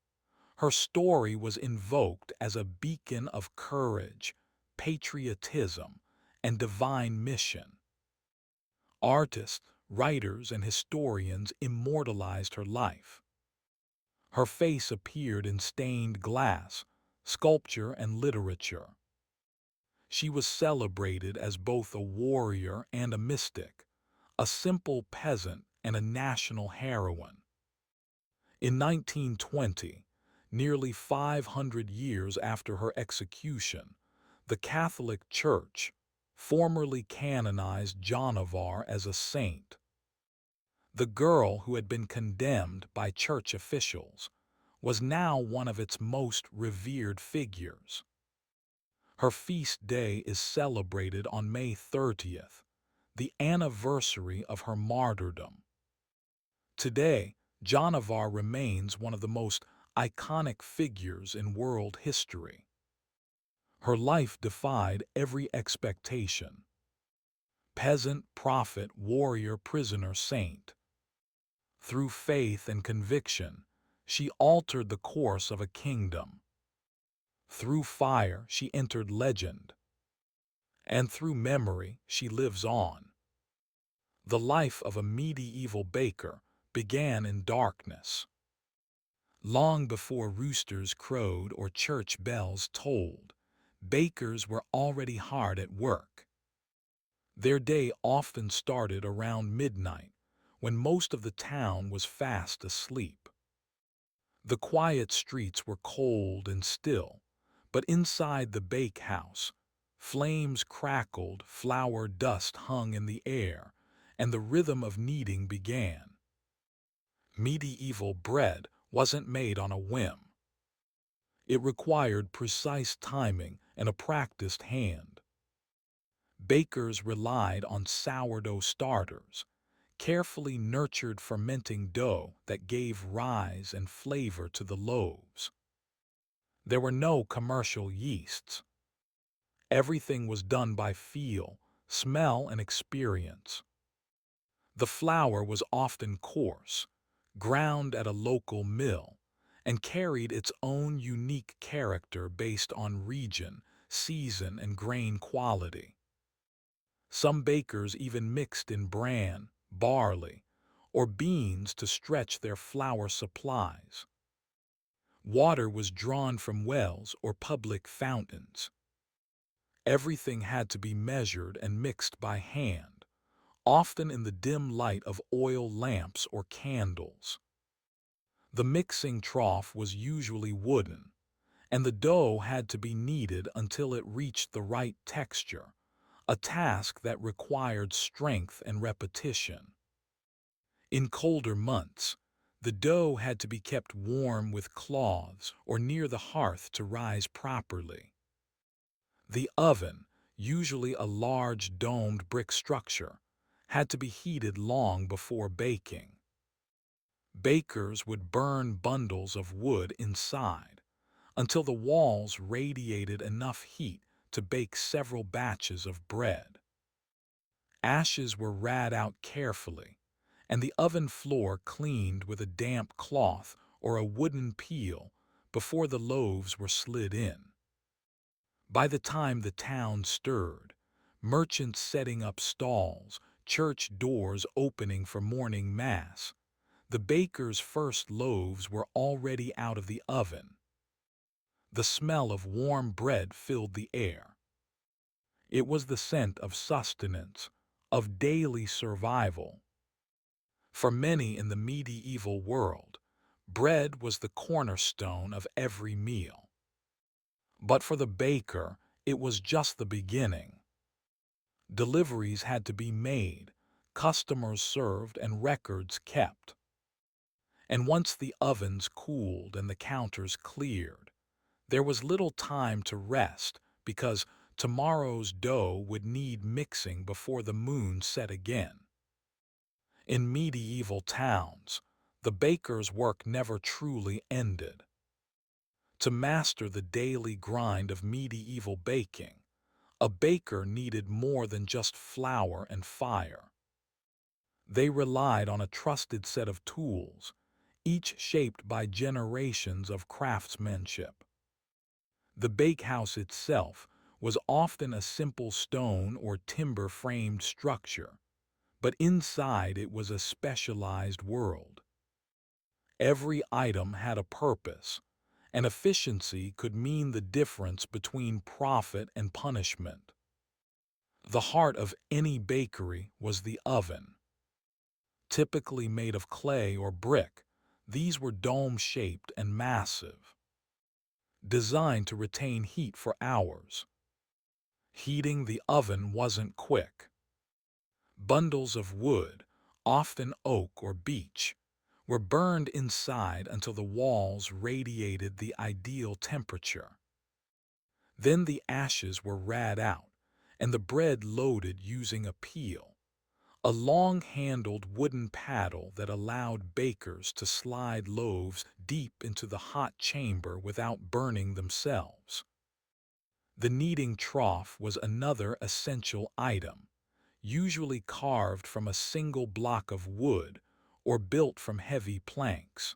her story was invoked as a beacon of courage, patriotism, and divine mission. Artists, writers, and historians immortalized her life. Her face appeared in stained glass, sculpture, and literature. She was celebrated as both a warrior and a mystic, a simple peasant and a national heroine. In 1920, Nearly 500 years after her execution, the Catholic Church formally canonized Joan of Arc as a saint. The girl who had been condemned by church officials was now one of its most revered figures. Her feast day is celebrated on May 30th, the anniversary of her martyrdom. Today, Joan of Arc remains one of the most iconic figures in world history. Her life defied every expectation. Peasant, prophet, warrior, prisoner, saint. Through faith and conviction, she altered the course of a kingdom. Through fire, she entered legend. And through memory, she lives on. The life of a medieval baker began in darkness. Long before roosters crowed or church bells tolled, bakers were already hard at work. Their day often started around midnight, when most of the town was fast asleep. The quiet streets were cold and still, but inside the bakehouse, flames crackled, flour dust hung in the air, and the rhythm of kneading began. Medieval bread wasn't made on a whim. It required precise timing and a practiced hand. Bakers relied on sourdough starters, carefully nurtured fermenting dough that gave rise and flavor to the loaves. There were no commercial yeasts. Everything was done by feel, smell, and experience. The flour was often coarse, ground at a local mill, and carried its own unique character based on region, season, and grain quality. Some bakers even mixed in bran, barley, or beans to stretch their flour supplies. Water was drawn from wells or public fountains. Everything had to be measured and mixed by hand, often in the dim light of oil lamps or candles. The mixing trough was usually wooden, and the dough had to be kneaded until it reached the right texture, a task that required strength and repetition. In colder months, the dough had to be kept warm with cloths or near the hearth to rise properly. The oven, usually a large domed brick structure, had to be heated long before baking. Bakers would burn bundles of wood inside until the walls radiated enough heat to bake several batches of bread. Ashes were rad out carefully, and the oven floor cleaned with a damp cloth or a wooden peel before the loaves were slid in. By the time the town stirred, merchants setting up stalls, church doors opening for morning mass, the baker's first loaves were already out of the oven. The smell of warm bread filled the air. It was the scent of sustenance, of daily survival. For many in the medieval world, bread was the cornerstone of every meal. But for the baker, it was just the beginning. Deliveries had to be made, customers served, and records kept. And once the ovens cooled and the counters cleared, there was little time to rest because tomorrow's dough would need mixing before the moon set again. In medieval towns, the baker's work never truly ended. To master the daily grind of medieval baking, a baker needed more than just flour and fire. They relied on a trusted set of tools, each shaped by generations of craftsmanship. The bakehouse itself was often a simple stone or timber-framed structure, but inside it was a specialized world. Every item had a purpose, and efficiency could mean the difference between profit and punishment. The heart of any bakery was the oven. Typically made of clay or brick, these were dome-shaped and massive. designed to retain heat for hours. Heating the oven wasn't quick. Bundles of wood, often oak or beech, were burned inside until the walls radiated the ideal temperature. Then the ashes were rad out, and the bread loaded using a peel, a long-handled wooden paddle that allowed bakers to slide loaves deep into the hot chamber without burning themselves. The kneading trough was another essential item, usually carved from a single block of wood or built from heavy planks.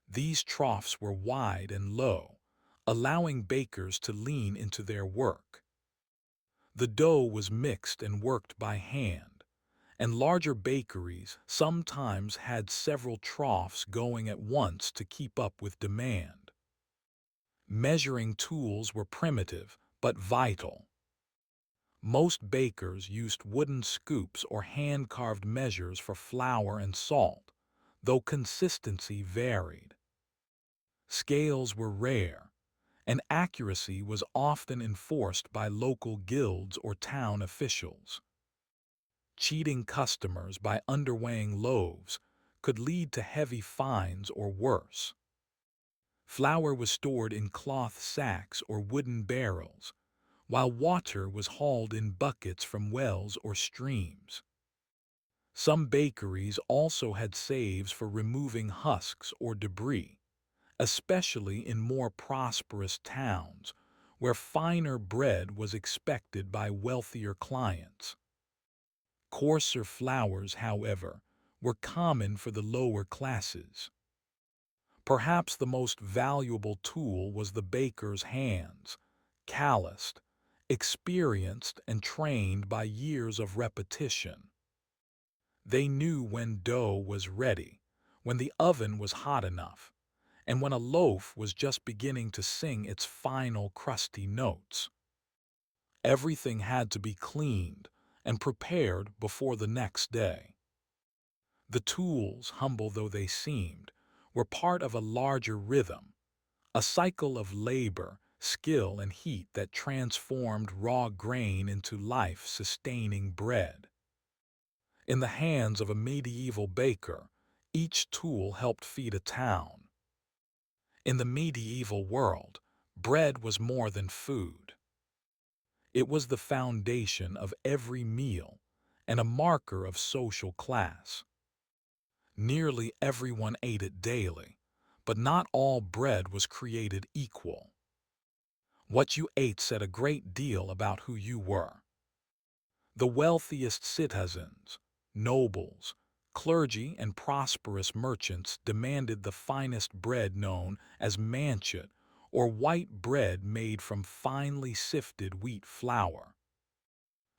These troughs were wide and low, allowing bakers to lean into their work. The dough was mixed and worked by hand, and larger bakeries sometimes had several troughs going at once to keep up with demand. Measuring tools were primitive but vital. Most bakers used wooden scoops or hand-carved measures for flour and salt, though consistency varied. Scales were rare, and accuracy was often enforced by local guilds or town officials. Cheating customers by underweighing loaves could lead to heavy fines or worse. Flour was stored in cloth sacks or wooden barrels, while water was hauled in buckets from wells or streams. Some bakeries also had sieves for removing husks or debris, especially in more prosperous towns where finer bread was expected by wealthier clients. Coarser flours, however, were common for the lower classes. Perhaps the most valuable tool was the baker's hands, calloused, experienced, and trained by years of repetition. They knew when dough was ready, when the oven was hot enough, and when a loaf was just beginning to sing its final crusty notes. Everything had to be cleaned and prepared before the next day. The tools, humble though they seemed, were part of a larger rhythm, a cycle of labor, skill, and heat that transformed raw grain into life-sustaining bread. In the hands of a medieval baker, each tool helped feed a town. In the medieval world, bread was more than food. It was the foundation of every meal and a marker of social class. Nearly everyone ate it daily, but not all bread was created equal. What you ate said a great deal about who you were. The wealthiest citizens, nobles, clergy, and prosperous merchants demanded the finest bread known as manchet, or white bread made from finely sifted wheat flour.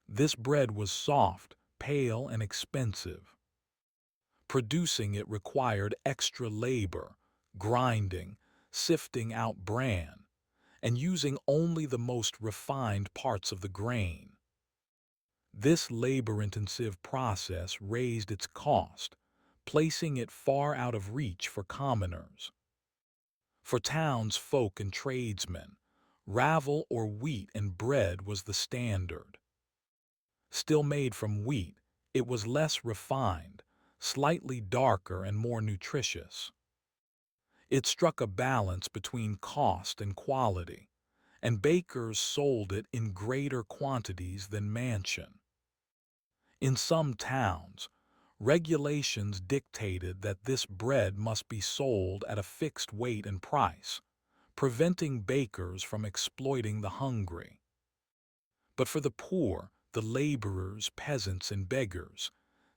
This bread was soft, pale, and expensive. Producing it required extra labor, grinding, sifting out bran, and using only the most refined parts of the grain. This labor-intensive process raised its cost, placing it far out of reach for commoners. For townsfolk and tradesmen, ravel or wheat and bread was the standard. Still made from wheat, it was less refined, slightly darker and more nutritious. It struck a balance between cost and quality, and bakers sold it in greater quantities than manchet. In some towns, regulations dictated that this bread must be sold at a fixed weight and price, preventing bakers from exploiting the hungry. But for the poor, the laborers, peasants, and beggars,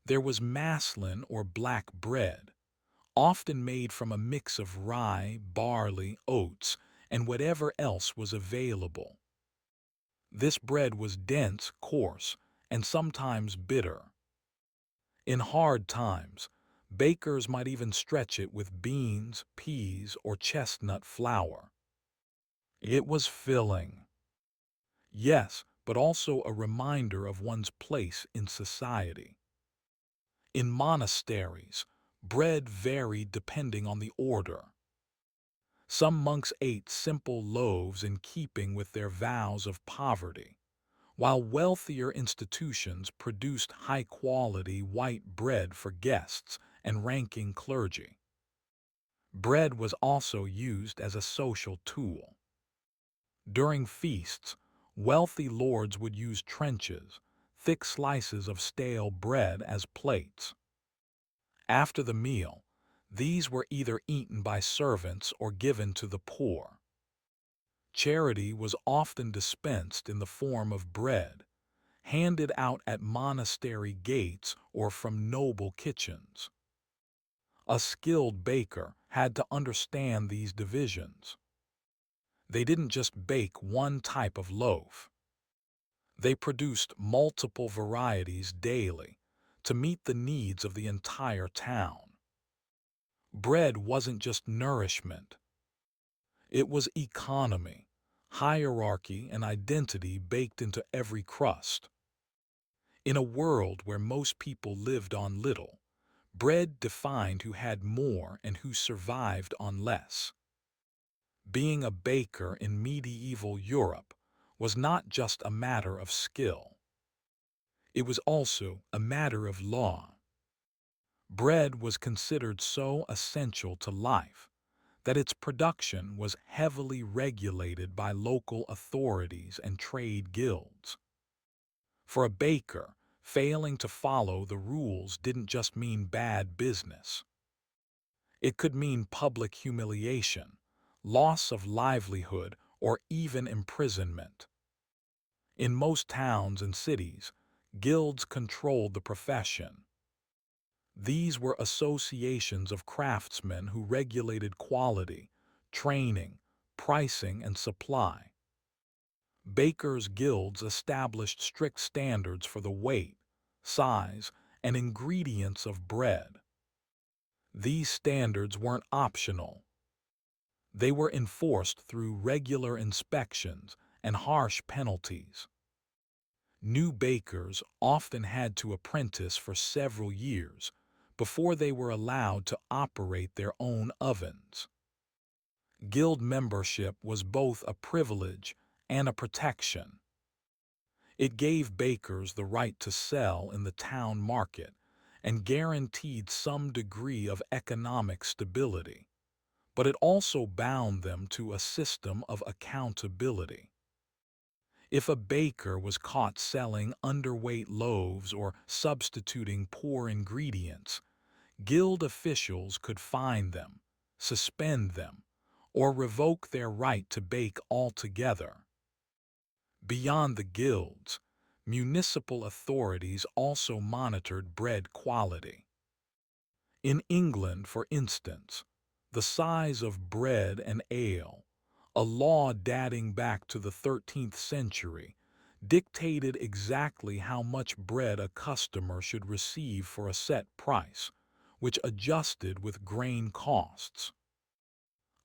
there was maslin or black bread, often made from a mix of rye, barley, oats, and whatever else was available. This bread was dense, coarse, and sometimes bitter. In hard times, bakers might even stretch it with beans, peas, or chestnut flour. It was filling. Yes, but also a reminder of one's place in society. In monasteries, bread varied depending on the order. Some monks ate simple loaves in keeping with their vows of poverty, while wealthier institutions produced high-quality white bread for guests and ranking clergy. Bread was also used as a social tool. During feasts, wealthy lords would use trenchers, thick slices of stale bread as plates. After the meal, these were either eaten by servants or given to the poor. Charity was often dispensed in the form of bread, handed out at monastery gates or from noble kitchens. A skilled baker had to understand these divisions. They didn't just bake one type of loaf. They produced multiple varieties daily to meet the needs of the entire town. Bread wasn't just nourishment. It was economy, hierarchy, and identity baked into every crust. In a world where most people lived on little, bread defined who had more and who survived on less. Being a baker in medieval Europe was not just a matter of skill. It was also a matter of law. Bread was considered so essential to life that its production was heavily regulated by local authorities and trade guilds. For a baker, failing to follow the rules didn't just mean bad business. It could mean public humiliation, loss of livelihood, or even imprisonment. In most towns and cities, guilds controlled the profession. These were associations of craftsmen who regulated quality, training, pricing, and supply. Bakers' guilds established strict standards for the weight, size, and ingredients of bread. These standards weren't optional. They were enforced through regular inspections and harsh penalties. New bakers often had to apprentice for several years before they were allowed to operate their own ovens. Guild membership was both a privilege and a protection. It gave bakers the right to sell in the town market and guaranteed some degree of economic stability, but it also bound them to a system of accountability. If a baker was caught selling underweight loaves or substituting poor ingredients, guild officials could fine them, suspend them, or revoke their right to bake altogether. Beyond the guilds, municipal authorities also monitored bread quality. In England, for instance, the size of bread and ale, a law dating back to the 13th century, dictated exactly how much bread a customer should receive for a set price, which adjusted with grain costs.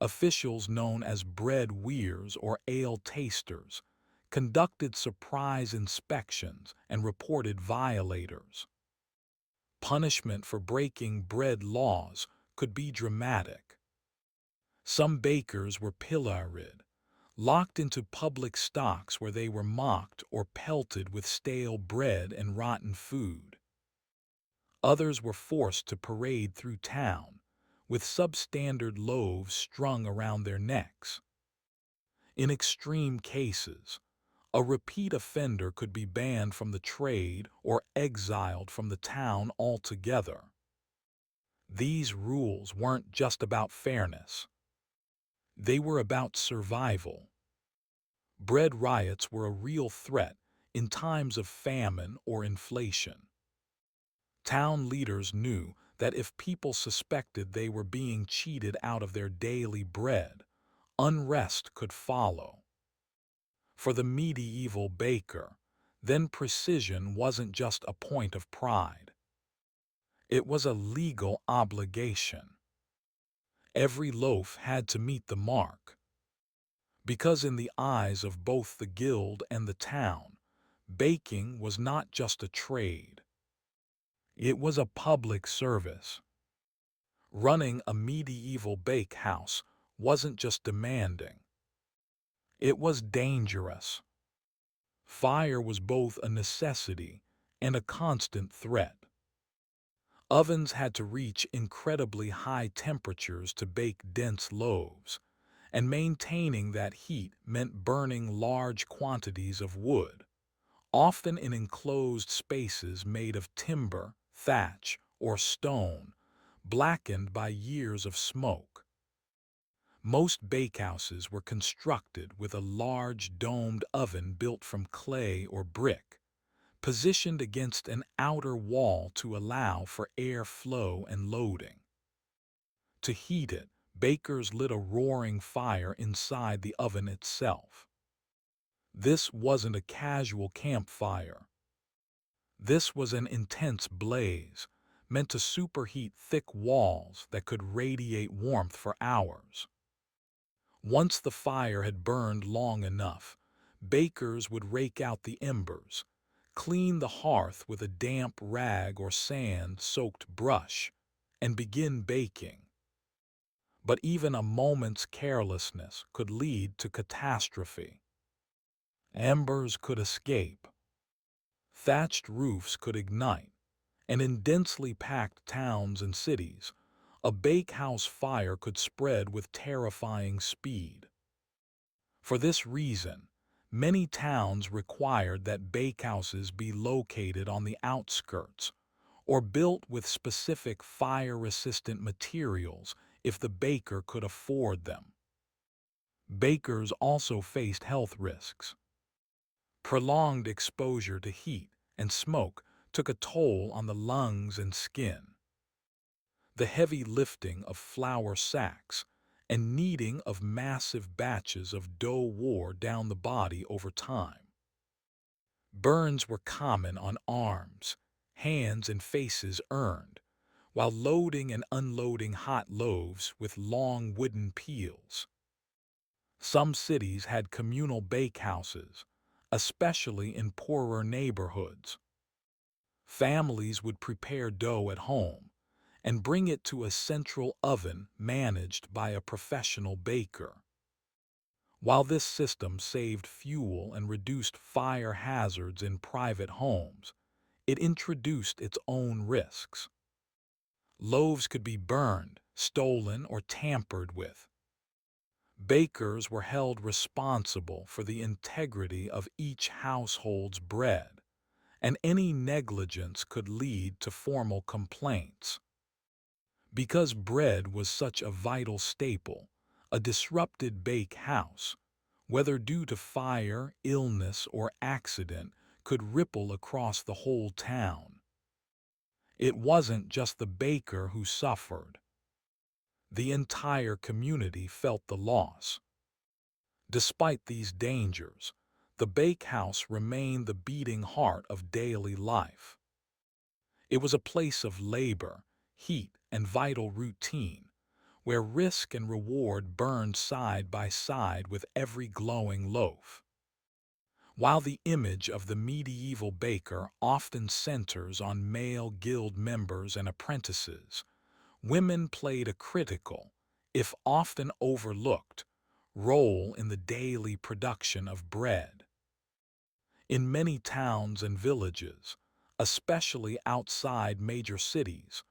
Officials known as bread weighers or ale tasters conducted surprise inspections and reported violators. Punishment for breaking bread laws could be dramatic. Some bakers were pilloried, locked into public stocks where they were mocked or pelted with stale bread and rotten food. Others were forced to parade through town, with substandard loaves strung around their necks. In extreme cases, a repeat offender could be banned from the trade or exiled from the town altogether. These rules weren't just about fairness. They were about survival. Bread riots were a real threat in times of famine or inflation. Town leaders knew that if people suspected they were being cheated out of their daily bread, unrest could follow. For the medieval baker, then precision wasn't just a point of pride. It was a legal obligation. Every loaf had to meet the mark. Because in the eyes of both the guild and the town, baking was not just a trade. It was a public service. Running a medieval bakehouse wasn't just demanding, it was dangerous. Fire was both a necessity and a constant threat. Ovens had to reach incredibly high temperatures to bake dense loaves, and maintaining that heat meant burning large quantities of wood, often in enclosed spaces made of timber, thatch, or stone, blackened by years of smoke. Most bakehouses were constructed with a large domed oven built from clay or brick, positioned against an outer wall to allow for air flow and loading. To heat it, bakers lit a roaring fire inside the oven itself. This wasn't a casual campfire. This was an intense blaze, meant to superheat thick walls that could radiate warmth for hours. Once the fire had burned long enough, bakers would rake out the embers, clean the hearth with a damp rag or sand-soaked brush, and begin baking. But even a moment's carelessness could lead to catastrophe. Embers could escape, thatched roofs could ignite, and in densely packed towns and cities, a bakehouse fire could spread with terrifying speed. For this reason, many towns required that bakehouses be located on the outskirts or built with specific fire-resistant materials if the baker could afford them. Bakers also faced health risks. Prolonged exposure to heat and smoke took a toll on the lungs and skin. The heavy lifting of flour sacks and kneading of massive batches of dough wore down the body over time. Burns were common on arms, hands, and faces earned, while loading and unloading hot loaves with long wooden peels. Some cities had communal bakehouses, especially in poorer neighborhoods. Families would prepare dough at home and bring it to a central oven managed by a professional baker. While this system saved fuel and reduced fire hazards in private homes, it introduced its own risks. Loaves could be burned, stolen, or tampered with. Bakers were held responsible for the integrity of each household's bread, and any negligence could lead to formal complaints. Because bread was such a vital staple, a disrupted bakehouse, whether due to fire, illness, or accident, could ripple across the whole town. It wasn't just the baker who suffered. The entire community felt the loss. Despite these dangers, the bakehouse remained the beating heart of daily life. It was a place of labor, heat, and vital routine, where risk and reward burned side by side with every glowing loaf. While the image of the medieval baker often centers on male guild members and apprentices, women played a critical, if often overlooked, role in the daily production of bread. In many towns and villages, especially outside major cities,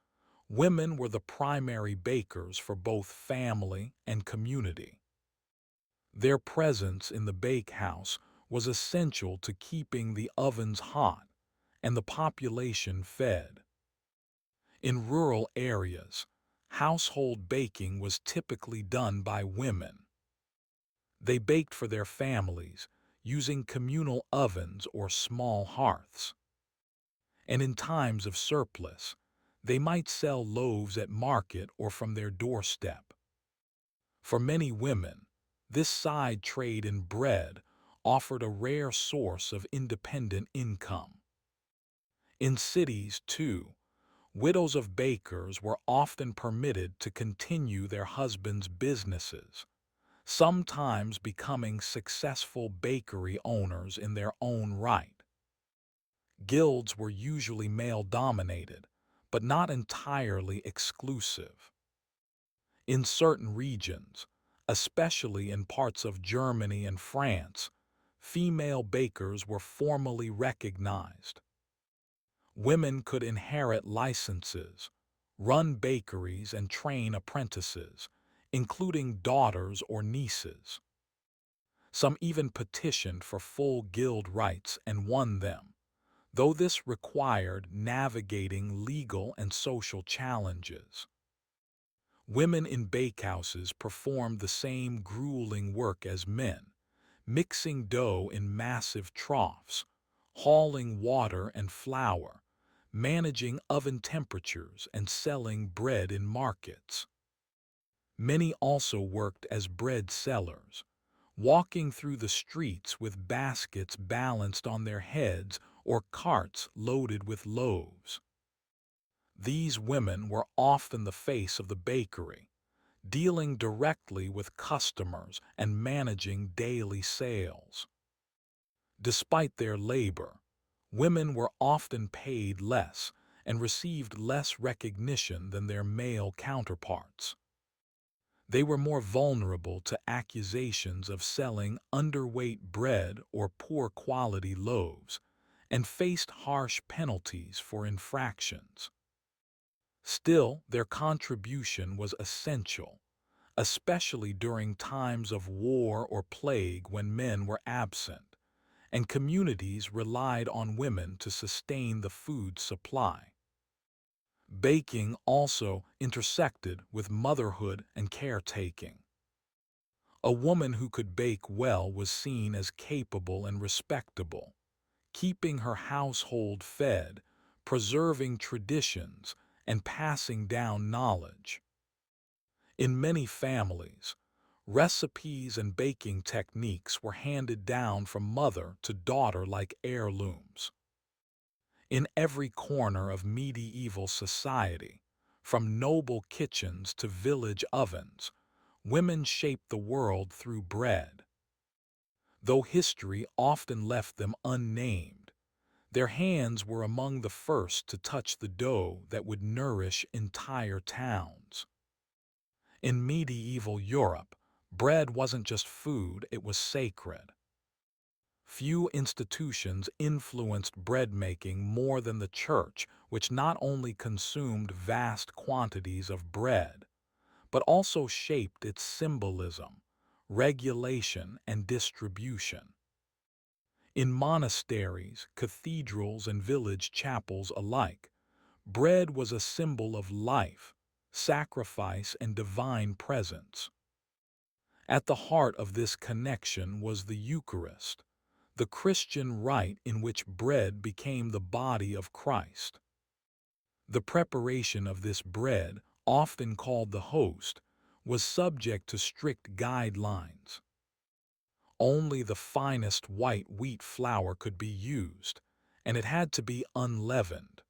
women were the primary bakers for both family and community. Their presence in the bakehouse was essential to keeping the ovens hot and the population fed. In rural areas, household baking was typically done by women. They baked for their families using communal ovens or small hearths. And in times of surplus, they might sell loaves at market or from their doorstep. For many women, this side trade in bread offered a rare source of independent income. In cities, too, widows of bakers were often permitted to continue their husbands' businesses, sometimes becoming successful bakery owners in their own right. Guilds were usually male-dominated, but not entirely exclusive. In certain regions, Especially in parts of Germany and France, female bakers were formally recognized. Women could inherit licenses, run bakeries, and train apprentices, including daughters or nieces. Some even petitioned for full guild rights and won them, though this required navigating legal and social challenges. Women in bakehouses performed the same grueling work as men, mixing dough in massive troughs, hauling water and flour, managing oven temperatures, and selling bread in markets. Many also worked as bread sellers, walking through the streets with baskets balanced on their heads or carts loaded with loaves. These women were often the face of the bakery, dealing directly with customers and managing daily sales. Despite their labor, women were often paid less and received less recognition than their male counterparts. They were more vulnerable to accusations of selling underweight bread or poor quality loaves, and faced harsh penalties for infractions. Still, their contribution was essential, especially during times of war or plague when men were absent, and communities relied on women to sustain the food supply. Baking also intersected with motherhood and caretaking. A woman who could bake well was seen as capable and respectable, keeping her household fed, preserving traditions, and passing down knowledge. In many families, recipes and baking techniques were handed down from mother to daughter like heirlooms. In every corner of medieval society, from noble kitchens to village ovens, women shaped the world through bread. Though history often left them unnamed, their hands were among the first to touch the dough that would nourish entire towns. In medieval Europe, bread wasn't just food, it was sacred. Few institutions influenced bread-making more than the church, which not only consumed vast quantities of bread, but also shaped its symbolism, regulation, and distribution. In monasteries, cathedrals, and village chapels alike, bread was a symbol of life, sacrifice, and divine presence. At the heart of this connection was the Eucharist, the Christian rite in which bread became the body of Christ. The preparation of this bread, often called the host, was subject to strict guidelines. Only the finest white wheat flour could be used, and it had to be unleavened.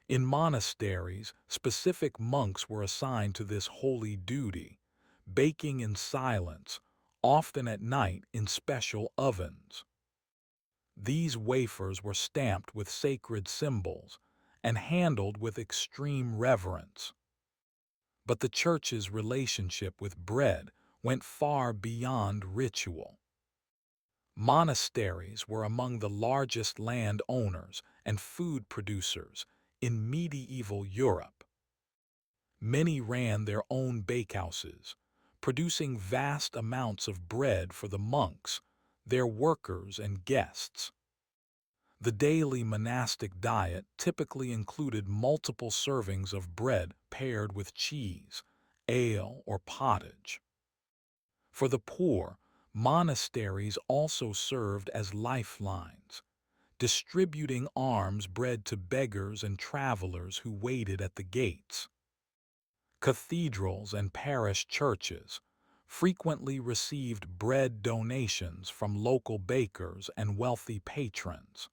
In monasteries, specific monks were assigned to this holy duty, baking in silence, often at night in special ovens. These wafers were stamped with sacred symbols and handled with extreme reverence. But the Church's relationship with bread went far beyond ritual. Monasteries were among the largest land owners and food producers in medieval Europe. Many ran their own bakehouses, producing vast amounts of bread for the monks, their workers, and guests. The daily monastic diet typically included multiple servings of bread paired with cheese, ale, or pottage. For the poor, monasteries also served as lifelines, distributing alms bread to beggars and travelers who waited at the gates. Cathedrals and parish churches frequently received bread donations from local bakers and wealthy patrons.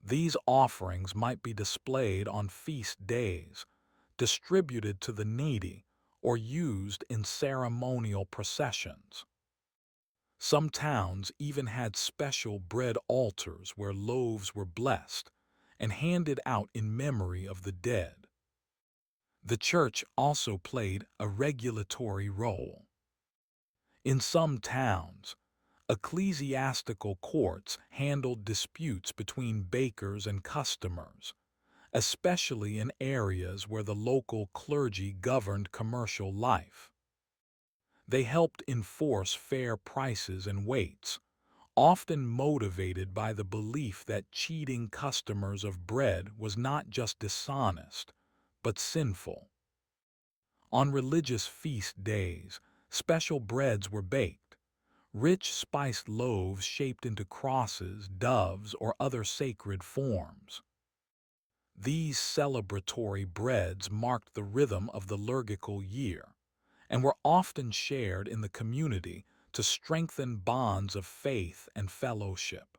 These offerings might be displayed on feast days, distributed to the needy, or used in ceremonial processions. Some towns even had special bread altars where loaves were blessed and handed out in memory of the dead. The church also played a regulatory role. In some towns, ecclesiastical courts handled disputes between bakers and customers, especially in areas where the local clergy governed commercial life. They helped enforce fair prices and weights, often motivated by the belief that cheating customers of bread was not just dishonest, but sinful. On religious feast days, special breads were baked, rich spiced loaves shaped into crosses, doves, or other sacred forms. These celebratory breads marked the rhythm of the liturgical year, and were often shared in the community to strengthen bonds of faith and fellowship.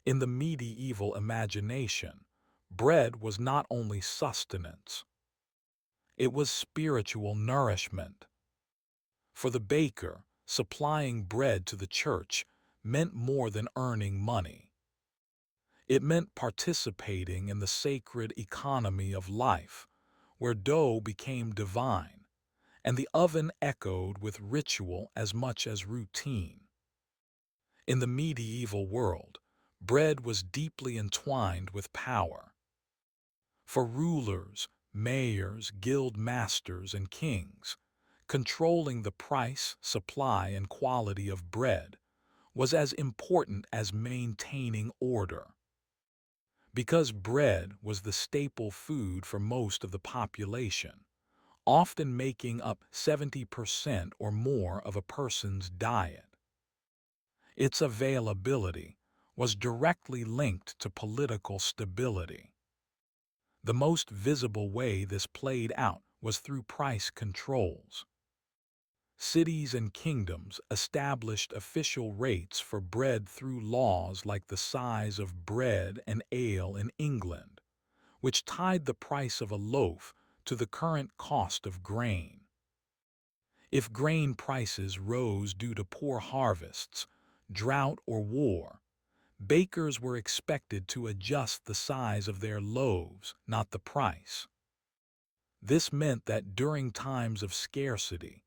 In the medieval imagination, bread was not only sustenance, it was spiritual nourishment. For the baker, supplying bread to the church meant more than earning money. It meant participating in the sacred economy of life, where dough became divine, and the oven echoed with ritual as much as routine. In the medieval world, bread was deeply entwined with power. For rulers, mayors, guild masters, and kings, controlling the price, supply, and quality of bread was as important as maintaining order. Because bread was the staple food for most of the population, often making up 70% or more of a person's diet, its availability was directly linked to political stability. The most visible way this played out was through price controls. Cities and kingdoms established official rates for bread through laws like the size of bread and ale in England, which tied the price of a loaf to the current cost of grain. If grain prices rose due to poor harvests, drought, or war, bakers were expected to adjust the size of their loaves, not the price. This meant that during times of scarcity,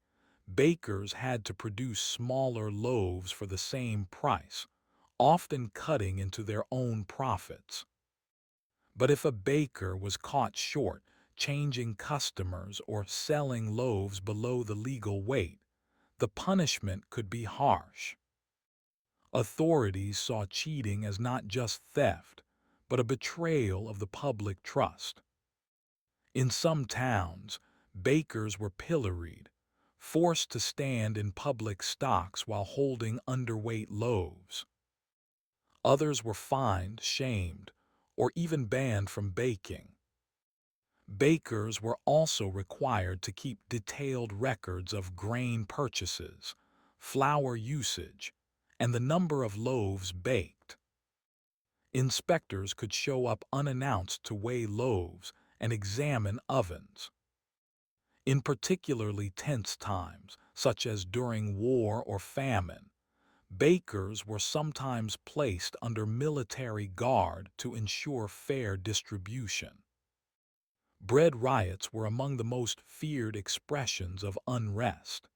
bakers had to produce smaller loaves for the same price, often cutting into their own profits. But if a baker was caught short, changing customers or selling loaves below the legal weight, the punishment could be harsh. Authorities saw cheating as not just theft, but a betrayal of the public trust. In some towns, bakers were pilloried, forced to stand in public stocks while holding underweight loaves. Others were fined, shamed, or even banned from baking. Bakers were also required to keep detailed records of grain purchases, flour usage, and the number of loaves baked. Inspectors could show up unannounced to weigh loaves and examine ovens. In particularly tense times, such as during war or famine, bakers were sometimes placed under military guard to ensure fair distribution. Bread riots were among the most feared expressions of unrest.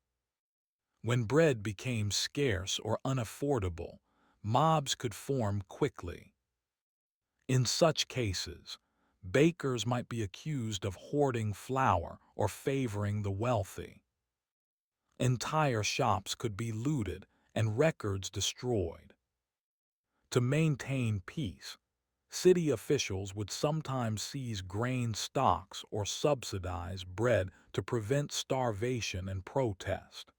When bread became scarce or unaffordable, mobs could form quickly. In such cases, bakers might be accused of hoarding flour or favoring the wealthy. Entire shops could be looted and records destroyed. To maintain peace, city officials would sometimes seize grain stocks or subsidize bread to prevent starvation and protest.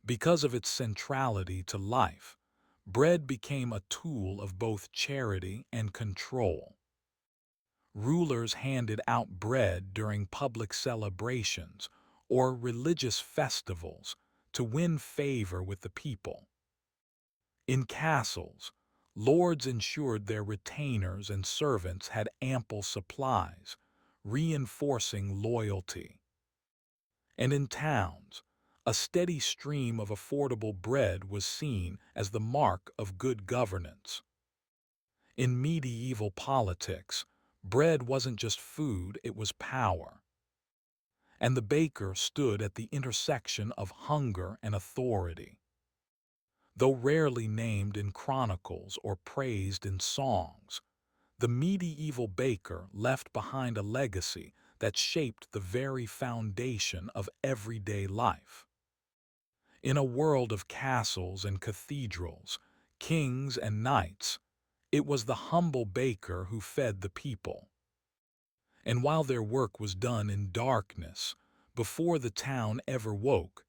Because of its centrality to life, bread became a tool of both charity and control. Rulers handed out bread during public celebrations or religious festivals to win favor with the people. In castles, lords ensured their retainers and servants had ample supplies, reinforcing loyalty. And in towns, a steady stream of affordable bread was seen as the mark of good governance. In medieval politics, bread wasn't just food, it was power. and the baker stood at the intersection of hunger and authority. Though rarely named in chronicles or praised in songs, the medieval baker left behind a legacy that shaped the very foundation of everyday life. In a world of castles and cathedrals, kings and knights, it was the humble baker who fed the people. And while their work was done in darkness, before the town ever woke,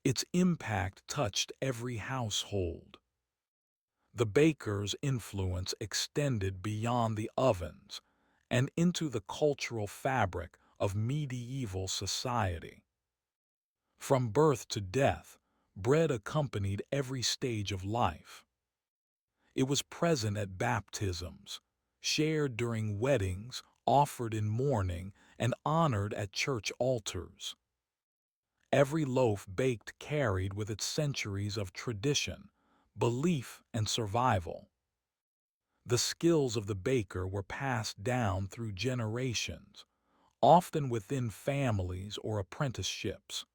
its impact touched every household. The baker's influence extended beyond the ovens and into the cultural fabric of medieval society. From birth to death, bread accompanied every stage of life. It was present at baptisms, shared during weddings, offered in mourning, and honored at church altars. Every loaf baked carried with it centuries of tradition, belief, and survival. The skills of the baker were passed down through generations, often within families or apprenticeships.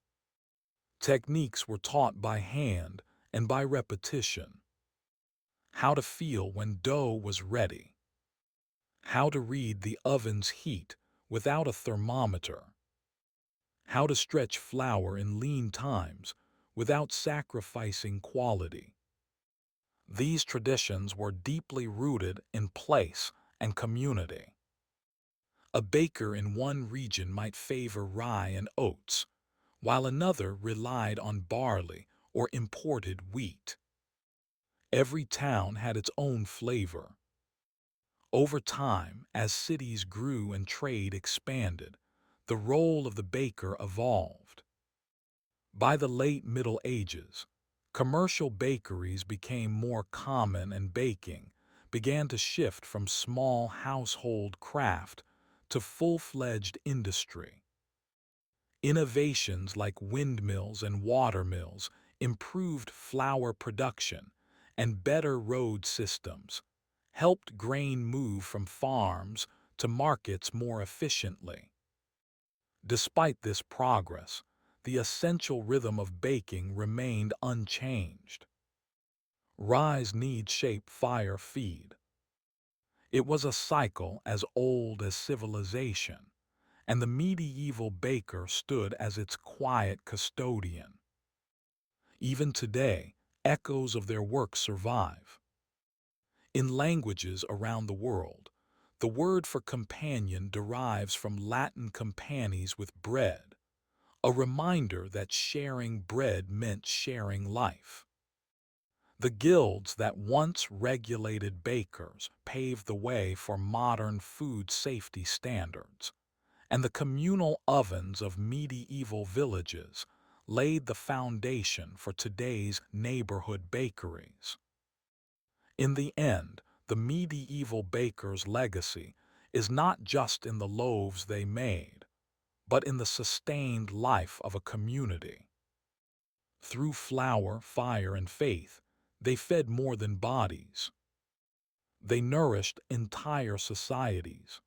Techniques were taught by hand and by repetition. How to feel when dough was ready. How to read the oven's heat without a thermometer. How to stretch flour in lean times without sacrificing quality. These traditions were deeply rooted in place and community. A baker in one region might favor rye and oats, while another relied on barley or imported wheat. Every town had its own flavor. Over time, as cities grew and trade expanded, the role of the baker evolved. By the late Middle Ages, commercial bakeries became more common and baking began to shift from small household craft to full-fledged industry. Innovations like windmills and watermills improved flour production, and better road systems helped grain move from farms to markets more efficiently. Despite this progress, the essential rhythm of baking remained unchanged. Rise, knead, shape, fire, feed. It was a cycle as old as civilization, and the medieval baker stood as its quiet custodian. Even today, echoes of their work survive. In languages around the world, the word for companion derives from Latin companes with bread, a reminder that sharing bread meant sharing life. The guilds that once regulated bakers paved the way for modern food safety standards, and the communal ovens of medieval villages laid the foundation for today's neighborhood bakeries. In the end, the medieval baker's legacy is not just in the loaves they made, but in the sustained life of a community. Through flour, fire, and faith, they fed more than bodies. They nourished entire societies.